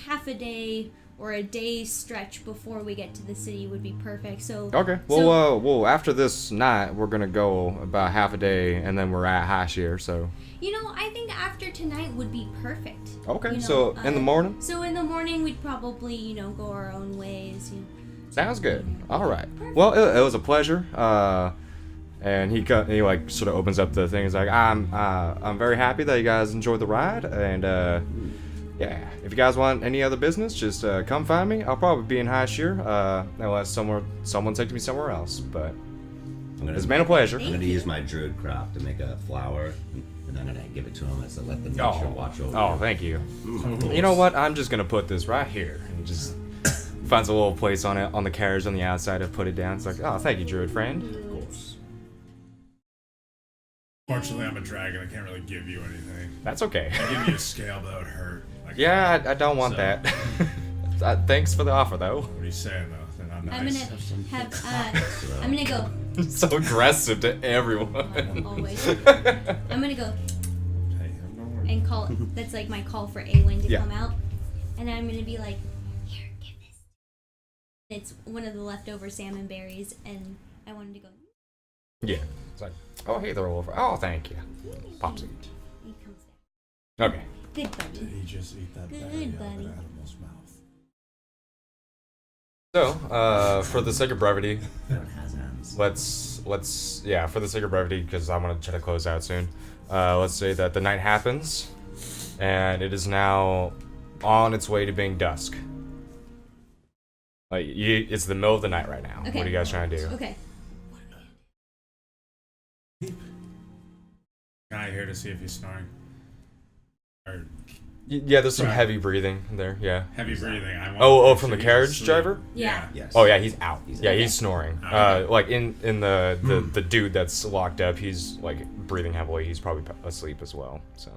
half a day or a day stretch before we get to the city would be perfect. So. Okay. Well, after this night, we're gonna go about half a day, and then we're at Highsheer. So. I think after tonight would be perfect. Okay. So in the morning. So in the morning, we'd probably go our own ways. Sounds good. All right. Well, it was a pleasure. And he like sort of opens up the thing. He's like, I'm very happy that you guys enjoyed the ride, and yeah, if you guys want any other business, just come find me. I'll probably be in Highsheer, unless someone takes me somewhere else. But it's been a pleasure. I'm gonna use my druid craft to make a flower, and I'm gonna give it to him as a let the nature watch over. Oh, you. thank you. You know what? I'm just gonna put this right here, and just finds a little place on it on the carriage on the outside to put it down. It's like, oh, thank you, druid friend. Of course. Fortunately, I'm a dragon. I can't really give you anything. That's okay. I give you a scale, but that would hurt. Yeah, I don't want So- that. Thanks for the offer, though. What are you saying, though? They're not I'm nice. gonna have. I'm gonna go. So aggressive to everyone. Always. I'm gonna go Hey, don't worry. and call. That's like my call for Awen to Yeah. come out, and I'm gonna be like, "Here, give this." It's one of the leftover salmon berries, and I wanted to go. Yeah. It's like, oh, hey, they're all over. Oh, thank you. Pops it. He comes down. Okay. Good buddy. Did he just eat that Good berry out of buddy. an animal's mouth? So, for the sake of brevity, Everyone has hands. for the sake of brevity, because I want to try to close out soon, let's say that the night happens, and it is now on its way to being dusk. It's the middle of the night right now. Okay. What are you guys trying to do? Okay. Guy here to see if he's snoring. Or Yeah, there's some Right. heavy breathing there. Yeah. heavy breathing. I want Oh, to make from the sure he's carriage asleep. driver? Yeah. Yes. Oh yeah, he's out. He's Yeah, out. he's snoring. Okay. Like in the dude that's locked up, he's like breathing heavily. He's probably asleep as well. So.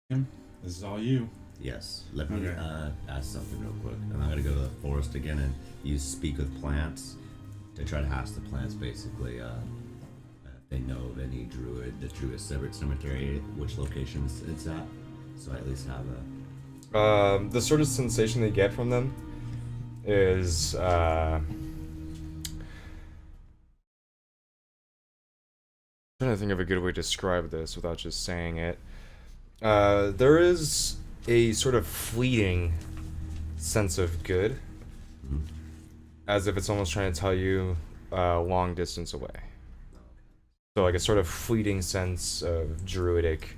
This is all you. Yes. Let me Okay. ask something real quick. I'm gonna go to the forest again and use speak with plants to try to ask the plants basically if they know of any the druid cemetery, which locations it's at. So I at least have a. The sort of sensation they get from them is trying to think of a good way to describe this without just saying it. There is a sort of fleeting sense of good, as if it's almost trying to tell you long distance away. So like a sort of fleeting sense of druidic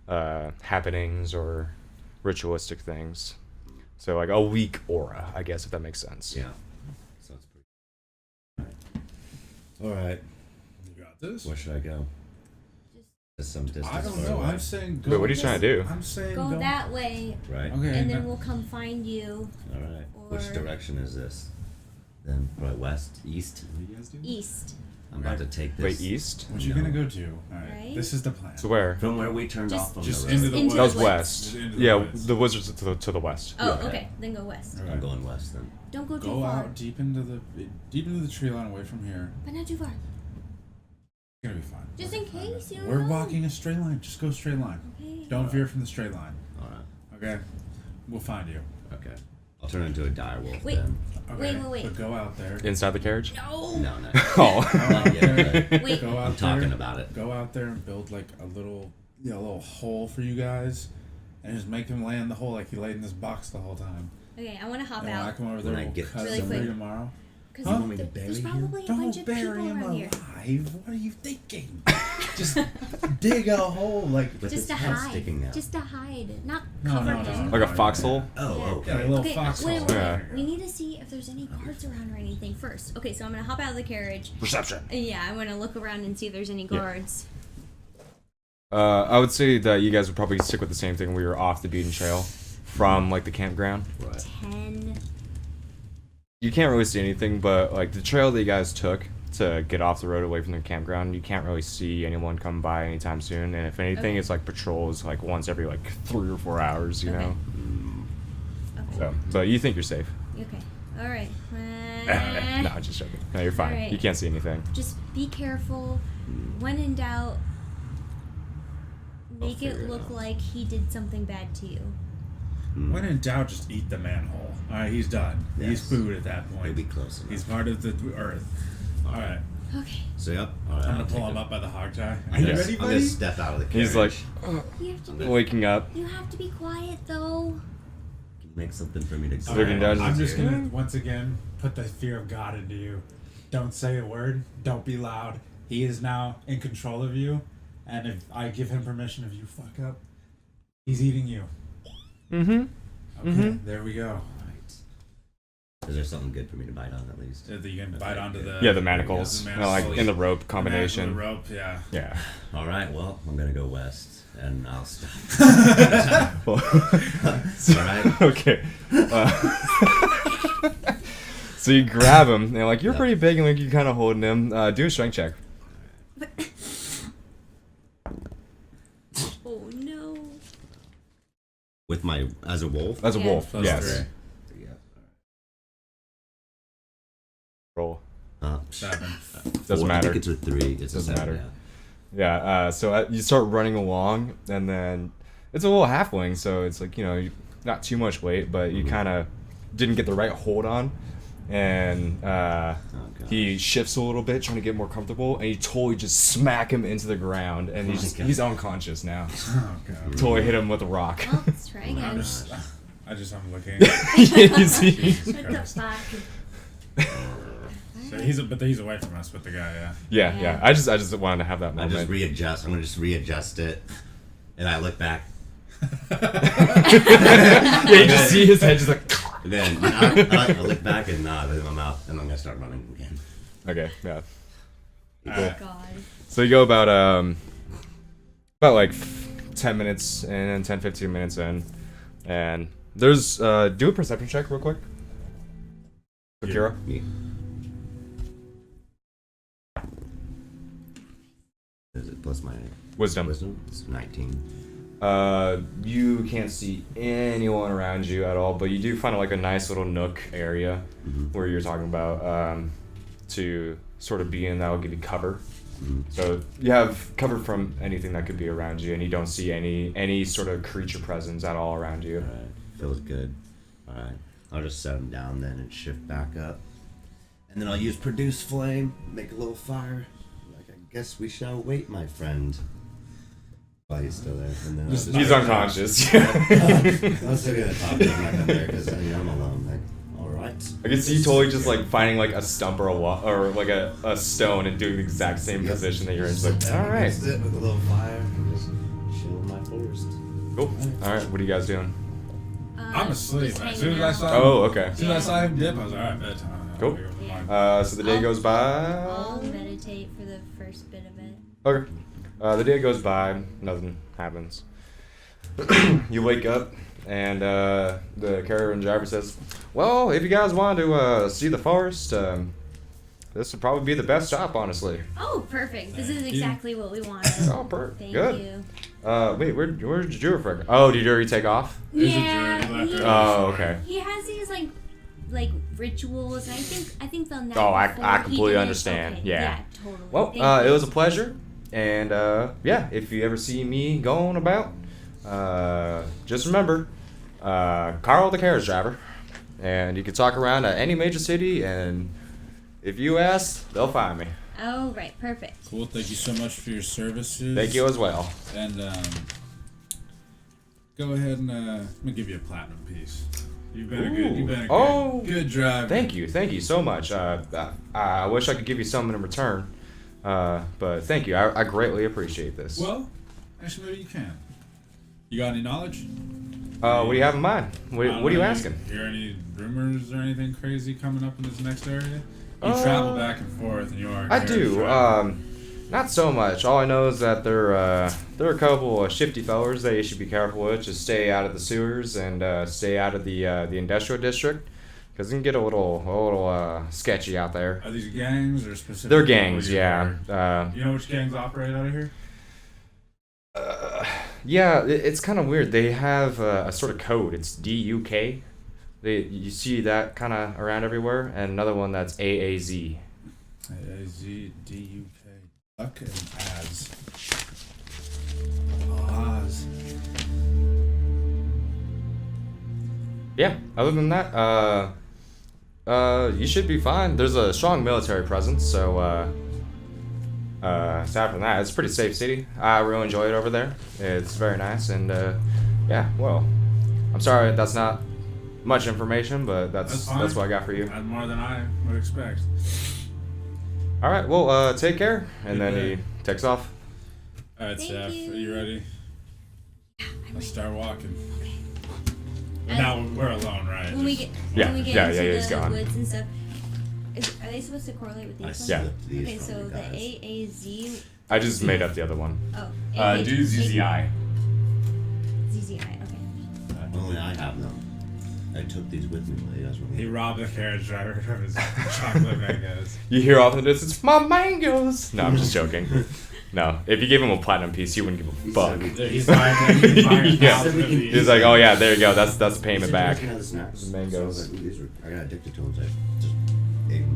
happenings or ritualistic things. So like a weak aura, I guess, if that makes sense. Yeah. So it's pretty. All right. You got this? Where should I go? Just some distance. I don't far know. away. I'm saying go. Wait, what are you trying to do? I'm saying Go go that way, Right. Okay. and then we'll come find you All right. Which Or- direction is this? Then probably west, east. What are you guys doing? east, I'm about to take this. Wait, east? What you gonna go to? All right. right? way? This is the plan. So where? From where we turned Just- off from Just the into road. the Into That was the west. Just into the Yeah, woods. the woods are to the west. Oh, Yeah. okay. Then go west. Alright. I'm going west then. Don't go too Go far. out deep into the tree line away from here. But not too far. It's gonna be fine. Just in case, you don't We're know. walking a straight line. Just go straight line. Okay. Don't veer from the straight line. Alright. Okay? We'll find you. Okay. I'll turn into a dire wolf Wait. then. Okay? Wait. But go out there. Inside the carriage? No. No, no. Oh. Not yet, but Wait. Go out I'm talking about it. Go out there and build like a little hole for you guys, and just make him lay in the hole like he laid in this box the whole time. Okay, I want to hop And when I out. come over there, When I we'll get cut really it for you quick. tomorrow. Because You want me to there's bury probably a Don't bunch of people bury him around here. alive. What are you thinking? Just dig a hole like. With Just his to head hide. sticking out. Just to hide. Not No, cover no, him. no. Like a foxhole? Oh, Yeah. okay. Like a little Okay, foxhole. wait. Yeah. We need to see if there's any guards around or anything first. Okay, so I'm gonna hop out of the carriage. Perception. Yeah, I want to look around and see if there's any guards. I would say that you guys would probably stick with the same thing. We were off the beaten trail from like the campground. Right. 10. You can't really see anything, but like the trail that you guys took to get off the road away from the campground, you can't really see anyone come by anytime soon. And if anything, Okay. it's like patrols like once every like 3 or 4 hours, you Okay. know. Okay. So, but you think you're safe? Okay. All right. No, just joking. No, you're fine. Alright. You can't see anything. Just be careful. When in doubt, make figure it it look out. like he did something bad to you. When in doubt, just eat the manhole. All right, he's done. Yes. He's food at that point. We'll be close enough. He's part of the earth. All right, Okay. So, yep. Alright, I'm I'll gonna pull take him it. up by the hog tie. Are Yes. you ready, I'm buddy? gonna step out of the carriage. He's like You have to be. waking up. You have to be quiet though. Make something for me to go. Looking down. I'm just gonna once again put the fear of God into you. Don't say a word. Don't be loud. He is now in control of you, and if I give him permission, if you fuck up, he's eating you. Mm-hmm. Okay, there we go. Alright. Is there something good for me to bite on at least? So that you can bite onto the Yeah, the manacles. the You know, like in the rope the combination. rope. Yeah. Yeah. Alright, well, I'm gonna go west and I'll stop. Alright. Okay. So you grab him, and like you're Yep. pretty big, and like you're kind of holding him. Do a strength check. Oh no. With my as a wolf? As a Yeah. wolf, Plus yes. 3. Yeah. Roll. 7. Doesn't Four. I matter. think it's with 3. It's Doesn't a 7, matter. Yeah. So you start running along, and then it's a little halfling, so it's like not too much weight, but you kind of didn't get the right hold on, and God. he shifts a little bit, trying to get more comfortable, and you totally just smack him into the ground, and Oh my God. he's unconscious now. Oh god. Totally hit him with a rock. Well, let's try I'm again. I'm looking. You see? What the fuck? So he's away from us with the guy. Yeah. Yeah. I just wanted to have that I moment. just readjust. I'm gonna just readjust it, and I look back. Yeah, you just see his head just like. And then I look back and nod with my mouth, and I'm gonna start running again. Okay, yeah. Alright. God. So you go about like 10 minutes in, 10-15 minutes in, and there's do a perception check real quick. Akira. Me. Is it plus my Wisdom. wisdom? It's 19. You can't see anyone around you at all, but you do find like a nice little nook area where you're talking about to sort of be in that will give you cover. So you have cover from anything that could be around you, and you don't see any sort of creature presence at all around you. Alright, feels good. Alright, I'll just set them down then and shift back up. And then I'll use produce flame, make a little fire. Like, I guess we shall wait, my friend. While he's still there. And then He's unconscious. I'm still gonna talk to him right there because I'm alone. Like, alright. I can see you totally just like finding like a stump or a wall or like a stone and doing the exact same position that you're in. It's like, all right, Sit with a little fire and just chill in my forest. cool. All right, what are you guys doing? I'm asleep. just As soon as hanging I out. saw Oh, okay. As soon as I saw him dip, I was like, alright, bedtime. Cool. Yeah. So the day goes by. I'll meditate for the first bit of it. Okay. The day goes by, nothing happens. You wake up, and the caravan driver says, "Well, if you guys want to see the forest, this would probably be the best stop, honestly. Oh, perfect. This is Thank you. exactly what we wanted. Oh, Thank good. you. Wait, where did you refer? Oh, did you already take off? There's a Yeah. jury left he- over. Oh, okay. He has these like rituals, and I think the night Oh, I before he completely did it. understand. Okay, Yeah. totally. Well, Thank it you. was a pleasure, and yeah, if you ever see me going about, just remember, Carl the carriage driver, and you can talk around at any major city, and if you ask, they'll find me. Oh, right, perfect. Cool. Thank you so much for your services. Thank you as well. And go ahead and I'm gonna give you a platinum piece. You've been a good driver. Thank you so much. I wish I could give you something in return, but thank you. I greatly appreciate this. Well, actually, maybe you can. You got any knowledge? What do you have in mind? What are you asking? Hear any rumors or anything crazy coming up in this next area? You travel back and forth, and you are. I do. Not so much. All I know is that there are a couple of shifty fellers that you should be careful with. Just stay out of the sewers and stay out of the industrial district, because it can get a little sketchy out there. Are these gangs or specific? They're gangs, people you yeah. heard? You know which gangs operate out of here? Yeah, it's kind of weird. They have a sort of code. It's DUK. You see that kind of around everywhere, and another one that's AAZ. AAZDUK. Duck and Az. Oz. Yeah. Other than that, you should be fine. There's a strong military presence, so aside from that, it's a pretty safe city. I really enjoy it over there. It's very nice, and yeah. Well, I'm sorry that's not much information, but that's fine. what I got for you. That's more than I would expect. All right. Well, take care, and Good then day. he takes off. Alright, Thank Steph, you. are you ready? Let's start walking. Okay. Now we're alone, right? When we get Yeah, when we get yeah, into he's the gone. woods and stuff, are they supposed to correlate with these I ones? Yeah. slipped these Okay, from so you the guys. AAZ. I just made up the other one. Oh. Do ZZI. ZZI. Okay. Only I have them. I took these with me while you guys were He away. robbed the carriage driver of his chocolate mangoes. You hear off in the distance, my mangoes. No, I'm just joking. No, if you gave him a platinum piece, he wouldn't give a fuck. He's buying Yeah. thousands of these. He's like, oh yeah, there you go. That's the payment He back. said, "You guys can have the snacks." The mangoes. So I was like, "Ooh, these are, I got addicted to them. So I just ate them.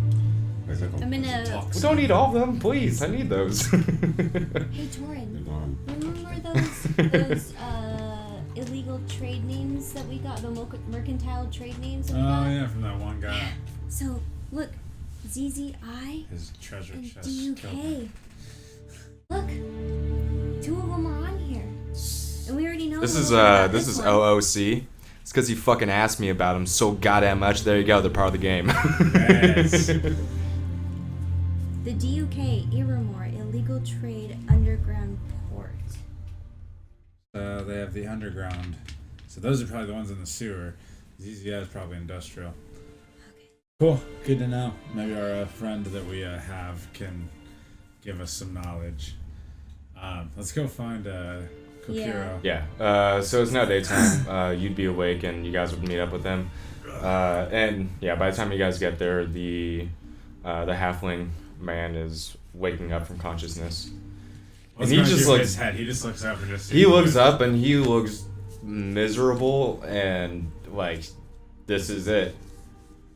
I was like, "Oh, I'm gonna. Well, don't eat all of them, please. I need those. Hey, they're Torin. gone. Remember those illegal trade names that we got? The mercantile trade names that we Oh got? yeah, from that one guy. So look, ZZI His treasure and chest. killed him. DUK. Look, 2 of them are on here, and we already know. This a is little bit about this is one. OOC. It's because he fucking asked me about them so goddamn much. There you go. They're part of the game. Yes. The DUK Iremore illegal trade underground port. They have the underground. So those are probably the ones in the sewer. ZZI is probably industrial. Okay. Cool. Good to know. Maybe our friend that we have can give us some knowledge. Let's go find Kokiro. Yeah. So it's now daytime. You'd be awake, and you guys would meet up with them. And yeah, by the time you guys get there, the halfling man is waking up from consciousness. What's And he going just through looks- his head? He just looks up and just. He looks up and he looks miserable and like, this is it.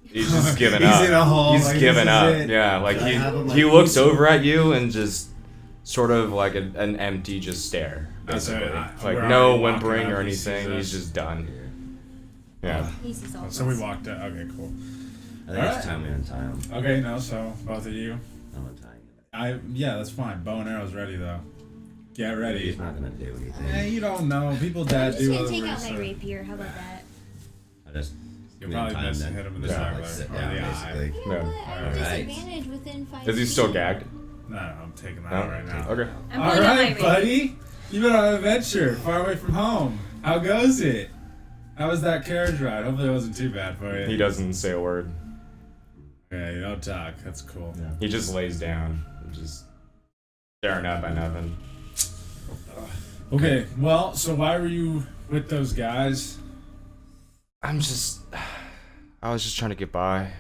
He's just giving He's up. in a hole, He's like, this giving is up. it. Yeah, like I have him, he like, looks over at you and just sort of like an empty just stare, That's basically. it. Like We're no already walking whimpering up, or he sees anything. He's us. just done. Yeah. He sees all So we this. walked up. Okay, cool. I think it's time we untie him. Okay, no, so both of you. I'm untying him. Yeah, that's fine. Bow and arrow's ready though. Get ready. He's not gonna do anything. You don't know. People I'm that just do gonna other take weird out my stuff. rapier. How about that? I just You'll probably untie miss then. and hit him in the Yeah, jugular like, sit or down, the eye. basically. You know Yeah. what? I have Alright. disadvantage within 5 Is he feet. still gagged? No, I'm taking that No? out right now. Okay. I'm All pulling out my right, rapier. buddy. You've been on an adventure, far away from home. How goes it? How was that carriage ride? Hopefully it wasn't too bad for you. He doesn't say a word. Yeah, you don't talk. That's cool. He just lays down, just staring up at nothing. Okay, well, so why were you with those guys? I was just trying to get by.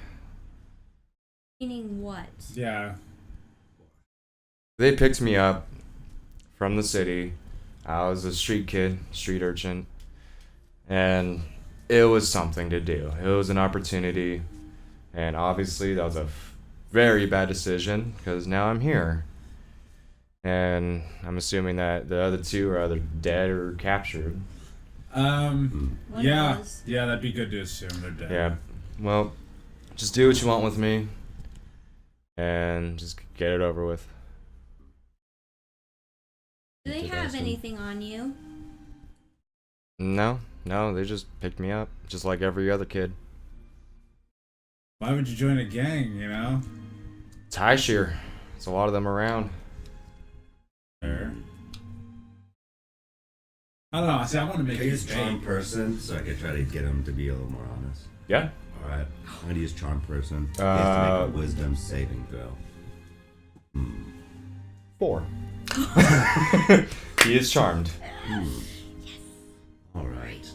Meaning what? Yeah. They picked me up from the city. I was a street kid, street urchin, and it was something to do. It was an opportunity, and obviously that was a very bad decision because now I'm here. And I'm assuming that the other two are either dead or captured. What Yeah. was? Yeah, that'd be good to assume they're dead. Yeah, well, just do what you want with me, and just get it over with. Do they have anything on you? No, they just picked me up, just like every other kid. Why would you join a gang, you know? It's Highsheer. There's a lot of them around. Sure. I don't know. See, I want to make Can I you use charm person so I could try to get him to be a little more honest? Yeah. All right. I'm gonna use charm person. He has to make a wisdom saving throw. 4. He is charmed. All right.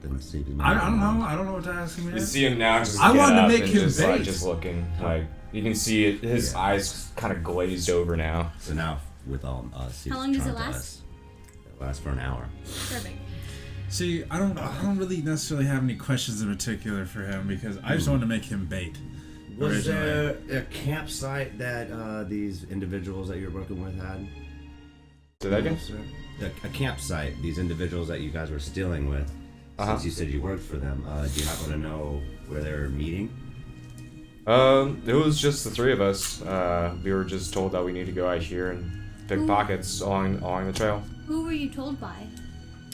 Didn't see him. I don't know. I don't know what to ask him You yet. see him now just I get wanted to up make and him just, bait. just looking. Like, you can see it, his eyes kind of glazed over now. So now with all us, How long does it last? It lasts for an hour. Perfect. See, I don't really necessarily have any questions in particular for him because I just wanted to make him bait. Was originally. there a campsite that these individuals that you're working with had? Say that again? A campsite these individuals that you guys were stealing with. Since you said you worked for them, do you happen to know where they're meeting? It was just the 3 of us. We were just told that we need to go out here and pick pockets along the trail. Who were you told by?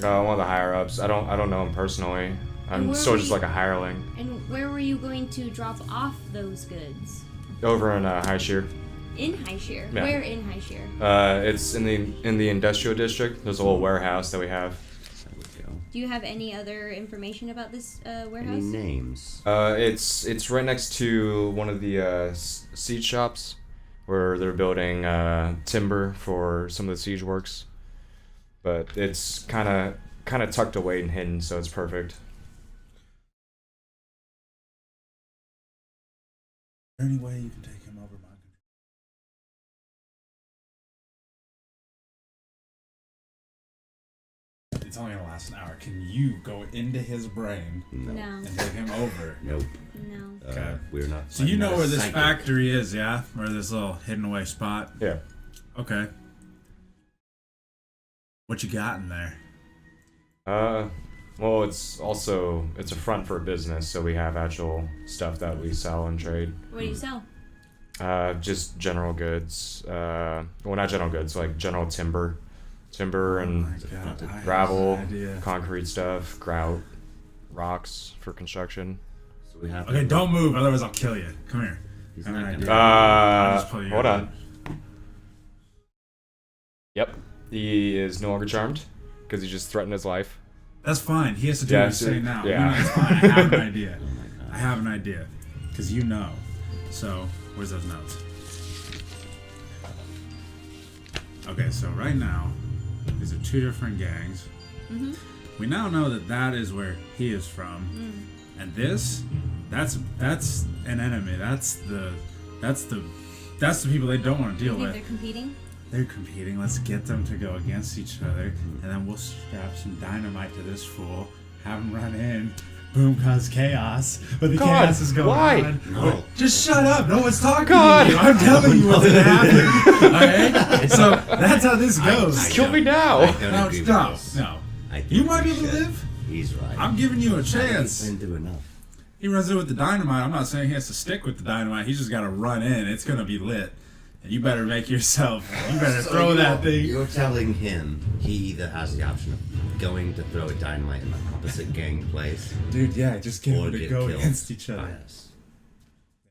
One of the higher ups. I don't know him personally. I'm where still were just you- like a hireling. And where were you going to drop off those goods? Over in Highsheer. In Highsheer. Yeah. Where in Highsheer? It's in the industrial district. There's a little warehouse that we have. There we go. Do you have any other information about this Any warehouse? names? It's right next to one of the siege shops where they're building timber for some of the siege works. But it's kind of tucked away and hidden, so it's perfect. Is there any way you can take him over my control? It's only gonna last an hour. Can you go into his brain No. and take him over? Nope. No. Okay. We're not. So you know where this psychic. factory is, yeah? Where this little hidden away spot? Yeah. Okay. What you got in there? Well, it's a front for a business, so we have actual stuff that we sell and trade. What do you sell? Just general goods. Well, not general goods, like general timber and God, I have gravel, no idea. concrete stuff, grout, rocks for construction. So we have. Okay, don't move, otherwise I'll kill you. Come here. He's I have not an gonna- idea. I'll just pull you Hold out. on. Yep, he is no longer charmed because he just threatened his life. That's fine. He has to do Yeah, what you so- say now. yeah. No, it's fine. I have an idea. Oh my god. I have an idea. Because you know. So, where's those notes? Okay, so right now, these are 2 different gangs. Mm-hmm. We now know that that is where he is from. And this, that's an enemy. That's the people they don't want to You deal think with. they're competing? They're competing. Let's get them to go against each other, and then we'll strap some dynamite to this fool, have him run in, boom, cause chaos. But the God, chaos is going why? on. No. Just shut up. No one's talking God. to you. I'm telling you what's gonna happen. Okay? So that's how this goes. Kill me now. I don't No, agree with stop. this. No. I think You might be we able to should. live. He's right. I'm giving you a chance. He's been through enough. He runs in with the dynamite. I'm not saying he has to stick with the dynamite. He's just got to run in. It's gonna be lit. And you better make yourself. You better So throw that thing. You're telling him he either has the option of going to throw a dynamite in the opposite gang place Dude, yeah, just get or them to get go killed against each other. by us.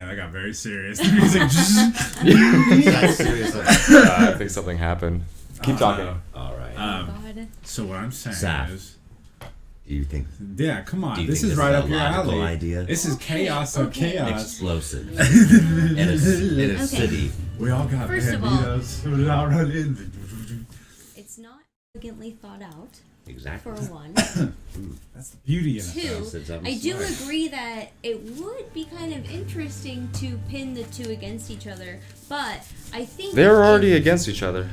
Yeah, I got very serious. The music just. That's seriously. I think something happened. Keep talking. All right. God. So what I'm saying Zaf. is, Do you think yeah, come on, Do you this think is this right is a up your logical alley. idea? This is chaos on Okay. chaos. explosive in a Okay. city? We all got First of all- banditos. We all run in. elegantly thought out, Exactly. for one. That's the beauty in it. Two, Sausage on I do slice. agree that it would be kind of interesting to pin the two against each other, but I think They're if already against each other.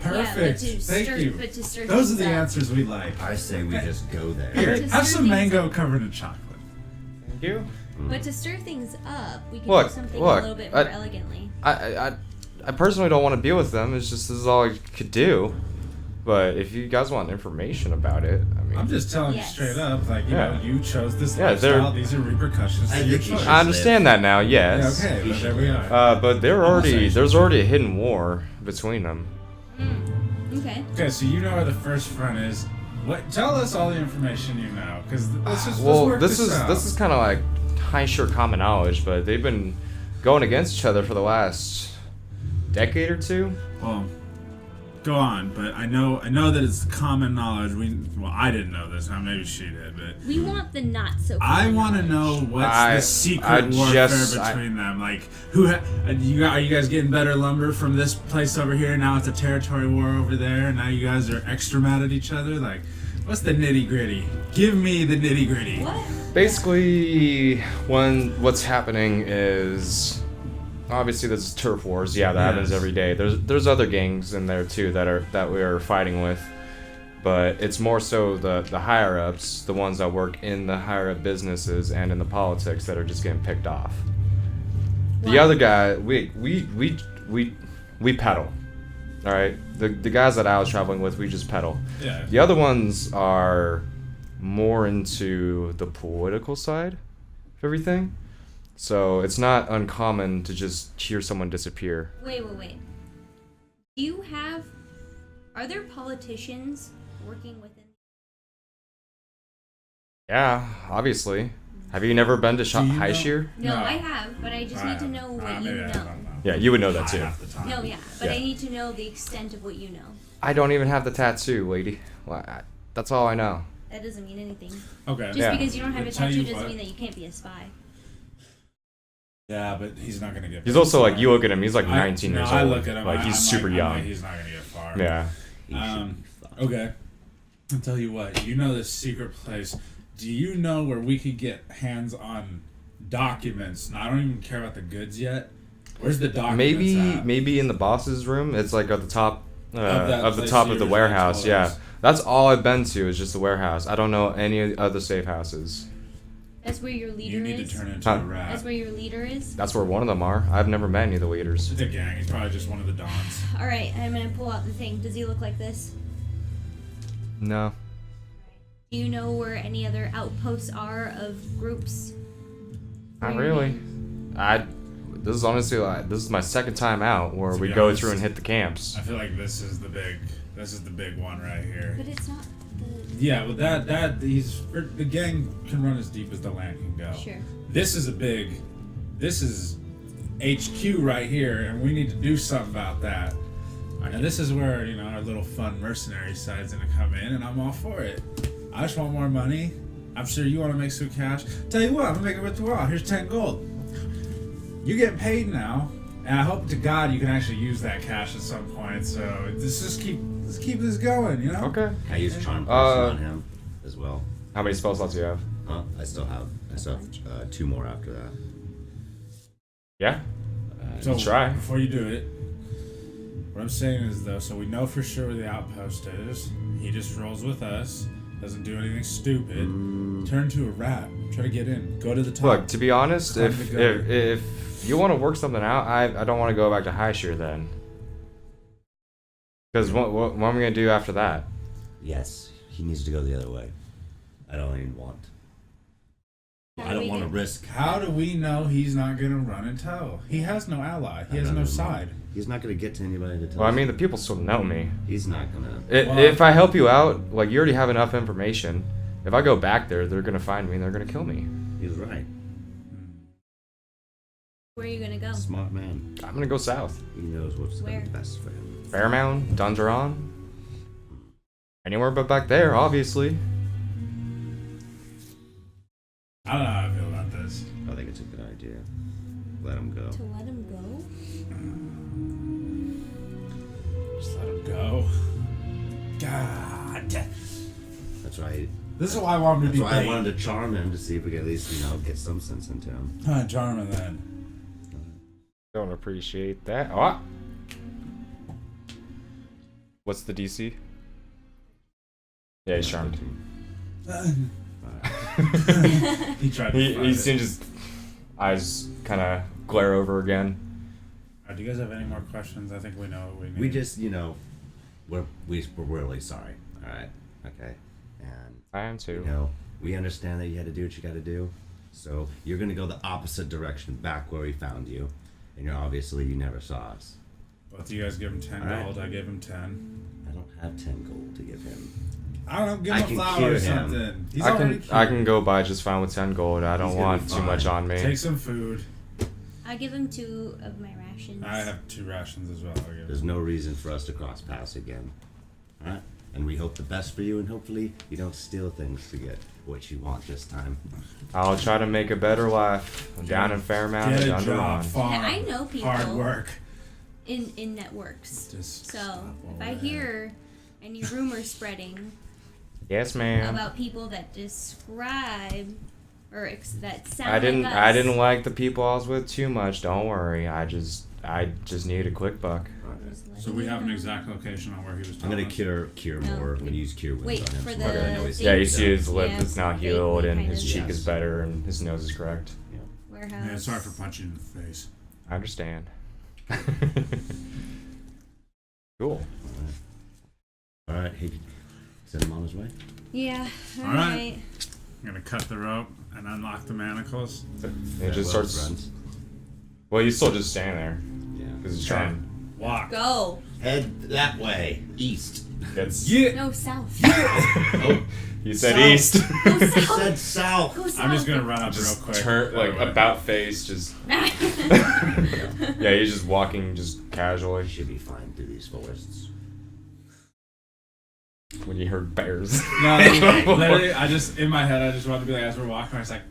Perfect. Thank you. But to stir Those are things the up. answers we like. I say we just go there. Here, to have stir some things mango up. covered in chocolate. Thank you. But to stir things up, we can Look, do something look, a little bit more elegantly. I personally don't want to deal with them. It's just this is all I could do. But if you guys want information about it, I mean, I'm just telling Yes. you straight up, like, you Yeah. know, you chose this Yeah, they're- lifestyle. These are repercussions I to your think you choice. should- I understand that now. Yes. Yeah, okay, but there we are. But there's already a hidden war between them. Okay. Okay, so you know where the first front is. What? Tell us all the information you know, because let's Well, work this is out. this is kind of like Highsheer common knowledge, but they've been going against each other for the last decade or two. Well, go on, but I know that it's common knowledge. I didn't know this. Now maybe she did, but We want the not so. I common want to knowledge. know what's I- the secret I warfare just- between them. Like, are you guys getting better lumber from this place over here? Now it's a territory war over there. Now you guys are extra mad at each other. Like, what's the nitty gritty? Give me the nitty gritty. What? Basically, what's happening is obviously there's turf wars. Yeah, that happens Yes. every day. There's other gangs in there too that we're fighting with, but it's more so the higher ups, the ones that work in the higher up businesses and in the politics that are just getting picked off. The Why? other guy, we pedal. All right, the guys that I was traveling with, we just pedal. Yeah. The other ones are more into the political side of everything. So it's not uncommon to just hear someone disappear. Wait. Do you have? Are there politicians working within? Yeah, obviously. Have you never been to Do you know- Highsheer? No, No. I have, but I just need to know what you maybe I know. don't know. Yeah, you would know that too. Half the time. No, yeah, but I Yeah. need to know the extent of what you know. I don't even have the tattoo, lady. Well, that's all I know. That doesn't mean anything. Okay. Just Yeah. because you don't have a But tell tattoo you doesn't what. mean that you can't be a spy. Yeah, but he's not gonna get. He's also like, you look at him, he's like I- 19 years old. I look at him. Like, he's I'm super I'm young. he's not gonna get far. Yeah. He should Um, be thought. Okay. I'll tell you what. You know this secret place. Do you know where we could get hands on documents? Now, I don't even care about the goods yet. Where's the documents at? Maybe in the boss's room. It's like at the top that of the place top you of the originally warehouse. told Yeah, us. that's all I've been to is just the warehouse. I don't know any other safe houses. That's where your leader You need is. to turn into Huh? a rat. That's where your leader is. That's where one of them are. I've never met any of the leaders. It's a gang. He's probably just one of the dons. All right, I'm gonna pull out the thing. Does he look like this? No. Do you know where any other outposts are of groups? Not Where you're really. in? This is honestly this is my second time out where To we be go honest, through and hit the camps. I feel like this is the big one right here. But it's not the. Yeah, well, the gang can run as deep as the land can go. Sure. This is HQ right here, and we need to do something about that. And this is where, our little fun mercenary side's gonna come in, and I'm all for it. I just want more money. I'm sure you want to make some cash. Tell you what, I'm gonna make it worthwhile. Here's 10 gold. You're getting paid now, and I hope to God you can actually use that cash at some point. So let's keep this going, Okay. I use charm person on him as well. How many spell slots do you have? Huh? I still have 2 more after that. Yeah. So try. before you do it, what I'm saying is though, so we know for sure where the outpost is. He just rolls with us, doesn't do anything stupid. Turn to a rat, try to get in, go to the top. Look, to be honest, Climb if the gutter. if you want to work something out, I don't want to go back to Highsheer then. Because what am I gonna do after that? Yes, he needs to go the other way. I don't even want. I don't want to risk. How do we know he's not gonna run and tell? He has no ally. He has no side. He's not going to get to anybody to tell. Well, I us. mean, the people still know me. He's not going to. If I help you out, like you already have enough information. If I go back there, they're gonna find me and they're gonna kill me. He's right. Where are you gonna go? Smart man. I'm gonna go south. He knows what's Where? best for him. Fairmount, Dungeron. Anywhere but back there, obviously. I don't know how I feel about this. I think it's a good idea. Let him go. To let him go? Just let him go. God, right. This is why I want him to That's be why I bait. wanted to charm him to see if we could at least, get some sense into him. Charm him then. Don't appreciate that. Oh. What's the DC? Yeah, he's charmed. He tried to He find it. seems his eyes kind of glare over again. Do you guys have any more questions? I think we know what we need. We just, we're really sorry. All right. Okay. And I am too. we understand that you had to do what you got to do. So you're gonna go the opposite direction, back where we found you, and you never saw us. Both of you guys give him 10 All right. gold. I gave him 10. I don't have 10 gold to give him. I don't know. Give I him a can flower cure or him. something. He's I already can cured. I can go by just fine with 10 gold. I don't He's gonna be want too much fine. on me. Take some food. I give him 2 of my rations. I have 2 rations as well. I'll give There's him. no reason for us to cross paths again. All right. And we hope the best for you, and hopefully you don't steal things to get what you want this time. I'll try to make a better life down in Fairmount Get and a under job, on. farm, Yeah, I know people. hard work. in networks. Just So stop all if I that. hear any rumors spreading Yes, ma'am. about people that describe or that sound I didn't like us, I didn't like the people I was with too much. Don't worry. I just need a quick buck. just let So we you have an know. exact location on where he was I'm talking. gonna cure No. more. I'm gonna use cure wounds Wait, on him. for so the we're gonna know he's thing- Yeah, you saved see up. his lip Yeah, is now they healed and kind his of- cheek Yes. is better and his nose is correct. Warehouse. Yeah, sorry for punching you in the face. I understand. Cool. All right. Hey, send him on his way. Yeah. All All right. right. I'm gonna cut the rope and unlock the manacles. It just Well, starts. friends. Well, you still just stand there Yeah. because he's trying. Walk. Go. Head that way, east. It's. Yeah. No south. Oh, You said South. east. Go he south. said south. Go south. I'm just gonna run up Just real quick. turn like That way. about face. Just. Yeah, he's just walking just casually. Should be fine through these forests. When you heard bears. No, literally, I just in my head, I just wanted to be like, as we're walking, I was like,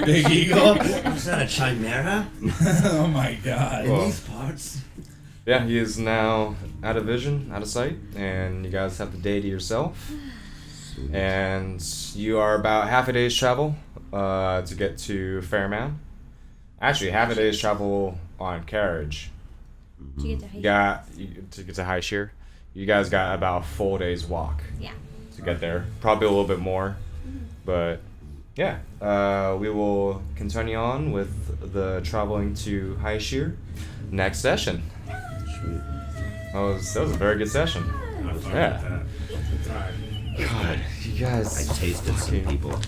big eagle. Is that a chimera? Oh my god. Well, These parts. Yeah, he is now out of vision, out of sight, and you guys have the day to yourself. And you are about half a day's travel to get to Fairmount. Actually, half a day's travel on carriage. Did you get to You hike? got to get to Highsheer. You guys got about a full day's walk Yeah. to get there. Probably a little bit more, but yeah. We will continue on with the traveling to Highsheer next session. Sweet. That was a very good session. I fucked Yeah. with that. It's alright. God, you guys. I tasted some fucking- people.